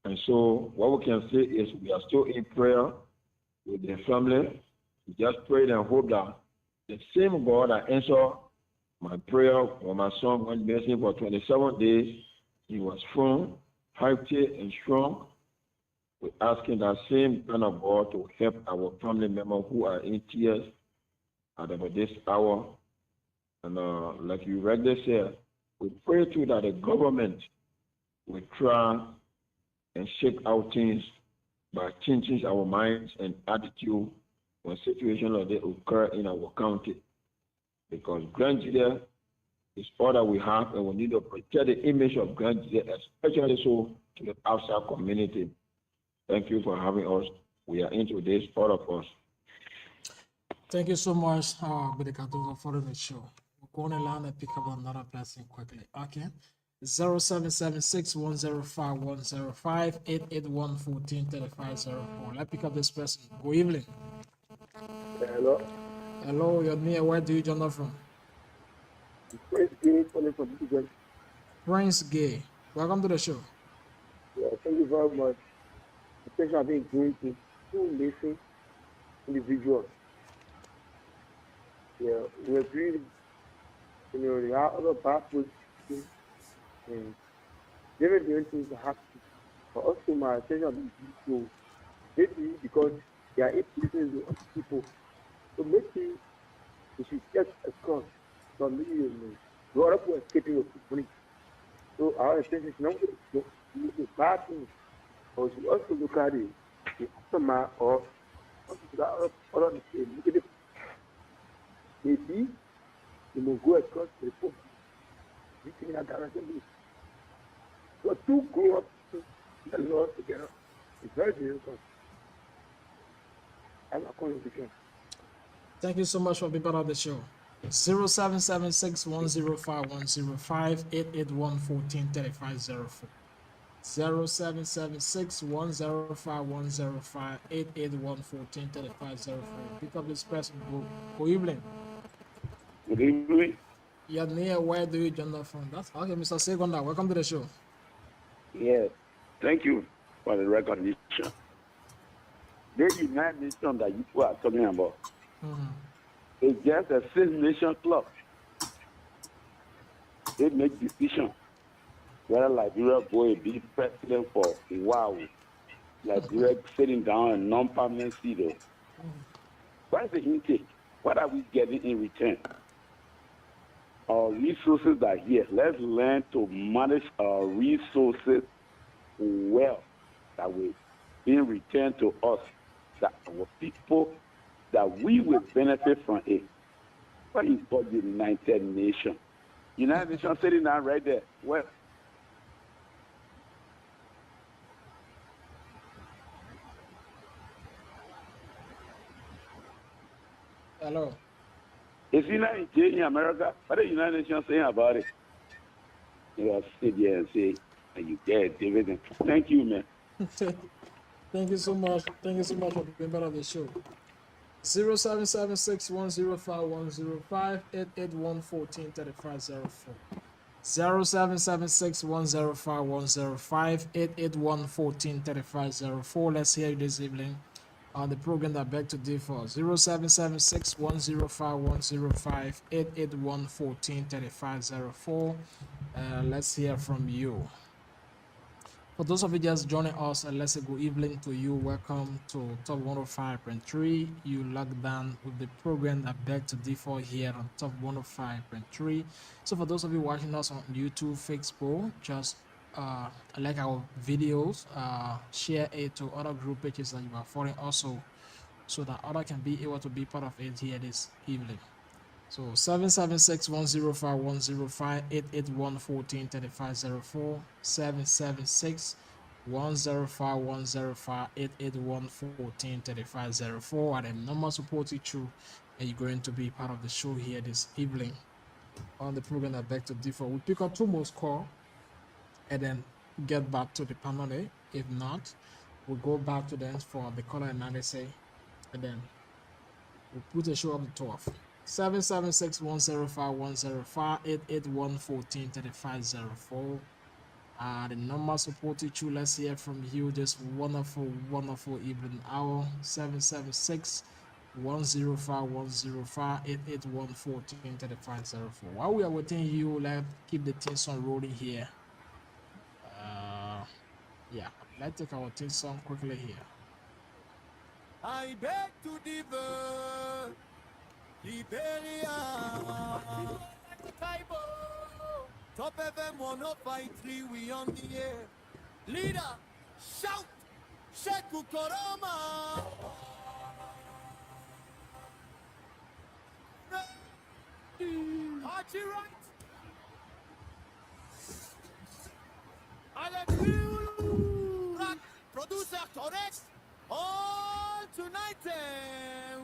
And so what we can say is we are still in prayer with the family. We just pray and hope that the same God that answered my prayer for my son went missing for 27 days, he was firm, healthy, and strong. We're asking that same kind of God to help our family members who are in tears at about this hour. And like you read this here, we pray too that the government will try and shake out things by changing our minds and attitude when situations like that occur in our county. Because Grand Judea is all that we have, and we need to protect the image of Grand Judea, especially so to the outside community. Thank you for having us. We are into this, all of us. Thank you so much, Bidikato, for the show. We're going to land and pick up another person quickly. Okay. 0776-105-105, 881-143504. Let's pick up this person. Good evening. Hello. Hello, you're near. Where do you join us from? Prince Gay calling from Michigan. Prince Gay. Welcome to the show. Yeah, thank you very much. Attention have been going to two missing individuals. Yeah, we agree. There are other bad positions and different things that happen. For us to my attention have been to maybe because they are influencing the other people. So maybe we should get a course from the other people escaping with money. So our attention is not to the bad things, but we should also look at the aftermath or other negative. Maybe we will go across the report. We can have direction. So two grow up the Lord together. It's very difficult. I'm not calling again. Thank you so much for being part of the show. 0776-105-105, 881-143504. 0776-105-105, 881-143504. Pick up this person. Good evening. Good evening. You're near. Where do you join us from? That's okay, Mr. Segonda. Welcome to the show. Yes. Thank you for the recognition. The United Nations that you are talking about is just a 6-nation club. They make decisions whether Liberia will be president for a while. Liberia sitting down a non-permanent seat. What is the intake? What are we getting in return? Our resources are here. Let's learn to manage our resources well, that will be returned to us, that our people, that we will benefit from it. What is called the United Nations? United Nations sitting down right there. Well, Hello. is United in America? What are the United Nations saying about it? You will sit there and say, and you get a dividend. Thank you, man. Thank you so much. Thank you so much for being part of the show. 0776-105-105, 881-143504. 0776-105-105, 881-143504. Let's hear you this evening on the program that beg to differ. 0776-105-105, 881-143504. Let's hear from you. For those of you just joining us, let's say good evening to you. Welcome to Top 105.3. You locked down with the program that beg to differ here on Top 105.3. So for those of you watching us on YouTube, Facebook, just like our videos, share it to other group pages that you are following also, so that other can be able to be part of it here this evening. So 776-105-105, 881-143504, 776-105-105, 881-143504 are the number support you through, and you're going to be part of the show here this evening on the program that beg to differ. We'll pick up two more calls and then get back to the panel. If not, we'll go back to them for the caller analysis, and then we'll put the show up to 12. 776-105-105, 881-143504. The number supported you. Let's hear from you this wonderful evening hour. 776-105-105, 881-143504. While we are waiting you, let's keep the theme song rolling here. Yeah, let's take our theme song quickly here. I beg to differ. Liberia, Top FM 105.3, we on the air. Leader, Shout! Sheku Koroma! Archie right! Alex Liu! Producer correct! All tonight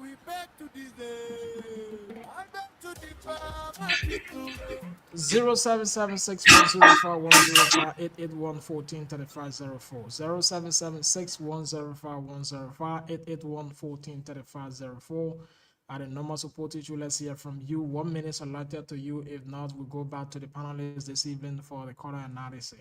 we beg to deserve. I beg to differ, my people. 0776105105 At the normal support issue, let's hear from you. 1 minute allotted to you. If not, we'll go back to the panelists this evening for the color analysis.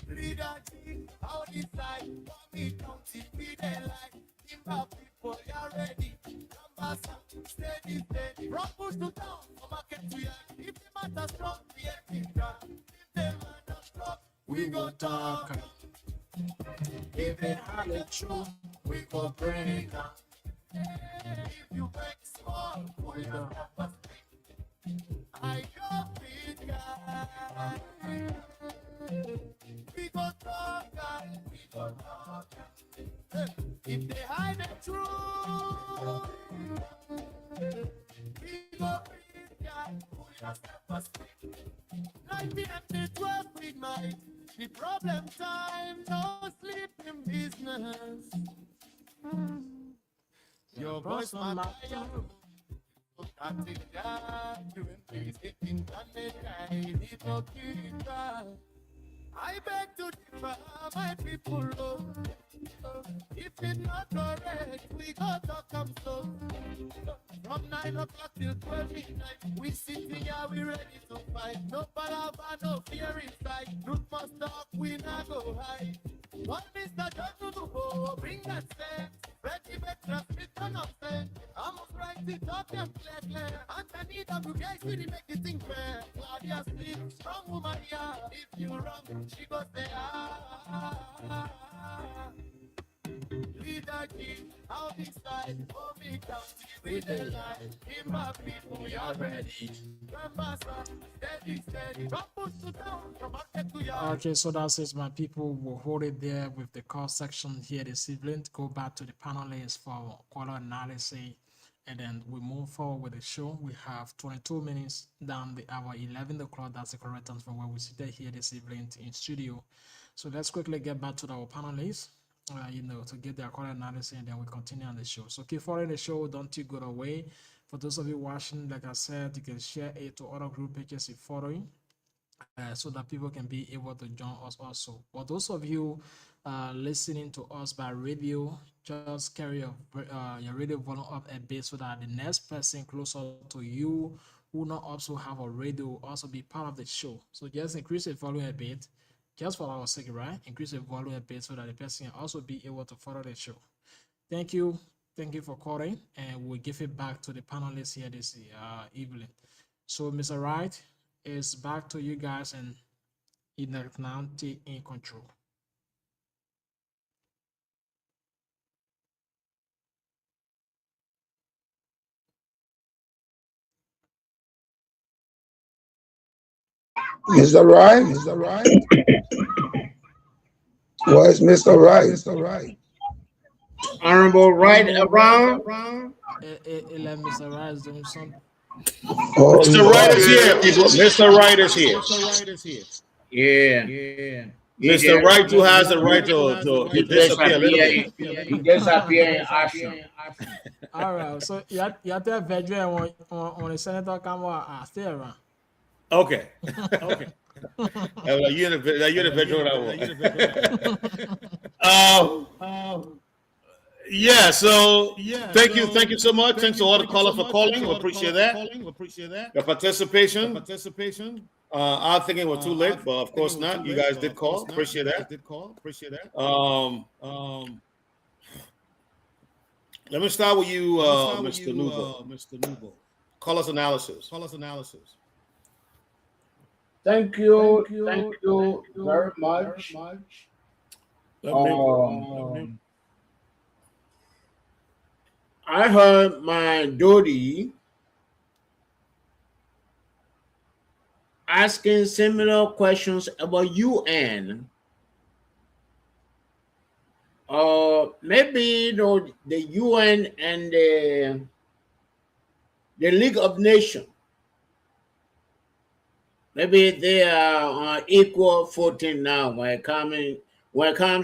Leader G, how this side, for me, don't see me there like Timber people, you're ready. Numbers up, steady, steady. From push to town, from market to yard. If the matter strong, we ain't in done. If the man not strong, we go talk. If it had a truth, we go break up. If you break small, pull it up. I go big guy. We go talk, we go talk. If they hide the truth, we go big guy. We go step us. 9 p.m. to 12 midnight. The problem time, no sleeping business. Your voice, my fire. I beg to differ, my people. If it's not correct, we got to come so. From 9 o'clock till 12 midnight, we sit here, we ready to fight. No palava, no fear inside. Truth must talk, we not go hide. One Mr. John to go, bring that sense. Ready, better, transmission of sense. I must write it up and clear. Anthony WK, we make it think fair. Claudia sleep, strong woman, yeah. If you wrong, she goes there. Leader King, how this side, oh me county with the light. In my people, we are ready. Remember, steady, steady. From push to down, from market to yard. Okay, so that's it, my people. We'll hold it there with the call section here this evening. Go back to the panelists for quarter analysis, and then we move forward with the show. We have 22 minutes down the hour, 11 o'clock. That's the correct time from where we sit here this evening in studio. So let's quickly get back to our panelists. To get their current analysis, and then we continue on the show. So keep following the show, don't you go away. For those of you watching, like I said, you can share it to other group pages you're following, so that people can be able to join us also. For those of you listening to us by radio, just carry your radio volume up a bit so that the next person closer to you who not also have a radio also be part of the show. So just increase the volume a bit. Just for our sake, right? Increase the volume a bit so that the person can also be able to follow the show. Thank you. Thank you for calling, and we'll give it back to the panelists here this evening. So, Mr. Wright, it's back to you guys, and Inacnanti in control. Mr. Wright? Mr. Wright? Where's Mr. Wright? Mr. Wright? Honorable Right around. Let Mr. Wright is doing something. Oh, Mr. Wright is here, people. Mr. Wright is here. Yeah. Mr. Wright, who has the right to disappear a little bit. He disappear in action. All right. So you have to veteran on the senator camera stay around. Okay. You're the veteran. Yeah. So thank you so much. Thanks to all the callers for calling. We appreciate that. Your participation. I think it was too late, but of course not. You guys did call. Appreciate that. Let me start with you, Mr. Nubo. Callers analysis. Thank you very much. I heard my Dodi asking similar questions about UN. Maybe the UN and the League of Nations. Maybe they are on equal footing now when it comes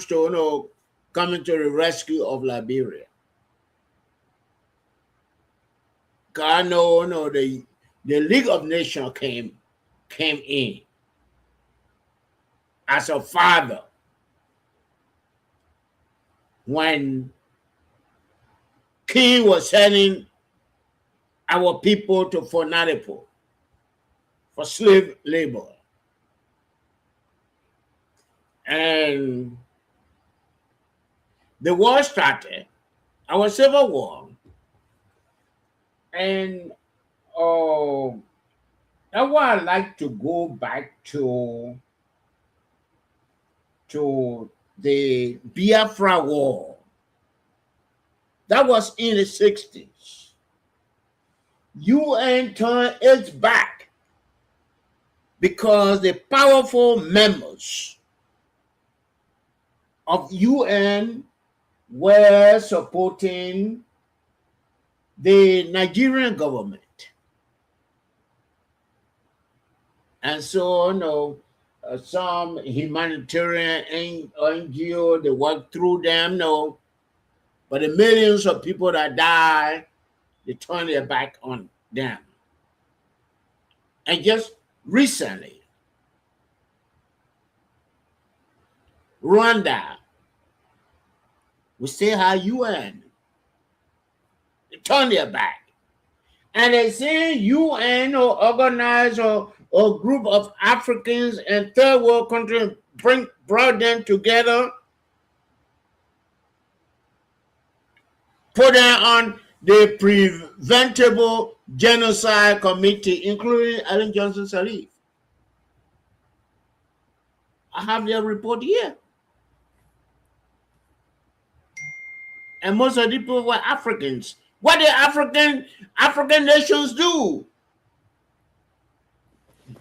to coming to the rescue of Liberia. God the League of Nations came in as a father when King was sending our people to Fonadipo for slave labor. And the war started, our civil war, and that's why I like to go back to the Biafra War. That was in the 60s. UN turned its back because the powerful members of UN were supporting the Nigerian government. And so, some humanitarian NGO, they worked through them, but the millions of people that died, they turned their back on them. And just recently, Rwanda, we still have UN. They turned their back. And they say UN or organize or group of Africans and third world countries brought them together, put them on the Preventable Genocide Committee, including Ellen Johnson Sirleaf. I have their report here. And most of the people were Africans. What did African nations do?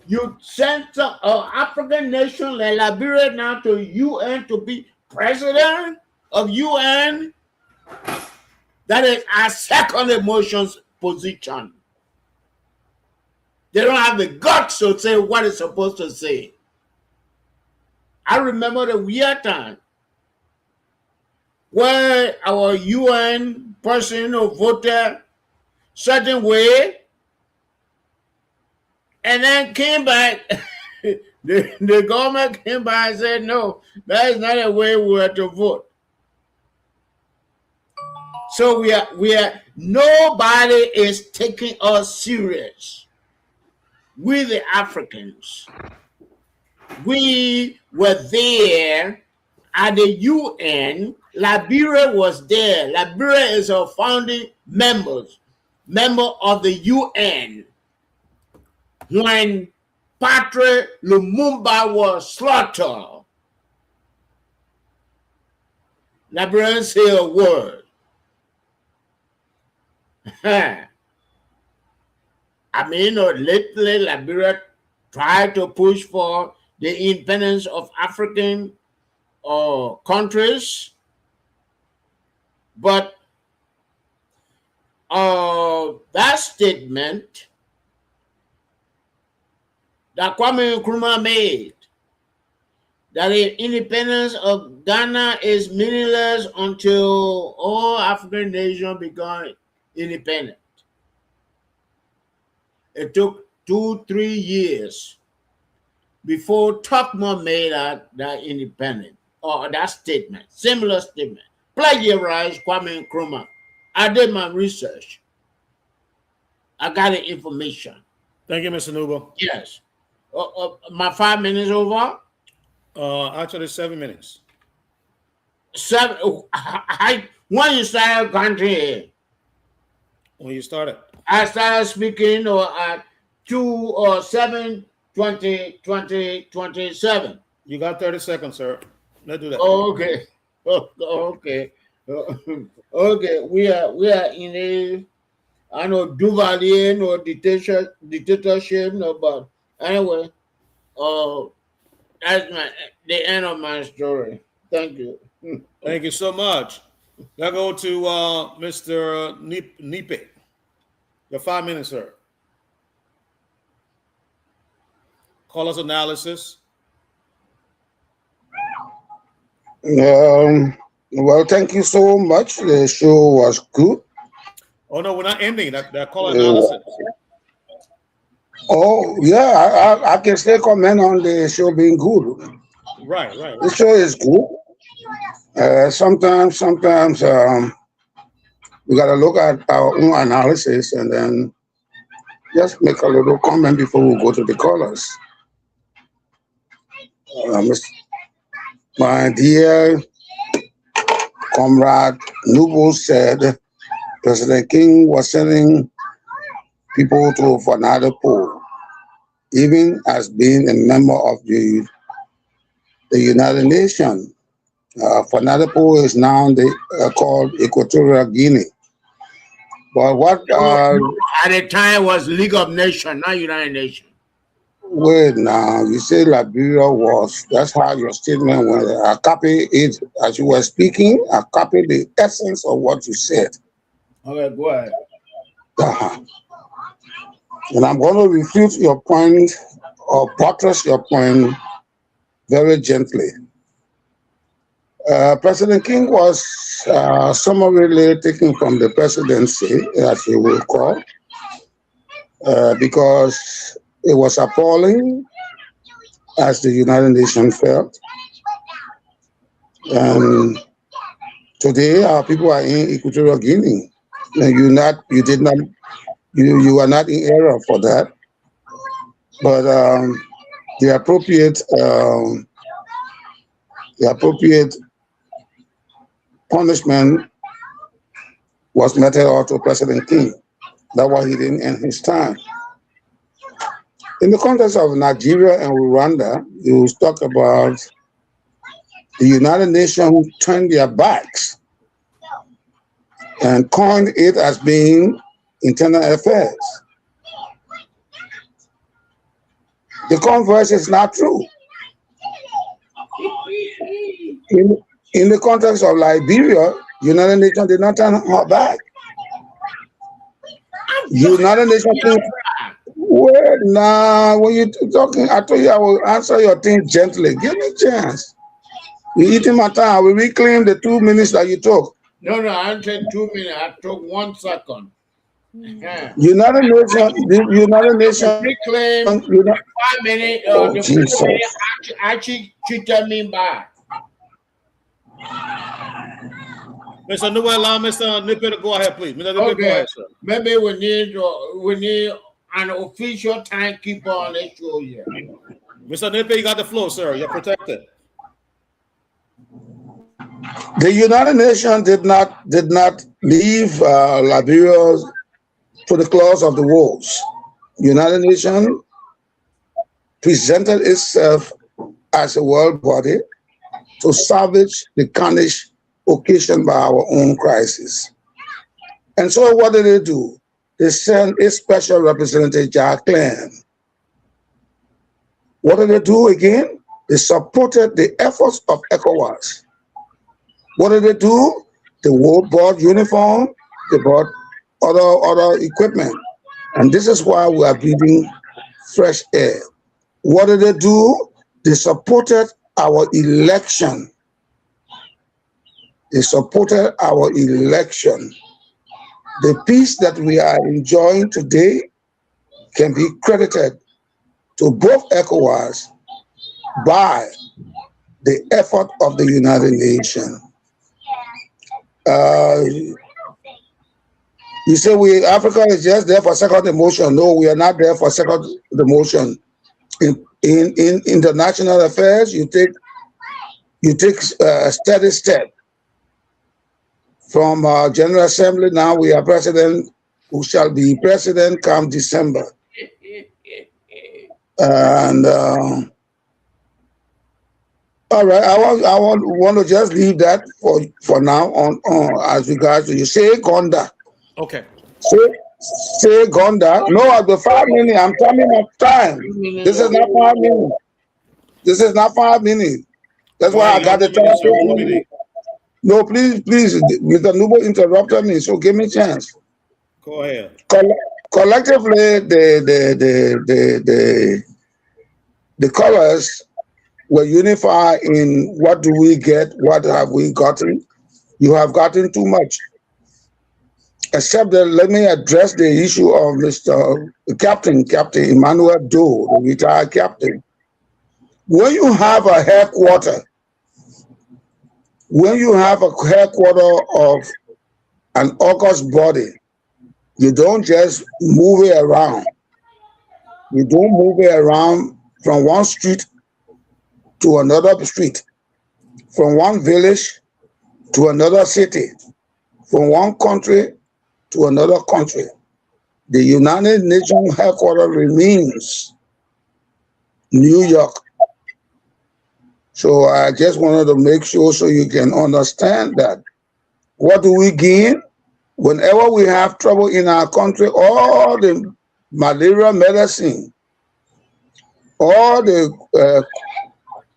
You sent an African nation like Liberia now to UN to be president of UN. That is our second emotions position. They don't have the guts to say what it's supposed to say. I remember the weird time where our UN person voted certain way and then came back. the government came back and said, no, that is not a way we are to vote. So we are nobody is taking us serious. We the Africans, we were there at the UN. Liberia was there. Liberia is a founding member of the UN. When Patrick Lumumba was slaughtered, Liberians say a word. Lately Liberia tried to push for the independence of African countries, but that statement that Kwame Nkrumah made, that the independence of Ghana is meaningless until all African nations become independent. It took 2-3 years before Tokma made that independent, or that statement, similar statement. Plagiarized Kwame Nkrumah. I did my research. I got the information. Thank you, Mr. Nubo. Yes. My 5 minutes over? Actually, 7 minutes. When you started country? When you started? I started speaking at 2/7/2027. You got 30 seconds, sir. Let's do that. Okay. Okay. Okay, we are in a, I know, Duvalier or dictatorship, no, but anyway, that's the end of my story. Thank you. Thank you so much. Now go to Mr. Nipe. Your 5 minutes, sir. Call us analysis. Well, thank you so much. The show was good. Oh no, we're not ending. That call analysis. Oh yeah, I can still comment on the show being good. Right. The show is good. Sometimes we gotta look at our own analysis and then just make a little comment before we go to the callers. My dear comrade Nubo said President King was sending people to Fanadapo, even as being a member of the United Nations. Fanadapo is now called Equatorial Guinea. But what at the time was League of Nations, not United Nations. Wait now, you say Liberia was, that's how your statement went. I copy it as you were speaking, I copied the essence of what you said. Okay, go ahead. And I'm going to refute your point or buttress your point very gently. President King was summarily taken from the presidency, as you will call, because it was appalling, as the United Nations felt. And today, our people are in Equatorial Guinea. And you are not in error for that. But the appropriate punishment was meted out to President King. That's why he didn't end his time. In the context of Nigeria and Rwanda, you talk about the United Nations who turned their backs and coined it as being internal affairs. The converse is not true. In the context of Liberia, United Nations did not turn her back. United Nations. Well, now, when you're talking, I told you I will answer your thing gently. Give me a chance. You're eating my time. I will reclaim the 2 minutes that you took. No, I didn't take 2 minutes. I took 1 second. Yeah. United Nations. Reclaim 5 minutes. Oh, the Jesus. 5 minutes actually treated me back. Mr. Newell, allow Mr. Nipe to go ahead, please. Mr. Nipe, go ahead, sir. Maybe we need an official timekeeper on the show here. Mr. Nipe, you got the floor, sir. You're protected. The United Nations did not leave Liberia to the claws of the wolves. United Nations presented itself as a world body to salvage the carnage occasioned by our own crisis. And so what did they do? They sent a special representative, Jack Clan. What did they do again? They supported the efforts of ECOWAS. What did they do? They bought uniform, they bought other equipment. And this is why we are breathing fresh air. What did they do? They supported our election. They supported our election. The peace that we are enjoying today can be credited to both ECOWAS by the effort of the United Nations. You say Africa is just there for second emotion. No, we are not there for second emotion. In international affairs, you take a steady step. From General Assembly, now we are president, who shall be president come December. And All right, I want to just leave that for now on as regards to you. Say Gonda. Okay. Say Gonda. No, at the 5 minutes, I'm coming of time. This is not 5 minutes. This is not 5 minutes. That's why I got the time. No, please, Mr. Nubo interrupted me, so give me a chance. Go ahead. Collectively, the colors were unified in what do we get, what have we gotten. You have gotten too much. Except that let me address the issue of Mr. Captain Emmanuel Doe, the retired captain. When you have a headquarter, of an August body, you don't just move it around. You don't move it around from one street to another street, from one village to another city, from one country to another country. The United Nations headquarters remains New York. So I just wanted to make sure so you can understand that. What do we gain? Whenever we have trouble in our country, all the malaria medicine, all the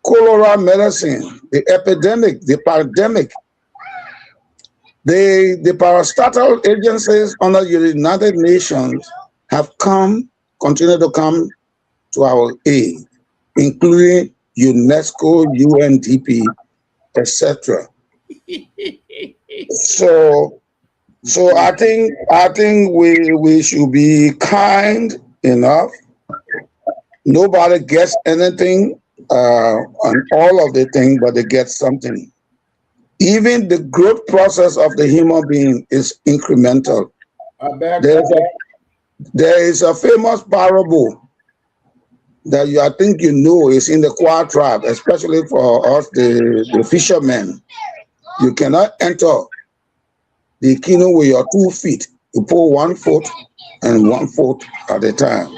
cholera medicine, the epidemic, the pandemic, the parastatal agencies under the United Nations have continue to come to our aid, including UNESCO, UNDP, etc. So I think we should be kind enough. Nobody gets anything on all of the things, but they get something. Even the growth process of the human being is incremental. There is a famous parable that I think you know is in the Kwa tribe, especially for us, the fishermen. You cannot enter the canoe with your 2 feet. You pull 1 foot and 1 foot at a time.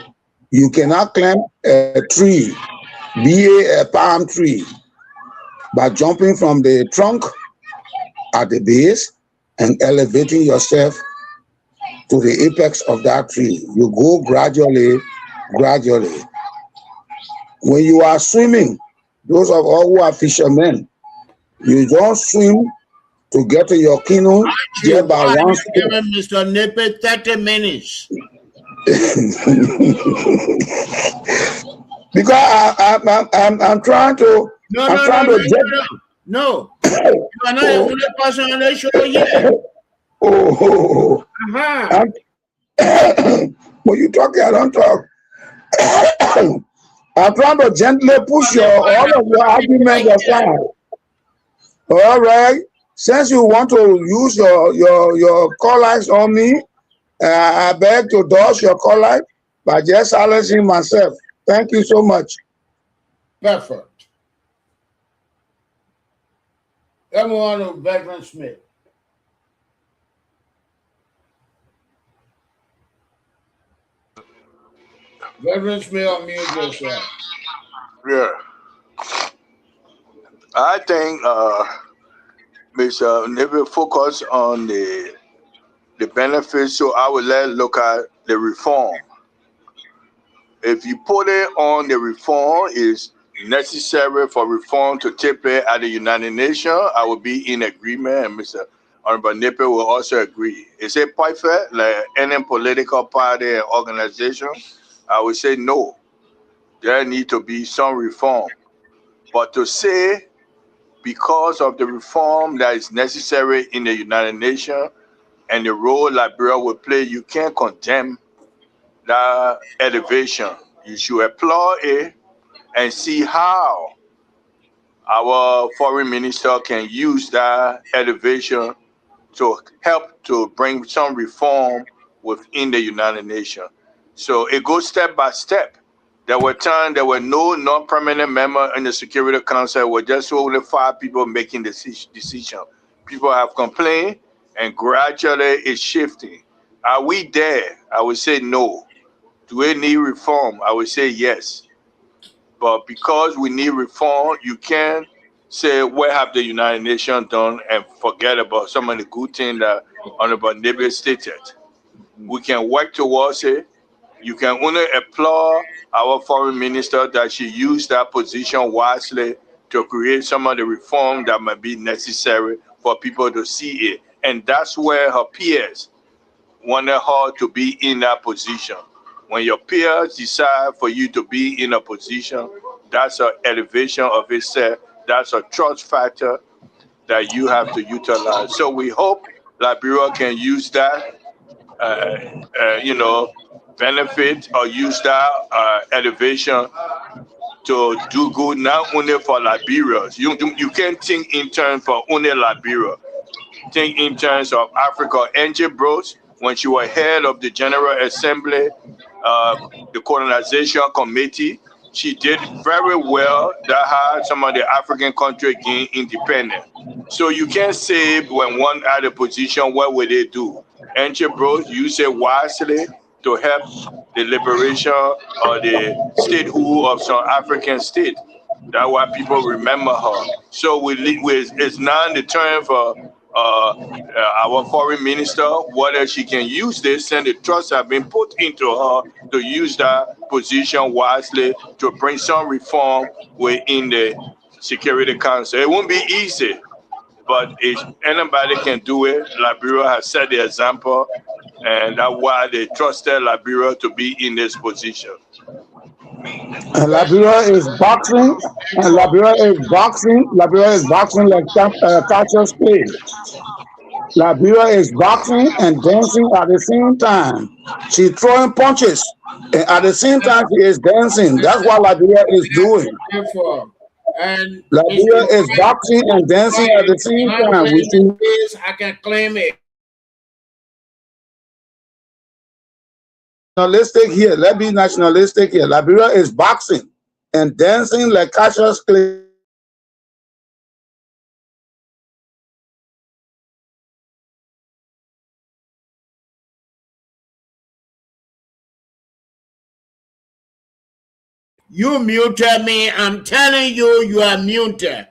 You cannot climb a tree, be a palm tree, by jumping from the trunk at the base and elevating yourself to the apex of that tree. You go gradually. When you are swimming, those of all who are fishermen, you don't swim to get to your canoe just by one step. Mr. Nipe 30 minutes. Because I'm trying to. No. You are not the only person on the show yet. Oh. When you talk, I don't talk. I'm trying to gently push all of your arguments aside. All right. Since you want to use your call lights on me, I beg to dodge your call light by just silencing myself. Thank you so much. Perfect. Let's move on to Veteran Smith. Veteran Smith, unmute yourself. Yeah. I think Mr. Nipe focus on the benefits, so I would look at the reform. If you put it on the reform is necessary for reform to take place at the United Nations, I would be in agreement, and Mr. Honorable Nipe will also agree. Is it perfect, like any political party and organization? I would say no. There need to be some reform. But to say because of the reform that is necessary in the United Nations and the role Liberia will play, you can't condemn that elevation. You should applaud it and see how our foreign minister can use that elevation to help to bring some reform within the United Nations. So it goes step by step. There were times there were no non-permanent member in the Security Council. There were just only 5 people making the decision. People have complained, and gradually it's shifting. Are we there? I would say no. Do we need reform? I would say yes. But because we need reform, you can't say what have the United Nations done and forget about some of the good things that Honorable Nebe stated. We can work towards it. You can only applaud our foreign minister that she used that position wisely to create some of the reform that might be necessary for people to see it. And that's where her peers wanted her to be in that position. When your peers decide for you to be in a position, that's an elevation of itself. That's a trust factor that you have to utilize. So we hope Liberia can use that, benefit or use that elevation to do good not only for Liberians. You can't think in terms for only Liberia. Think in terms of Africa. Angie Brose, when she was head of the General Assembly, the Colonization Committee, she did very well. That had some of the African countries gain independence. So you can't say when one at a position, what would they do? Angie Brose used it wisely to help the liberation or the statehood of some African state. That's why people remember her. So it's now the turn for our foreign minister, whether she can use this, and the trust have been put into her to use that position wisely to bring some reform within the Security Council. It won't be easy, but if anybody can do it, Liberia has set the example, and that's why they trusted Liberia to be in this position. And Liberia is boxing, and Liberia is boxing like Cassius Clay. Liberia is boxing and dancing at the same time. She's throwing punches, and at the same time she is dancing. That's what Liberia is doing. And Liberia is boxing and dancing at the same time. We see I can claim it. nationalistic here. Let's be nationalistic here. Liberia is boxing and dancing like Cassius Clay. You muted me. I'm telling you, you are muted.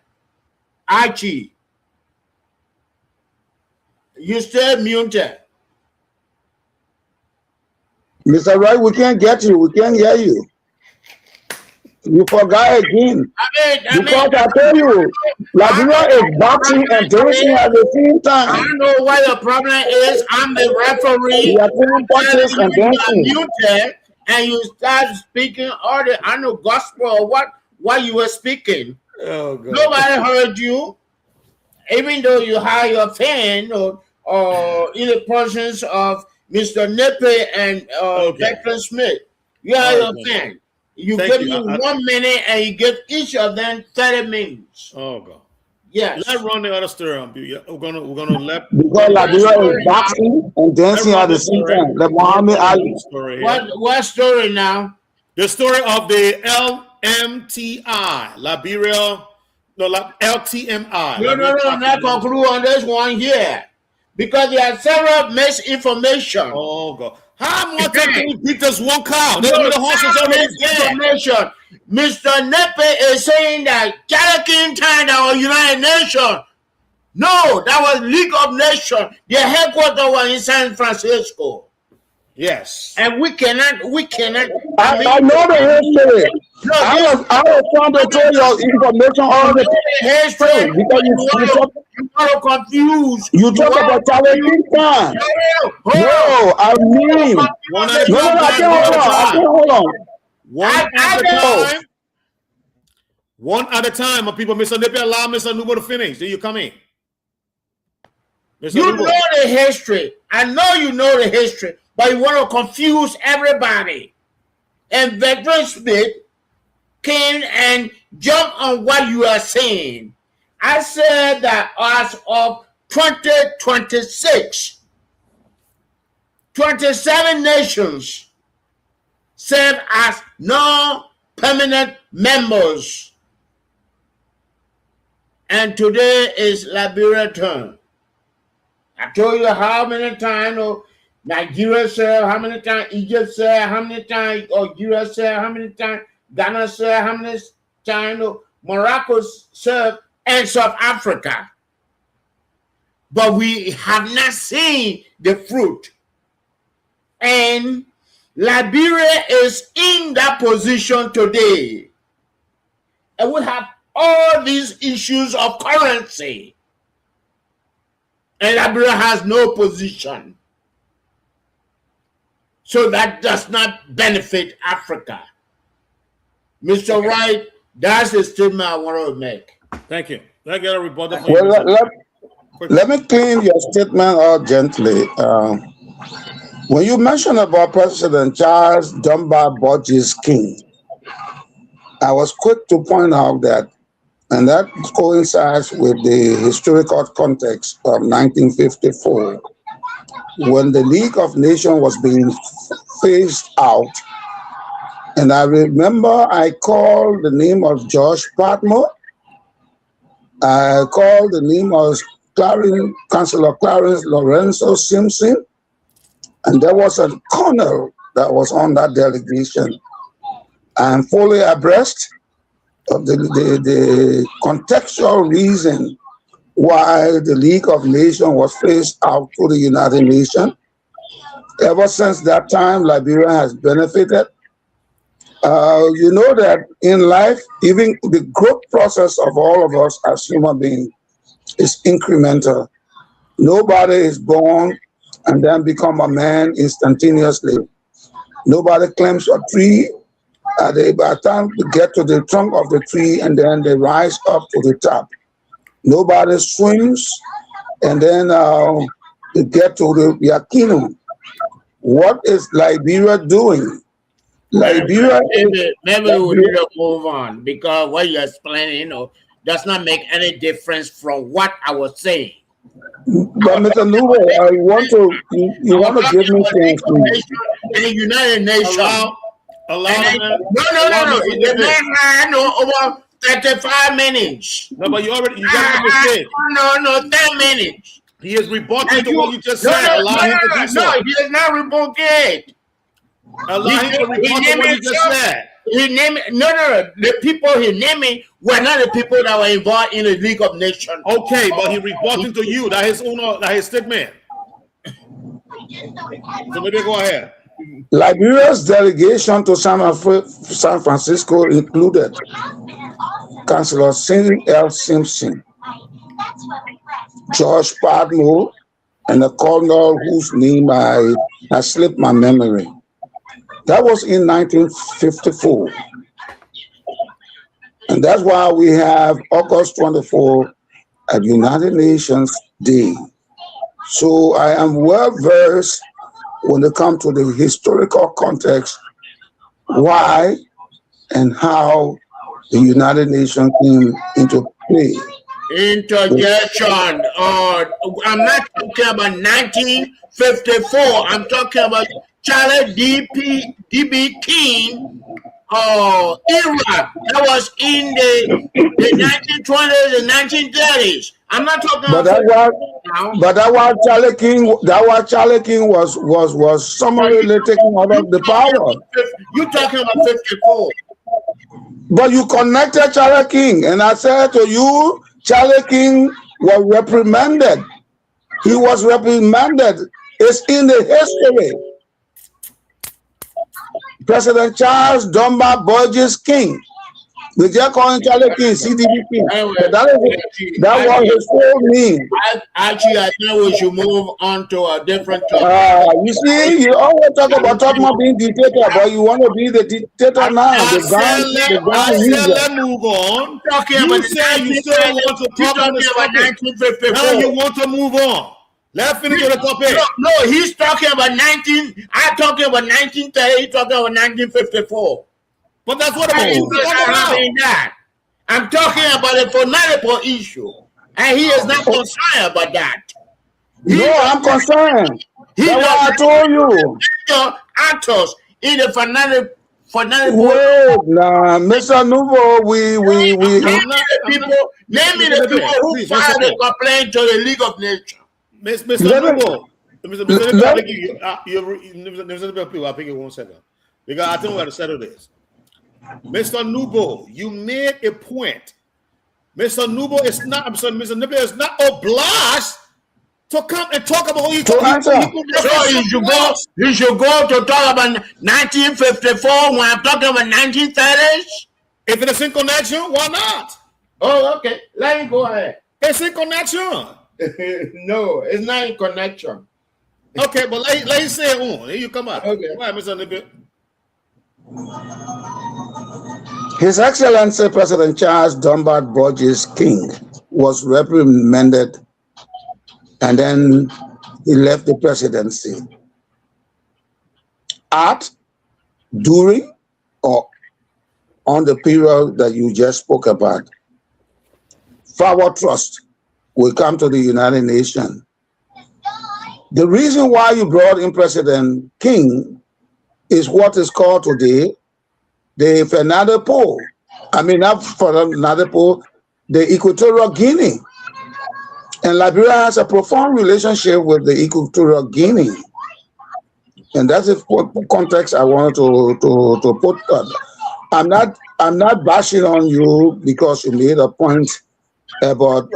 Archie. You still muted. Mr. Wright, we can't get you. We can't hear you. You forgot again. Because I tell you, Liberia is boxing and dancing at the same time. I don't know what the problem is. I'm the referee. You are throwing punches and dancing. You are muted and you start speaking all the I know gospel or what you were speaking. Oh, God. Nobody heard you, even though you had your fan or in the presence of Mr. Nepe and Declan Smith. You are your fan. You Thank give you. me 1 minute and you give each of them 30 minutes. Oh, God. Yes. Let's run the other story. We're gonna let because Liberia is boxing and dancing at the same time. Like Muhammad Ali. What story now? The story of the LMTI, Liberia, LTMI. No, not conclude on this one here. Because there are several misinformation. Oh, God. How much of these Peters won't come? The horses already information. Mr. Nepe is saying that Cherokee China or United Nations. No, that was League of Nations. Their headquarters were in San Francisco. Yes. And we cannot. I know the history. No, I was trying to tell you information on the history because you want to confuse. You talk about Cherokee time. No, I mean, I can't hold on. One at a time, my people. Mr. Nippy, allow Mr. Nubo to finish. Then you come in. You know the history. I know you know the history, but you want to confuse everybody. And Veteran Smith came and jumped on what you are saying. I said that as of 2026, 27 nations serve as non-permanent members. And today is Liberia turn. I told you how many times Nigeria served, how many times Egypt served, how many times Algeria served, how many times Ghana served, how many times Morocco served and South Africa. But we have not seen the fruit. And Liberia is in that position today. And we have all these issues of currency. And Liberia has no position. So that does not benefit Africa. Mr. Wright, that's the statement I want to make. Thank you. Let me get a rebuttal. Well, let me clean your statement out gently. When you mentioned about President Charles Dunbar Borges King, I was quick to point out that, and that coincides with the historical context of 1954, when the League of Nations was being phased out. And I remember I called the name of Josh Patmore. I called the name of Councillor Clarence Lorenzo Simpson. And there was a colonel that was on that delegation. I'm fully abreast of the contextual reason why the League of Nations was phased out to the United Nations. Ever since that time, Liberia has benefited. You know that in life, even the growth process of all of us as human beings is incremental. Nobody is born and then become a man instantaneously. Nobody climbs a tree. By the time they get to the trunk of the tree and then they rise up to the top. Nobody swims and then they get to the Yakino. What is Liberia doing? Liberia maybe we need to move on because what you're explaining, does not make any difference from what I was saying. But Mr. Nubo, you want to give me chance, please. In the United Nations. No. The man had over 35 minutes. No, but you got a mistake. No, 10 minutes. He is rebutting to what you just said. Allow him to do so. No, he is not rebutting. Allow him to rebut what you just said. He named the people he named were not the people that were involved in the League of Nations. Okay, but he rebutting to you. That his statement. So maybe go ahead. Liberia's delegation to San Francisco included Councillor Cindy L. Simpson, George Padmore, and a colonel whose name has slipped my memory. That was in 1954. And that's why we have August 24 at United Nations Day. So I am well versed when it comes to the historical context, why and how the United Nations came into play. Interjection. I'm not talking about 1954. I'm talking about Charlie D.B. King era. That was in the 1920s and 1930s. I'm not talking about that was Charlie King was summarily taken out of the power. You're talking about 54. But you connected Charlie King, and I said to you, Charlie King was reprimanded. He was reprimanded. It's in the history. President Charles Dunbar Borges King. We just call him Charlie King, CDB King. But that was his full name. Actually, I think we should move on to a different topic. You see, you always talk about being dictator, but you want to be the dictator now. Let's move on. You said you still want to talk on this topic. Now you want to move on. Let's finish with the topic. No, he's talking about I'm talking about 1930. He's talking about 1954. But that's what I'm talking about. I'm talking about the fanatical issue, and he is not concerned about that. I'm concerned. That's why I told you. Actors in the fanatic. Wait, nah, Mr. Nubo, name me the people who filed a complaint to the League of Nations. Mr. Nubo, I'll pick it 1 second. Because I think we got to settle this. Mr. Nubo, you made a point Mr. Nubo is not, I'm sorry, Mr. Nubo is not obliged to come and talk about what So you should go to talk about 1954 when I'm talking about 1930s. If it is in connection, why not? Oh, okay. Let me go ahead. It's in connection. No, it's not in connection. Okay, but let you say it on. Here you come out. Okay. Why, Mr. Nubo? His Excellency President Charles Dunbar Borges King was reprimanded and then he left the presidency. At, during, or on the period that you just spoke about, Forward Trust will come to the United Nations. The reason why you brought in President King is what is called today the Fernando Po. I mean, not Fernando Po, the Equatorial Guinea. And Liberia has a profound relationship with the Equatorial Guinea. And that's the context I wanted to put that. I'm not bashing on you because you made a point about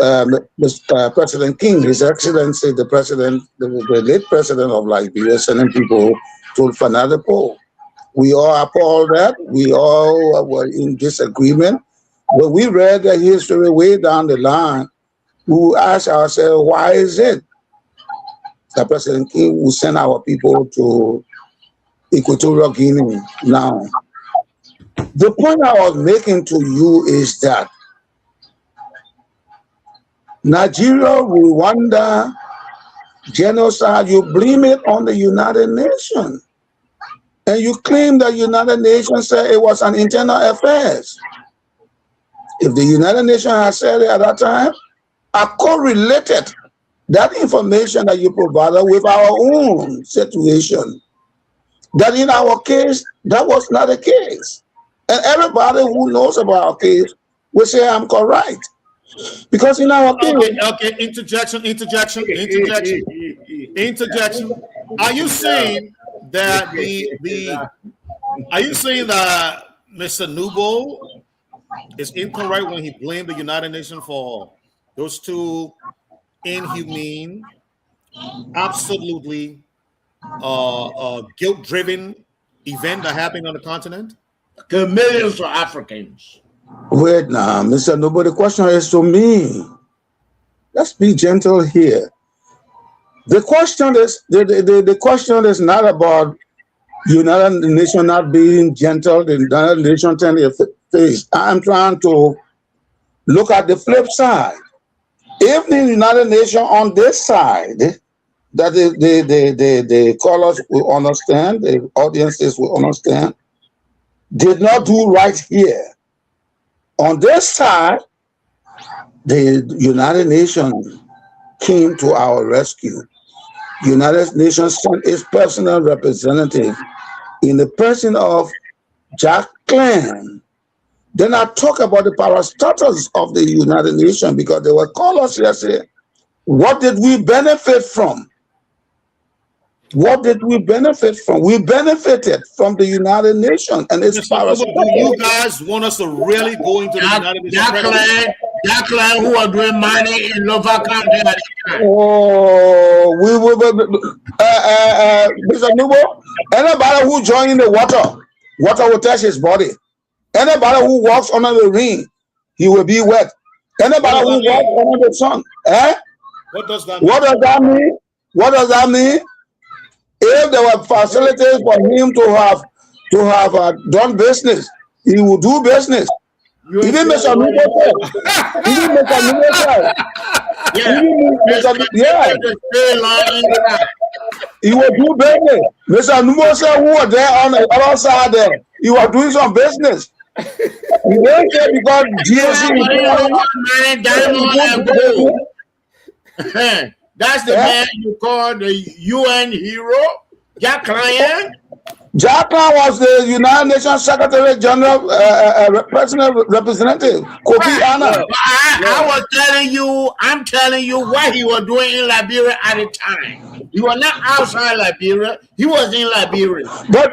Mr. President King, His Excellency, the president, the late president of Liberia, sending people to Fernando Po. We all appalled that. We all were in disagreement. But we read the history way down the line. We asked ourselves, why is it that President King will send our people to Equatorial Guinea now? The point I was making to you is that Nigeria, Rwanda, genocide, you blame it on the United Nations. And you claim that United Nations said it was an internal affairs. If the United Nations had said it at that time, I correlated that information that you provided with our own situation. That in our case, that was not the case. And everybody who knows about our case will say I'm correct. Because in our case... Okay, interjection. Are you saying that are you saying that Mr. Nubo is incorrect when he blamed the United Nations for those two inhumane, absolutely guilt-driven event that happened on the continent? The millions of Africans. Wait now, Mr. Nubo, the question is to me. Let's be gentle here. The question is not about United Nations not being gentle, the United Nations turning their face. I'm trying to look at the flip side. If the United Nations on this side, that the callers will understand, the audiences will understand, did not do right here. On this side, the United Nations came to our rescue. United Nations sent its personal representative in the person of Jack Klein. Then I talk about the parastatals of the United Nations because they were callers yesterday. What did we benefit from? What did we benefit from? We benefited from the United Nations and its parastatals. Do you guys want us to really go into the United Nations? Jack Klein, who are doing mining in Nova County at the time. Oh, we will, Mr. Nubo, anybody who joins in the water will touch his body. Anybody who walks under the ring, he will be wet. Anybody who walks under the sun, What does that mean? What does that mean? What does that mean? If there were facilities for him to have done business, he will do business. Even Mr. Nubo said. Even Mr. Nubo said. He will do business. Mr. Nubo said who was there on the other side there. He was doing some business. He didn't say because GSC. That's the man you call the UN hero, Jack Klein. Jack Klein was the United Nations Secretary General, personal representative, Kofi Annan. I'm telling you what he was doing in Liberia at the time. He was not outside Liberia. He was in Liberia. But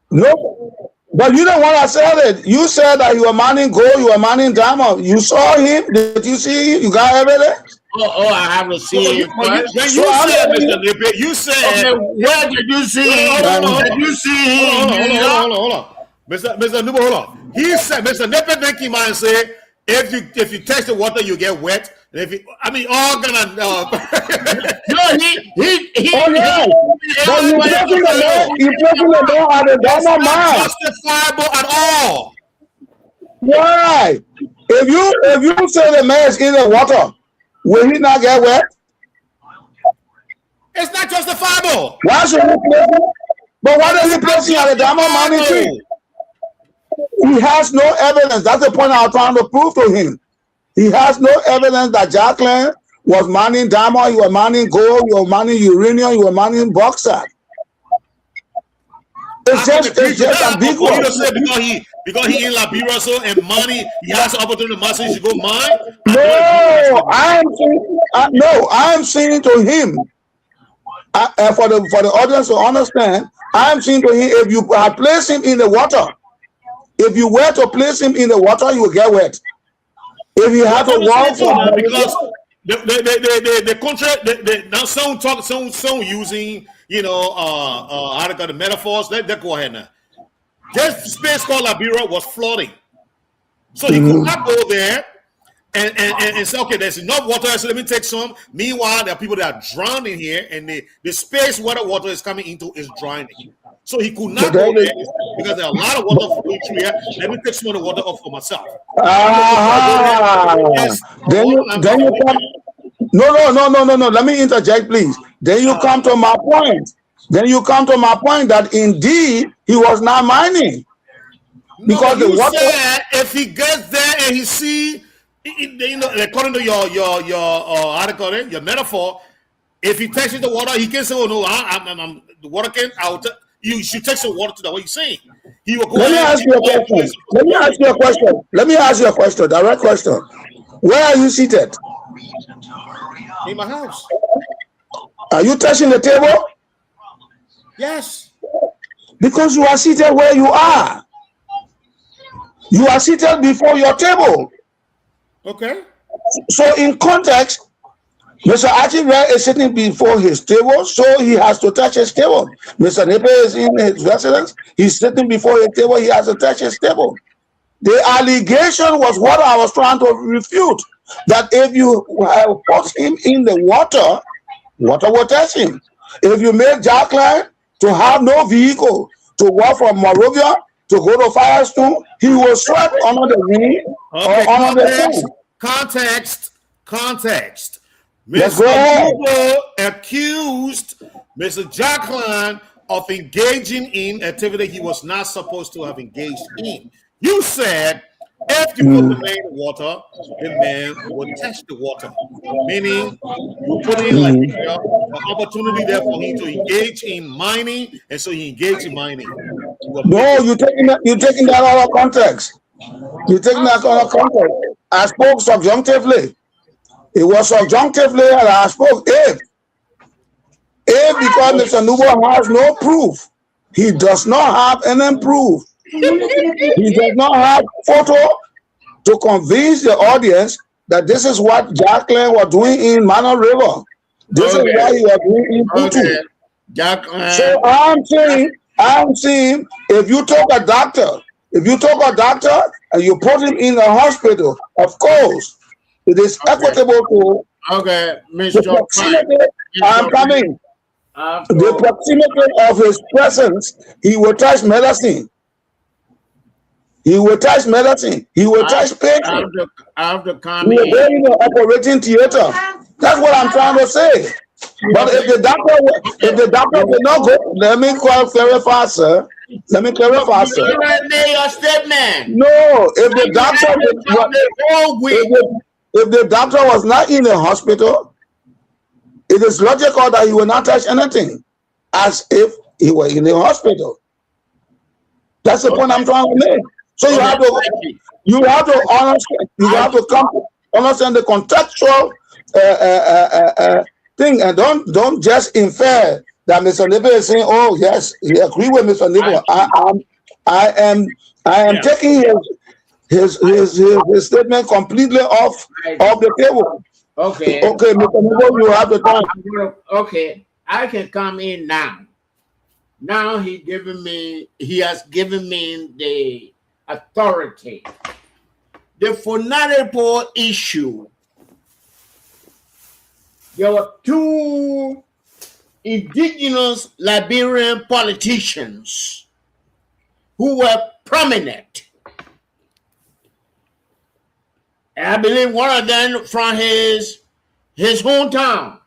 no, But you don't want to sell it. You said that you were mining gold, you were mining diamond. You saw him. Did you see him? You got evidence? Oh, I haven't seen him. When you So said, I'm Mr. Nippy, you said, Okay, where did you see him? Did you see him in New York? hold on. Mr. Nubo, hold on. He said, Mr. Nippy then came out and said, if you touch the water, you get wet. And if you, I mean, all gonna. No, he. Oh yeah, but you placing the man at the It's diamond not mine. justifiable at all. Why? If you say the man is in the water, will he not get wet? It's not justifiable. Why should he place him? But why does he place him at the diamond mining tree? He has no evidence. That's the point I was trying to prove to him. He has no evidence that Jacqueline was mining diamond, you were mining gold, you were mining uranium, you were mining bauxite. It's just ambiguous. You just said because he in Liberia so and money, he has the opportunity to mine, so he should go mine. No, I am saying to him, and for the audience to understand, I am saying to him, if you had placed him in the water, if you were to place him in the water, you will get wet. If you have to walk for because the contract, now some using how to got the metaphors. Let go ahead now. This space called Liberia was flooding, so he could not go there and say, okay, there's enough water, so let me take some. Meanwhile, there are people that are drowning here, and the space where the water is coming into is drowning. So he could not go there because there are a lot of water flowing through here. Let me take some of the water up for myself. Then you come. No. Let me interject, please. Then you come to my point. That indeed he was not mining because the water. Said if he gets there and he see, according to your article, your metaphor, if he touches the water, he can say, "Oh no, I'm the water can out." You should take some water to that. What you saying? He will go. Let me ask you a question. Direct question. Where are you seated? In my house. Are you touching the table? Yes. Because you are seated where you are. You are seated before your table. Okay. So in context, Mr. Achive is sitting before his table, so he has to touch his table. Mr. Nipe is in his residence. He's sitting before his table. He has to touch his table. The allegation was what I was trying to refute, that if you put him in the water, water will touch him. If you make Jacqueline to have no vehicle to walk from Monrovia to go to Firestone, he will sweat under the wind or under the sun. Context. Yes, Mr. Nubo accused Mr. Jacqueline of engaging in activity he was not supposed to have engaged in. You said if you put the man in the water, the man will touch the water. Meaning you put in like an opportunity there for him to engage in mining, and so he engaged in mining. No, you're taking that out of context. You're taking that out of context. I spoke subjunctively. It was subjunctively that I spoke if because Mr. Nubo has no proof. He does not have any proof. He does not have photo to convince the audience that this is what Jacqueline was doing in Mano River. This is what he was doing in Putu. So I'm saying, if you took a doctor and you put him in a hospital, of course, it is equitable to Mr. the proximity. I'm coming. The proximity of his presence, he will touch medicine. He will touch medicine. He will touch patients. I have to He come will go in the operating theater. That's what I'm trying to say. But if the doctor will not go, let me clarify, sir. Let me clarify, sir. You already made your statement. No, if the doctor was not in the hospital, it is logical that he will not touch anything, as if he were in the hospital. That's the point I'm trying to make. So you have to understand the contextual thing, and don't just infer that Mr. Nipe is saying, "Oh yes, he agree with Mr. Nipe." I am taking his statement completely off the table. Okay. Okay, Mr. Nubo, you have the time. Okay, I can come in now. Now he has given me the authority. The Funadipo issue. There were two indigenous Liberian politicians who were prominent. And I believe one of them from his hometown.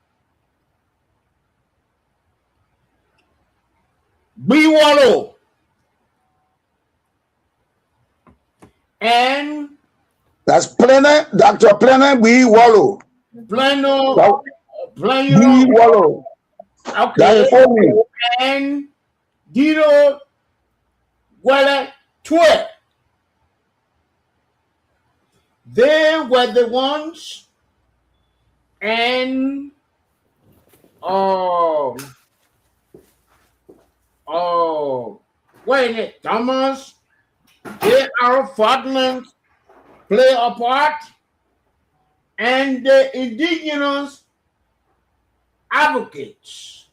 Biwalo. And that's Dr. Plano Biwalo. Plano Biwalo. Okay. And Dino Wale Twe. They were the ones, and wait, Thomas J.R. Fordland play a part, and the indigenous advocates.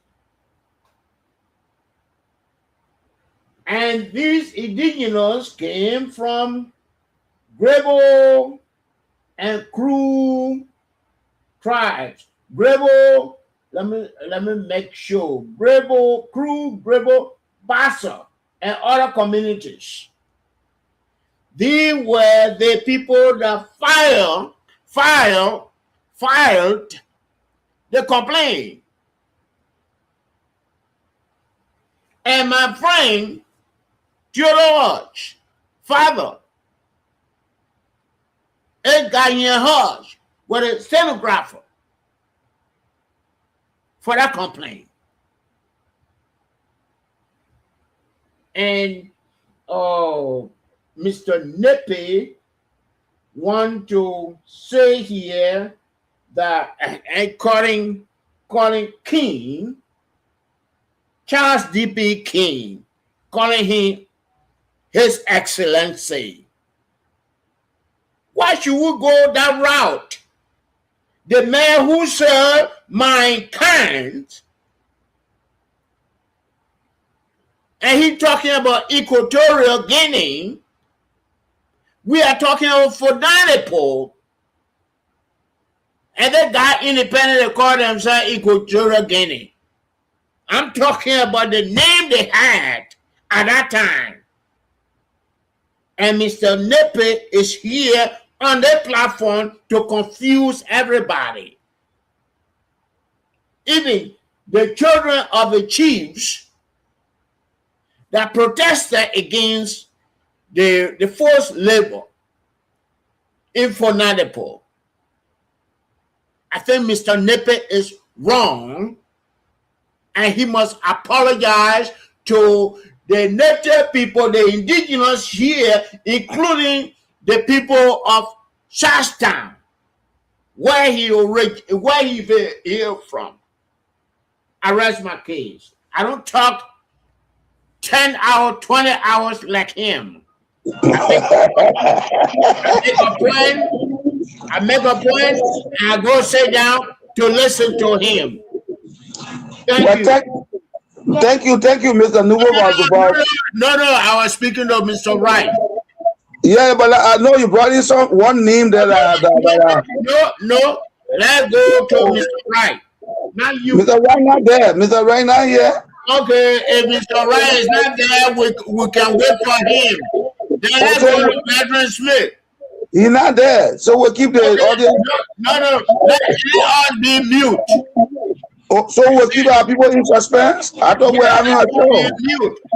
And these indigenous came from Grebo and Kru tribes. Grebo, let me make sure. Grebo, Kru, Grebo, Bassa, and other communities. These were the people that filed the complaint. And my friend George, father, a Ghanaian Hodge, was a stenographer for that complaint. And Mr. Nepe want to say here that, and calling King, Charles D.P. King, calling him His Excellency. Why should we go that route? The man who served mankind, and he talking about Equatorial Guinea, we are talking about Funadipo, and they got independent, they call themselves Equatorial Guinea. I'm talking about the name they had at that time. And Mr. Nepe is here on the platform to confuse everybody. Even the children of the chiefs that protested against the forced labor in Funadipo. I think Mr. Nepe is wrong, and he must apologize to the native people, the indigenous here, including the people of Charlestown, where he hailed from. I rest my case. I don't talk 10 hours, 20 hours like him. I make a point, and I go sit down to listen to him. Thank you, Mr. Nubo. No, I was speaking to Mr. Wright. Yeah, but I know you brought in one name that. No. Let's go to Mr. Wright. Not you. Mr. Wright not there. Mr. Wright not here. Okay, if Mr. Wright is not there, we can wait for him. Then let's go to Veteran Smith. He's not there, so we'll keep the audience. No. Let us be mute. Oh, so we'll keep our people in suspense? I thought we were having a show.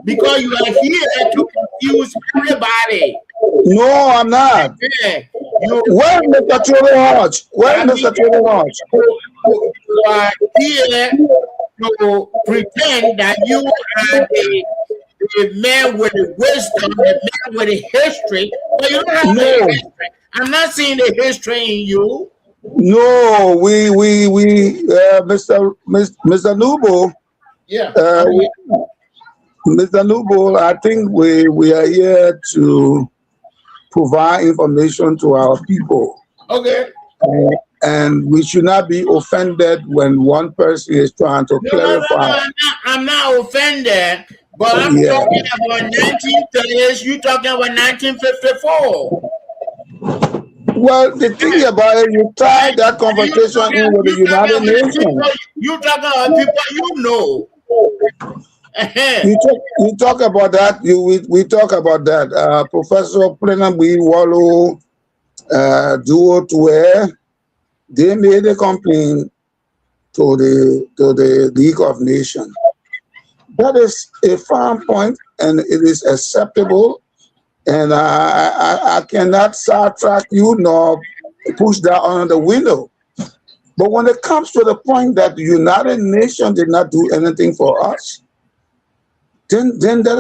Because you are here to confuse everybody. No, I'm not. Yeah. Where's Mr. Tony Hodge? Where's Mr. Tony Hodge? You are here to pretend that you are the man with the wisdom, the man with the history, but you don't have the history. I'm not seeing the history in you. No, Mr. Nubo. Yeah. Mr. Nubo, I think we are here to provide information to our people. Okay. And we should not be offended when one person is trying to clarify. I'm not offended, but I'm talking about 1930s. You talking about 1954. Well, the thing about it, you tie that conversation in with the United Nations. You talking about people you know. You talk about that. We talk about that. Professor Plenabui Wallo, Duo Tuer, they made a complaint to the League of Nations. That is a firm point, and it is acceptable. And I cannot sidetrack you nor push that on the window. But when it comes to the point that the United Nations did not do anything for us, then that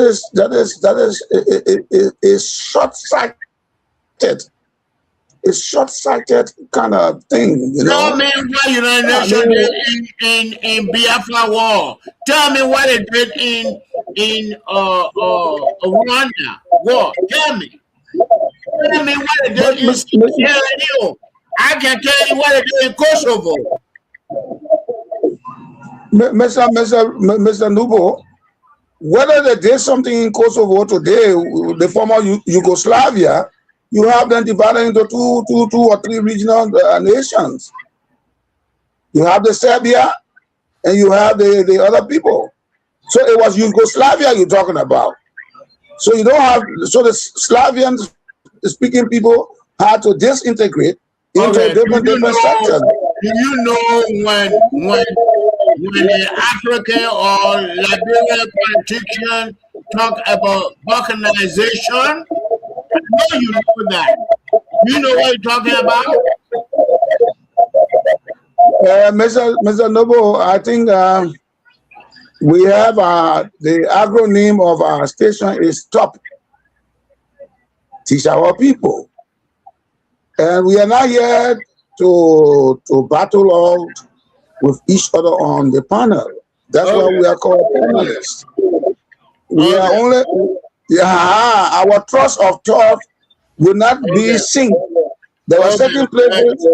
is short-sighted. It's short-sighted kind of thing, you know. Tell me what United Nations did in Biafra war. Tell me what it did in Rwanda war. Tell me what it did in Sierra Leone. I can tell you what it did in Kosovo. Mr. Nubo, whether they did something in Kosovo today, the former Yugoslavia, you have them divided into two or three regional nations. You have the Serbia and you have the other people. So it was Yugoslavia you're talking about. So you don't have, so the Slavian speaking people had to disintegrate into different sectors. Do you know when the African or Liberian politician talk about balkanization? I know you know that. You know what you're talking about? Mr. Noble, I think we have the acronym of our station is STOP. Teach our people. And we are not here to battle out with each other on the panel. That's why we are called panelists. We are only, our trust of thought will not be synced. There were certain places.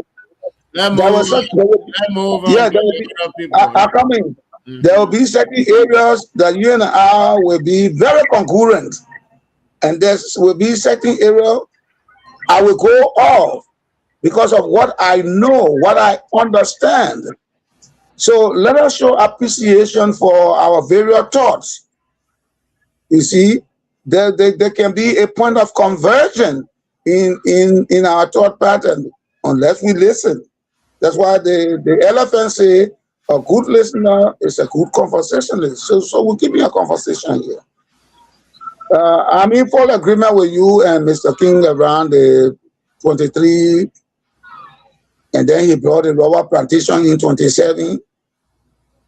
There will be certain areas that you and I will be very congruent, and there will be certain area I will go off because of what I know, what I understand. So let us show appreciation for our various thoughts. You see, there can be a point of conversion in our thought pattern unless we listen. That's why the elephant say a good listener is a good conversationalist. So we'll keep a conversation here. I'm in full agreement with you and Mr. King around the 23, and then he brought the rubber plantation in 27,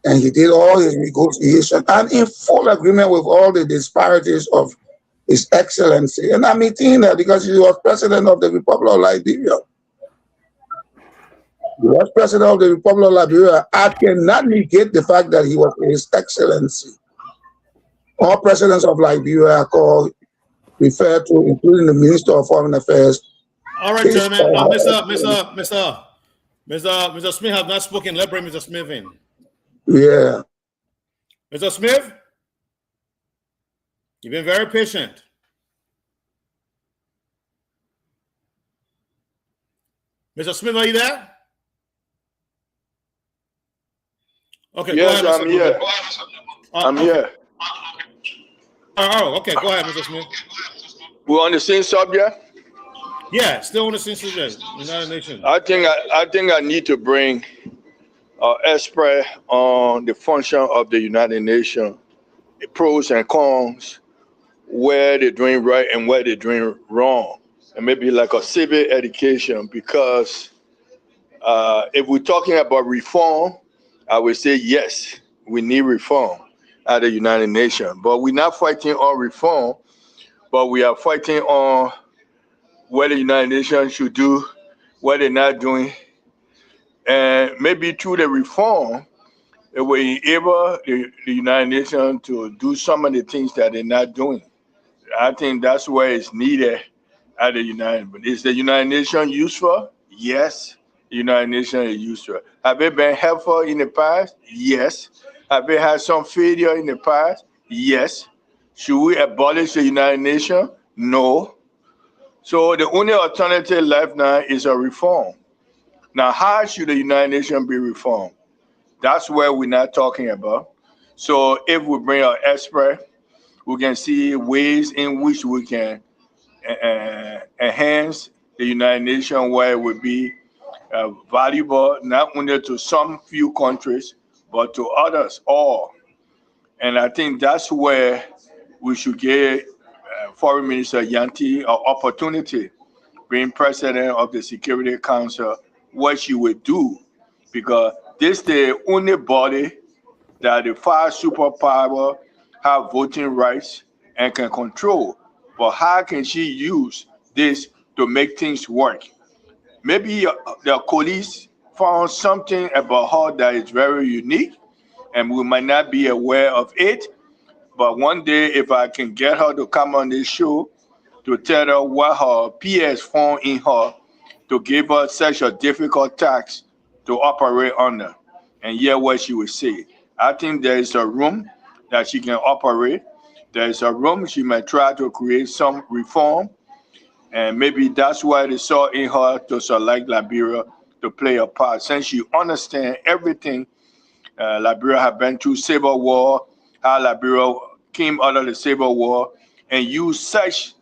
and he did all his negotiation. I'm in full agreement with all the disparities of His Excellency. And I'm meeting that because he was president of the Republic of Liberia. He was president of the Republic of Liberia. I cannot negate the fact that he was His Excellency. All presidents of Liberia are called, referred to, including the Minister of Foreign Affairs. All right, gentlemen. Mr. Smith has not spoken. Let's bring Mr. Smith in. Yeah. Mr. Smith, you've been very patient. Mr. Smith, are you there? Okay. Yes, go ahead, I'm here. I'm here. Oh, okay. Go ahead, Mr. Smith. We're on the same subject. Yeah, still on the same subject. United Nations. I think I need to bring expert on the function of the United Nations, the pros and cons, where they're doing right and where they're doing wrong, and maybe like a civic education. Because if we're talking about reform, I would say yes, we need reform at the United Nations. But we're not fighting on reform, but we are fighting on what the United Nations should do, what they're not doing. And maybe through the reform, it will enable the United Nations to do some of the things that they're not doing. I think that's where it's needed at the United. But is the United Nations useful? Yes, the United Nations is useful. Have it been helpful in the past? Yes. Have it had some failure in the past? Yes. Should we abolish the United Nations? No. So the only alternative left now is a reform. Now, how should the United Nations be reformed? That's where we're not talking about. So if we bring our expert, we can see ways in which we can enhance the United Nations where it would be valuable not only to some few countries, but to others all. And I think that's where we should give Foreign Minister Yanti an opportunity, being president of the Security Council, what she would do, because this is the only body that the 5 superpowers have voting rights and can control. But how can she use this to make things work? Maybe the police found something about her that is very unique, and we might not be aware of it. But one day, if I can get her to come on this show to tell her what her PS found in her to give her such a difficult task to operate under, and hear what she would say. I think there is a room that she can operate. There is a room she might try to create some reform, and maybe that's why they saw in her to select Liberia to play a part. Since she understands everything Liberia have been through, civil war, how Liberia came out of the civil war, and used such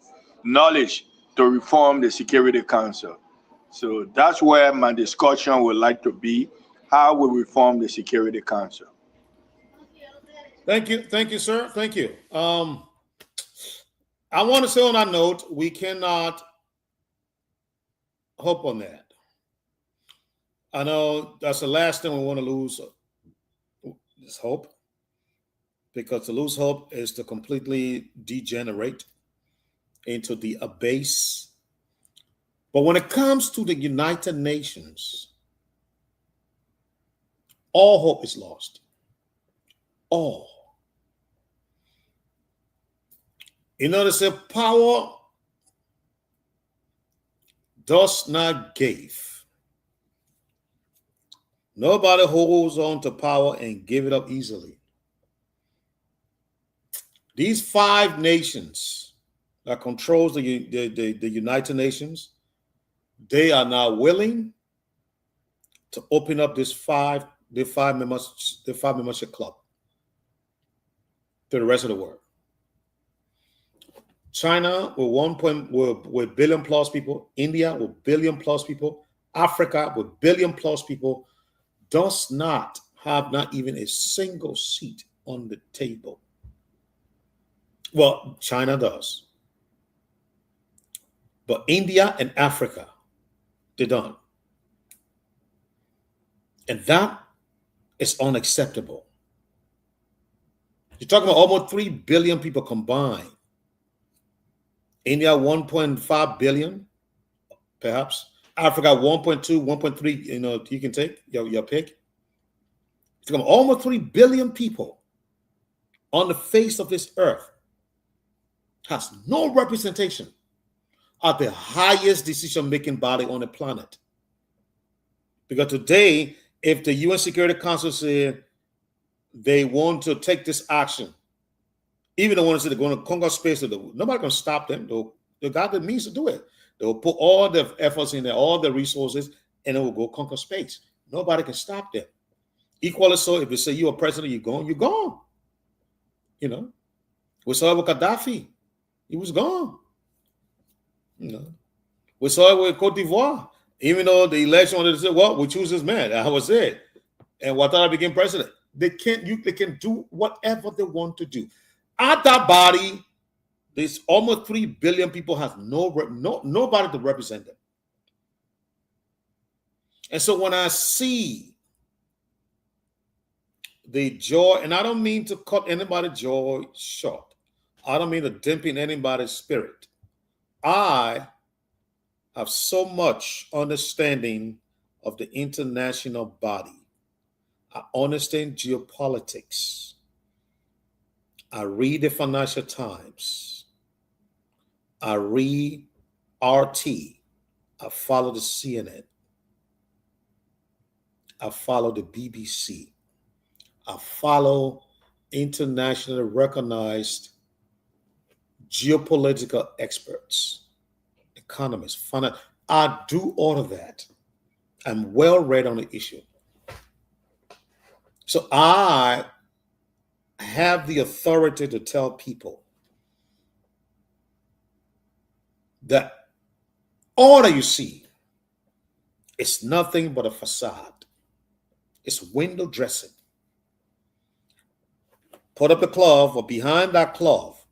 knowledge to reform the Security Council. So that's where my discussion would like to be, how we reform the Security Council. Thank you, sir. Thank you. I want to say on that note, we cannot hope on that. I know that's the last thing we want to lose, is hope, because to lose hope is to completely degenerate into the abyss. But when it comes to the United Nations, all hope is lost. All. You know, they say power does not give. Nobody holds on to power and give it up easily. These 5 nations that controls the United Nations, they are now willing to open up this five membership club to the rest of the world. China with billion plus people, India with billion plus people, Africa with billion plus people does not have not even a single seat on the table. Well, China does. But India and Africa, they don't. And that is unacceptable. You're talking about almost 3 billion people combined. India, 1.5 billion, perhaps. Africa, 1.2, 1.3, you know, you can take your pick. You're talking about almost 3 billion people on the face of this earth has no representation at the highest decision-making body on the planet. Because today, if the UN Security Council said they want to take this action, even the ones that are going to conquer space, nobody can stop them. They got the means to do it. They'll put all the efforts in there, all the resources, and it will go conquer space. Nobody can stop them. Equally so, if you say you're a president, you're gone, you're gone. You know, we saw it with Gaddafi. He was gone. You know, we saw it with Cote d'Ivoire. Even though the election wanted to say, well, we choose this man. That was it. And Ouattara became president. They can do whatever they want to do. At that body, there's almost 3 billion people have nobody to represent them. And so when I see the joy, and I don't mean to cut anybody's joy short. I don't mean to dampen anybody's spirit. I have so much understanding of the international body I understand geopolitics. I read the Financial Times. I read RT. I follow the CNN. I follow the BBC. I follow internationally recognized geopolitical experts, economists, I do all of that. I'm well read on the issue. So I have the authority to tell people that all that you see is nothing but a facade. It's window dressing. Put up a cloth, or behind that cloth,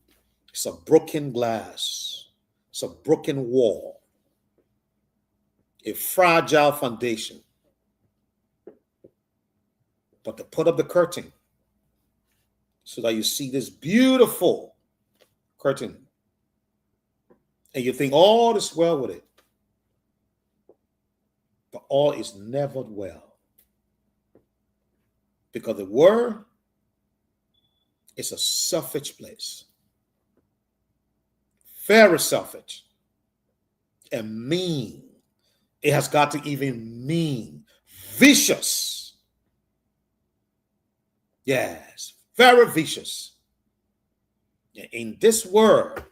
it's a broken glass. It's a broken wall. A fragile foundation. But to put up the curtain so that you see this beautiful curtain and you think all is well with it. But all is never well. Because the world is a selfish place. Very selfish and mean. It has got to even mean. Vicious. Yes, very vicious. In this world,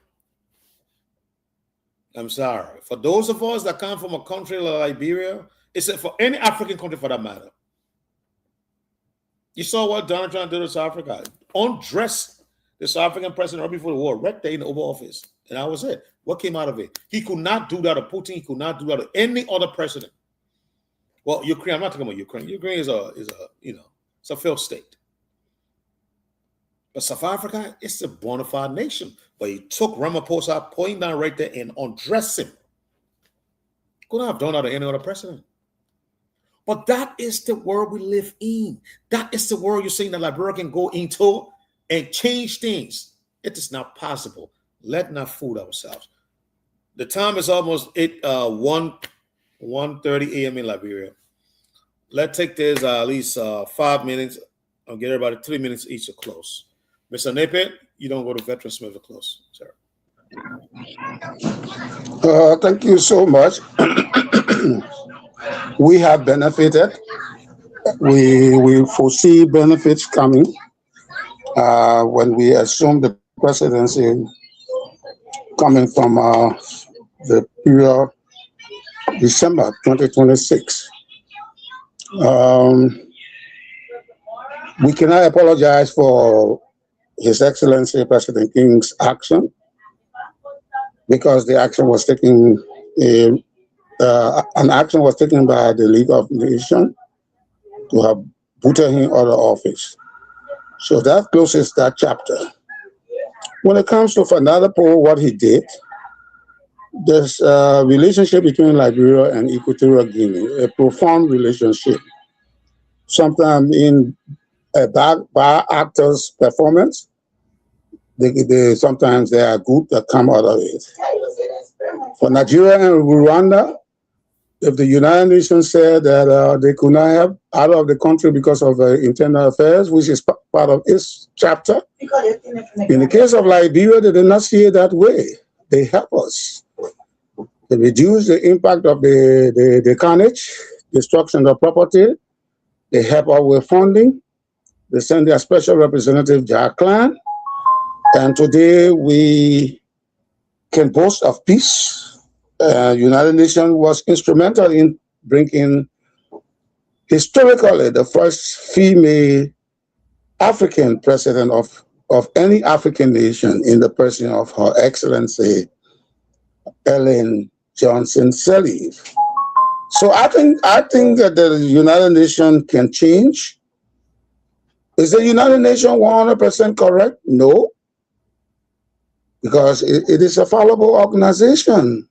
I'm sorry, for those of us that come from a country like Liberia, it's for any African country for that matter. You saw what Donald Trump did to South Africa. Undressed the South African president right before the war, right there in the Oval Office. And that was it. What came out of it? He could not do that to Putin. He could not do that to any other president. Well, Ukraine, I'm not talking about Ukraine. Ukraine is it's a failed state. But South Africa, it's a bona fide nation. But he took Ramaphosa, put him down right there and undressed him. Couldn't have done that to any other president. But that is the world we live in. That is the world you're saying that Liberia can go into and change things. It is not possible. Let's not fool ourselves. The time is almost 1:30 a.m. in Liberia. Let's take this at least 5 minutes. I'll get everybody 3 minutes each to close. Mr. Napier, you don't go to Veteran Smith to close, sir. Thank you so much. We have benefited. We foresee benefits coming when we assume the presidency coming from the period December 2026. We cannot apologize for His Excellency President King's action because the action was taken. An action was taken by the League of Nations to have booted him out of office. So that closes that chapter. When it comes to Fernando Po, what he did, there's a relationship between Liberia and Equatorial Guinea, a profound relationship. Sometimes in a bad actor's performance, sometimes there are good that come out of it. For Nigeria and Rwanda, if the United Nations said that they could not have out of the country because of internal affairs, which is part of its chapter, in the case of Liberia, they did not see it that way. They help us. They reduce the impact of the carnage, destruction of property. They help out with funding. They send their special representative, Jack Clan. And today we can boast of peace. United Nations was instrumental in bringing historically the first female African president of any African nation in the person of Her Excellency Ellen Johnson Sirleaf. So I think that the United Nations can change. Is the United Nations 100% correct? No, because it is a fallible organization.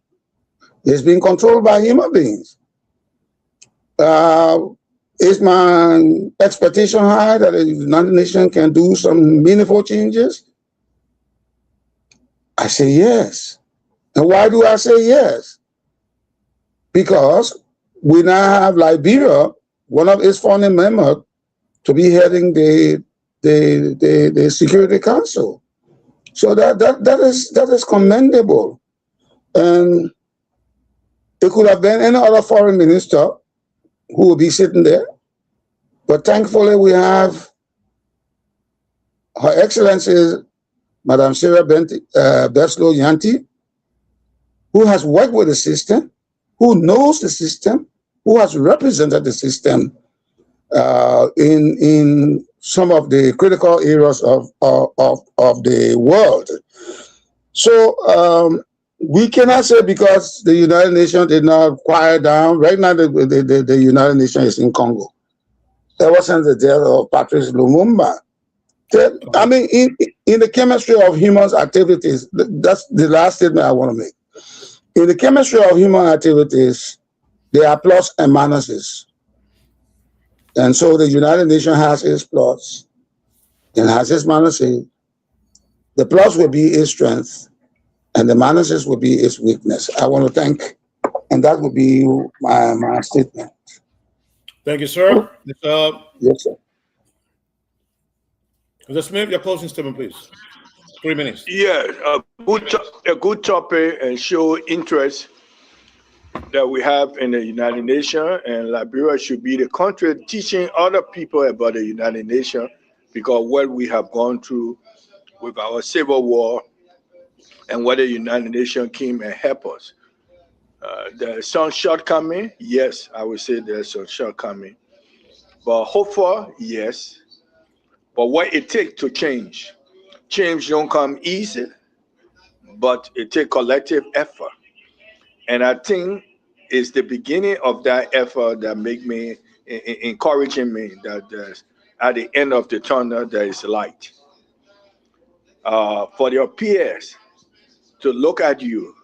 It's being controlled by human beings. Is my expectation high that the United Nations can do some meaningful changes? I say yes. And why do I say yes? Because we now have Liberia, one of its founding members, to be heading the Security Council. So that is commendable. And it could have been any other foreign minister who would be sitting there. But thankfully, we have Her Excellency, Madam Sarah Beslow Yanti, who has worked with the system, who knows the system, who has represented the system in some of the critical areas of the world. So we cannot say because the United Nations did not quiet down. Right now, the United Nations is in Congo. Ever since the death of Patrice Lumumba. I mean, in the chemistry of human activities, that's the last statement I want to make. In the chemistry of human activities, there are plus and minuses. And so the United Nations has its plus and has its minuses. The plus will be its strength, and the minuses will be its weakness. I want to thank, and that will be my statement. Thank you, sir. Yes, sir. Mr. Smith, your closing statement, please. 3 minutes. Yeah, a good topic and show interest that we have in the United Nations, and Liberia should be the country teaching other people about the United Nations, because what we have gone through with our civil war and what the United Nations came and helped us. There's some shortcoming, yes, I would say there's some shortcoming, but hopeful, yes. But what it takes to change don't come easy, but it takes collective effort. And I think it's the beginning of that effort that make me encouraging me that there's, at the end of the tunnel there is light. For your peers to look at you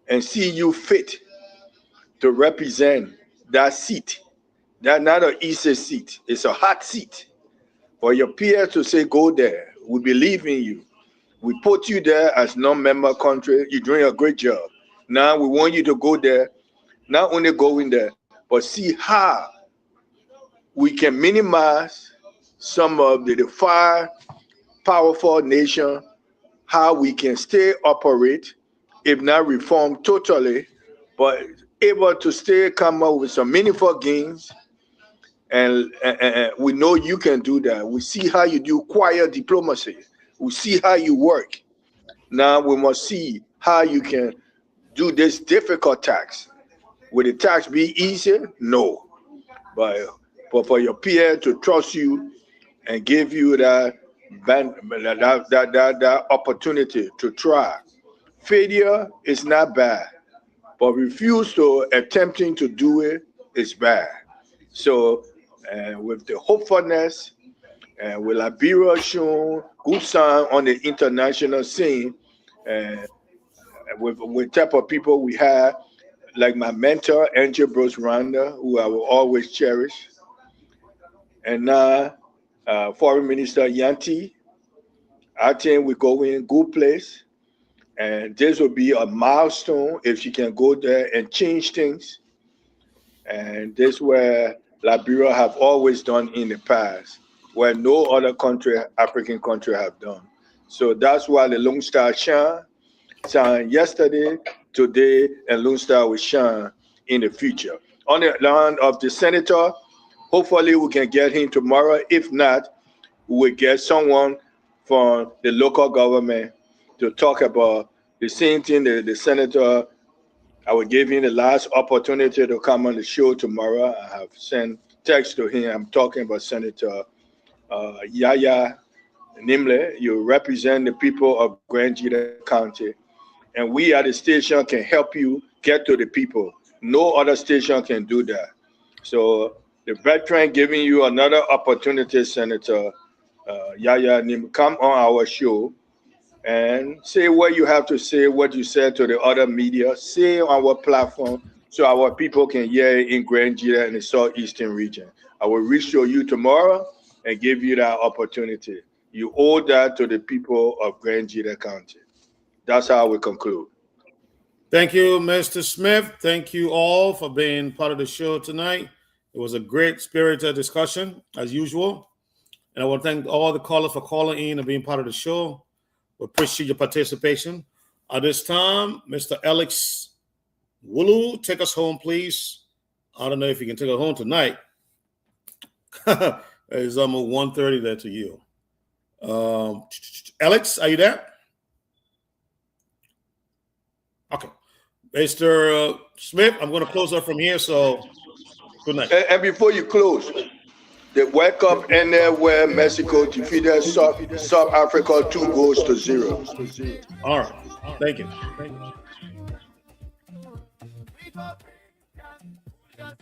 and see you fit to represent that seat, that's not an easy seat, it's a hot seat. For your peers to say, go there, we believe in you. We put you there as non-member country, you're doing a great job. Now we want you to go there, not only go in there, but see how we can minimize some of the far powerful nation, how we can stay operate, if not reform totally, but able to stay come up with some meaningful gains. And we know you can do that. We see how you do quiet diplomacy. We see how you work. Now we must see how you can do this difficult tax. Will the tax be easy? No. But for your peer to trust you and give you that opportunity to try. Failure is not bad, but refuse to attempting to do it is bad. So with the hopefulness and with Liberia showing good sign on the international scene, with type of people we have, like my mentor, Angel Bruce Randa, who I will always cherish, and now Foreign Minister Yanti, I think we go in good place, and this will be a milestone if she can go there and change things. And this where Liberia have always done in the past, where no other country, African country, have done. So that's why the Lone Star shine yesterday, today, and Lone Star will shine in the future. On the line of the senator, hopefully we can get him tomorrow. If not, we will get someone from the local government to talk about the same thing the senator. I will give him the last opportunity to come on the show tomorrow. I have sent text to him. I'm talking about Senator Yaya Nimle. You represent the people of Grand Jita County, and we at the station can help you get to the people. No other station can do that. So the veteran giving you another opportunity, Senator Yaya Nimle, come on our show and say what you have to say, what you said to the other media, say on our platform so our people can hear it in Grand Jita and the Southeastern region. I will reach to you tomorrow and give you that opportunity. You owe that to the people of Grand Jita County. That's how we conclude. Thank you, Mr. Smith. Thank you all for being part of the show tonight. It was a great spirited discussion, as usual. And I want to thank all the callers for calling in and being part of the show. We appreciate your participation. At this time, Mr. Alex Wulu, take us home, please. I don't know if you can take us home tonight. It's almost 1:30 there to you. Alex, are you there? Okay. Mr. Smith, I'm going to close up from here, so good night. And before you close, the World Cup ended where Mexico defeated South Africa 2-0. All right. Thank you. We go bring down,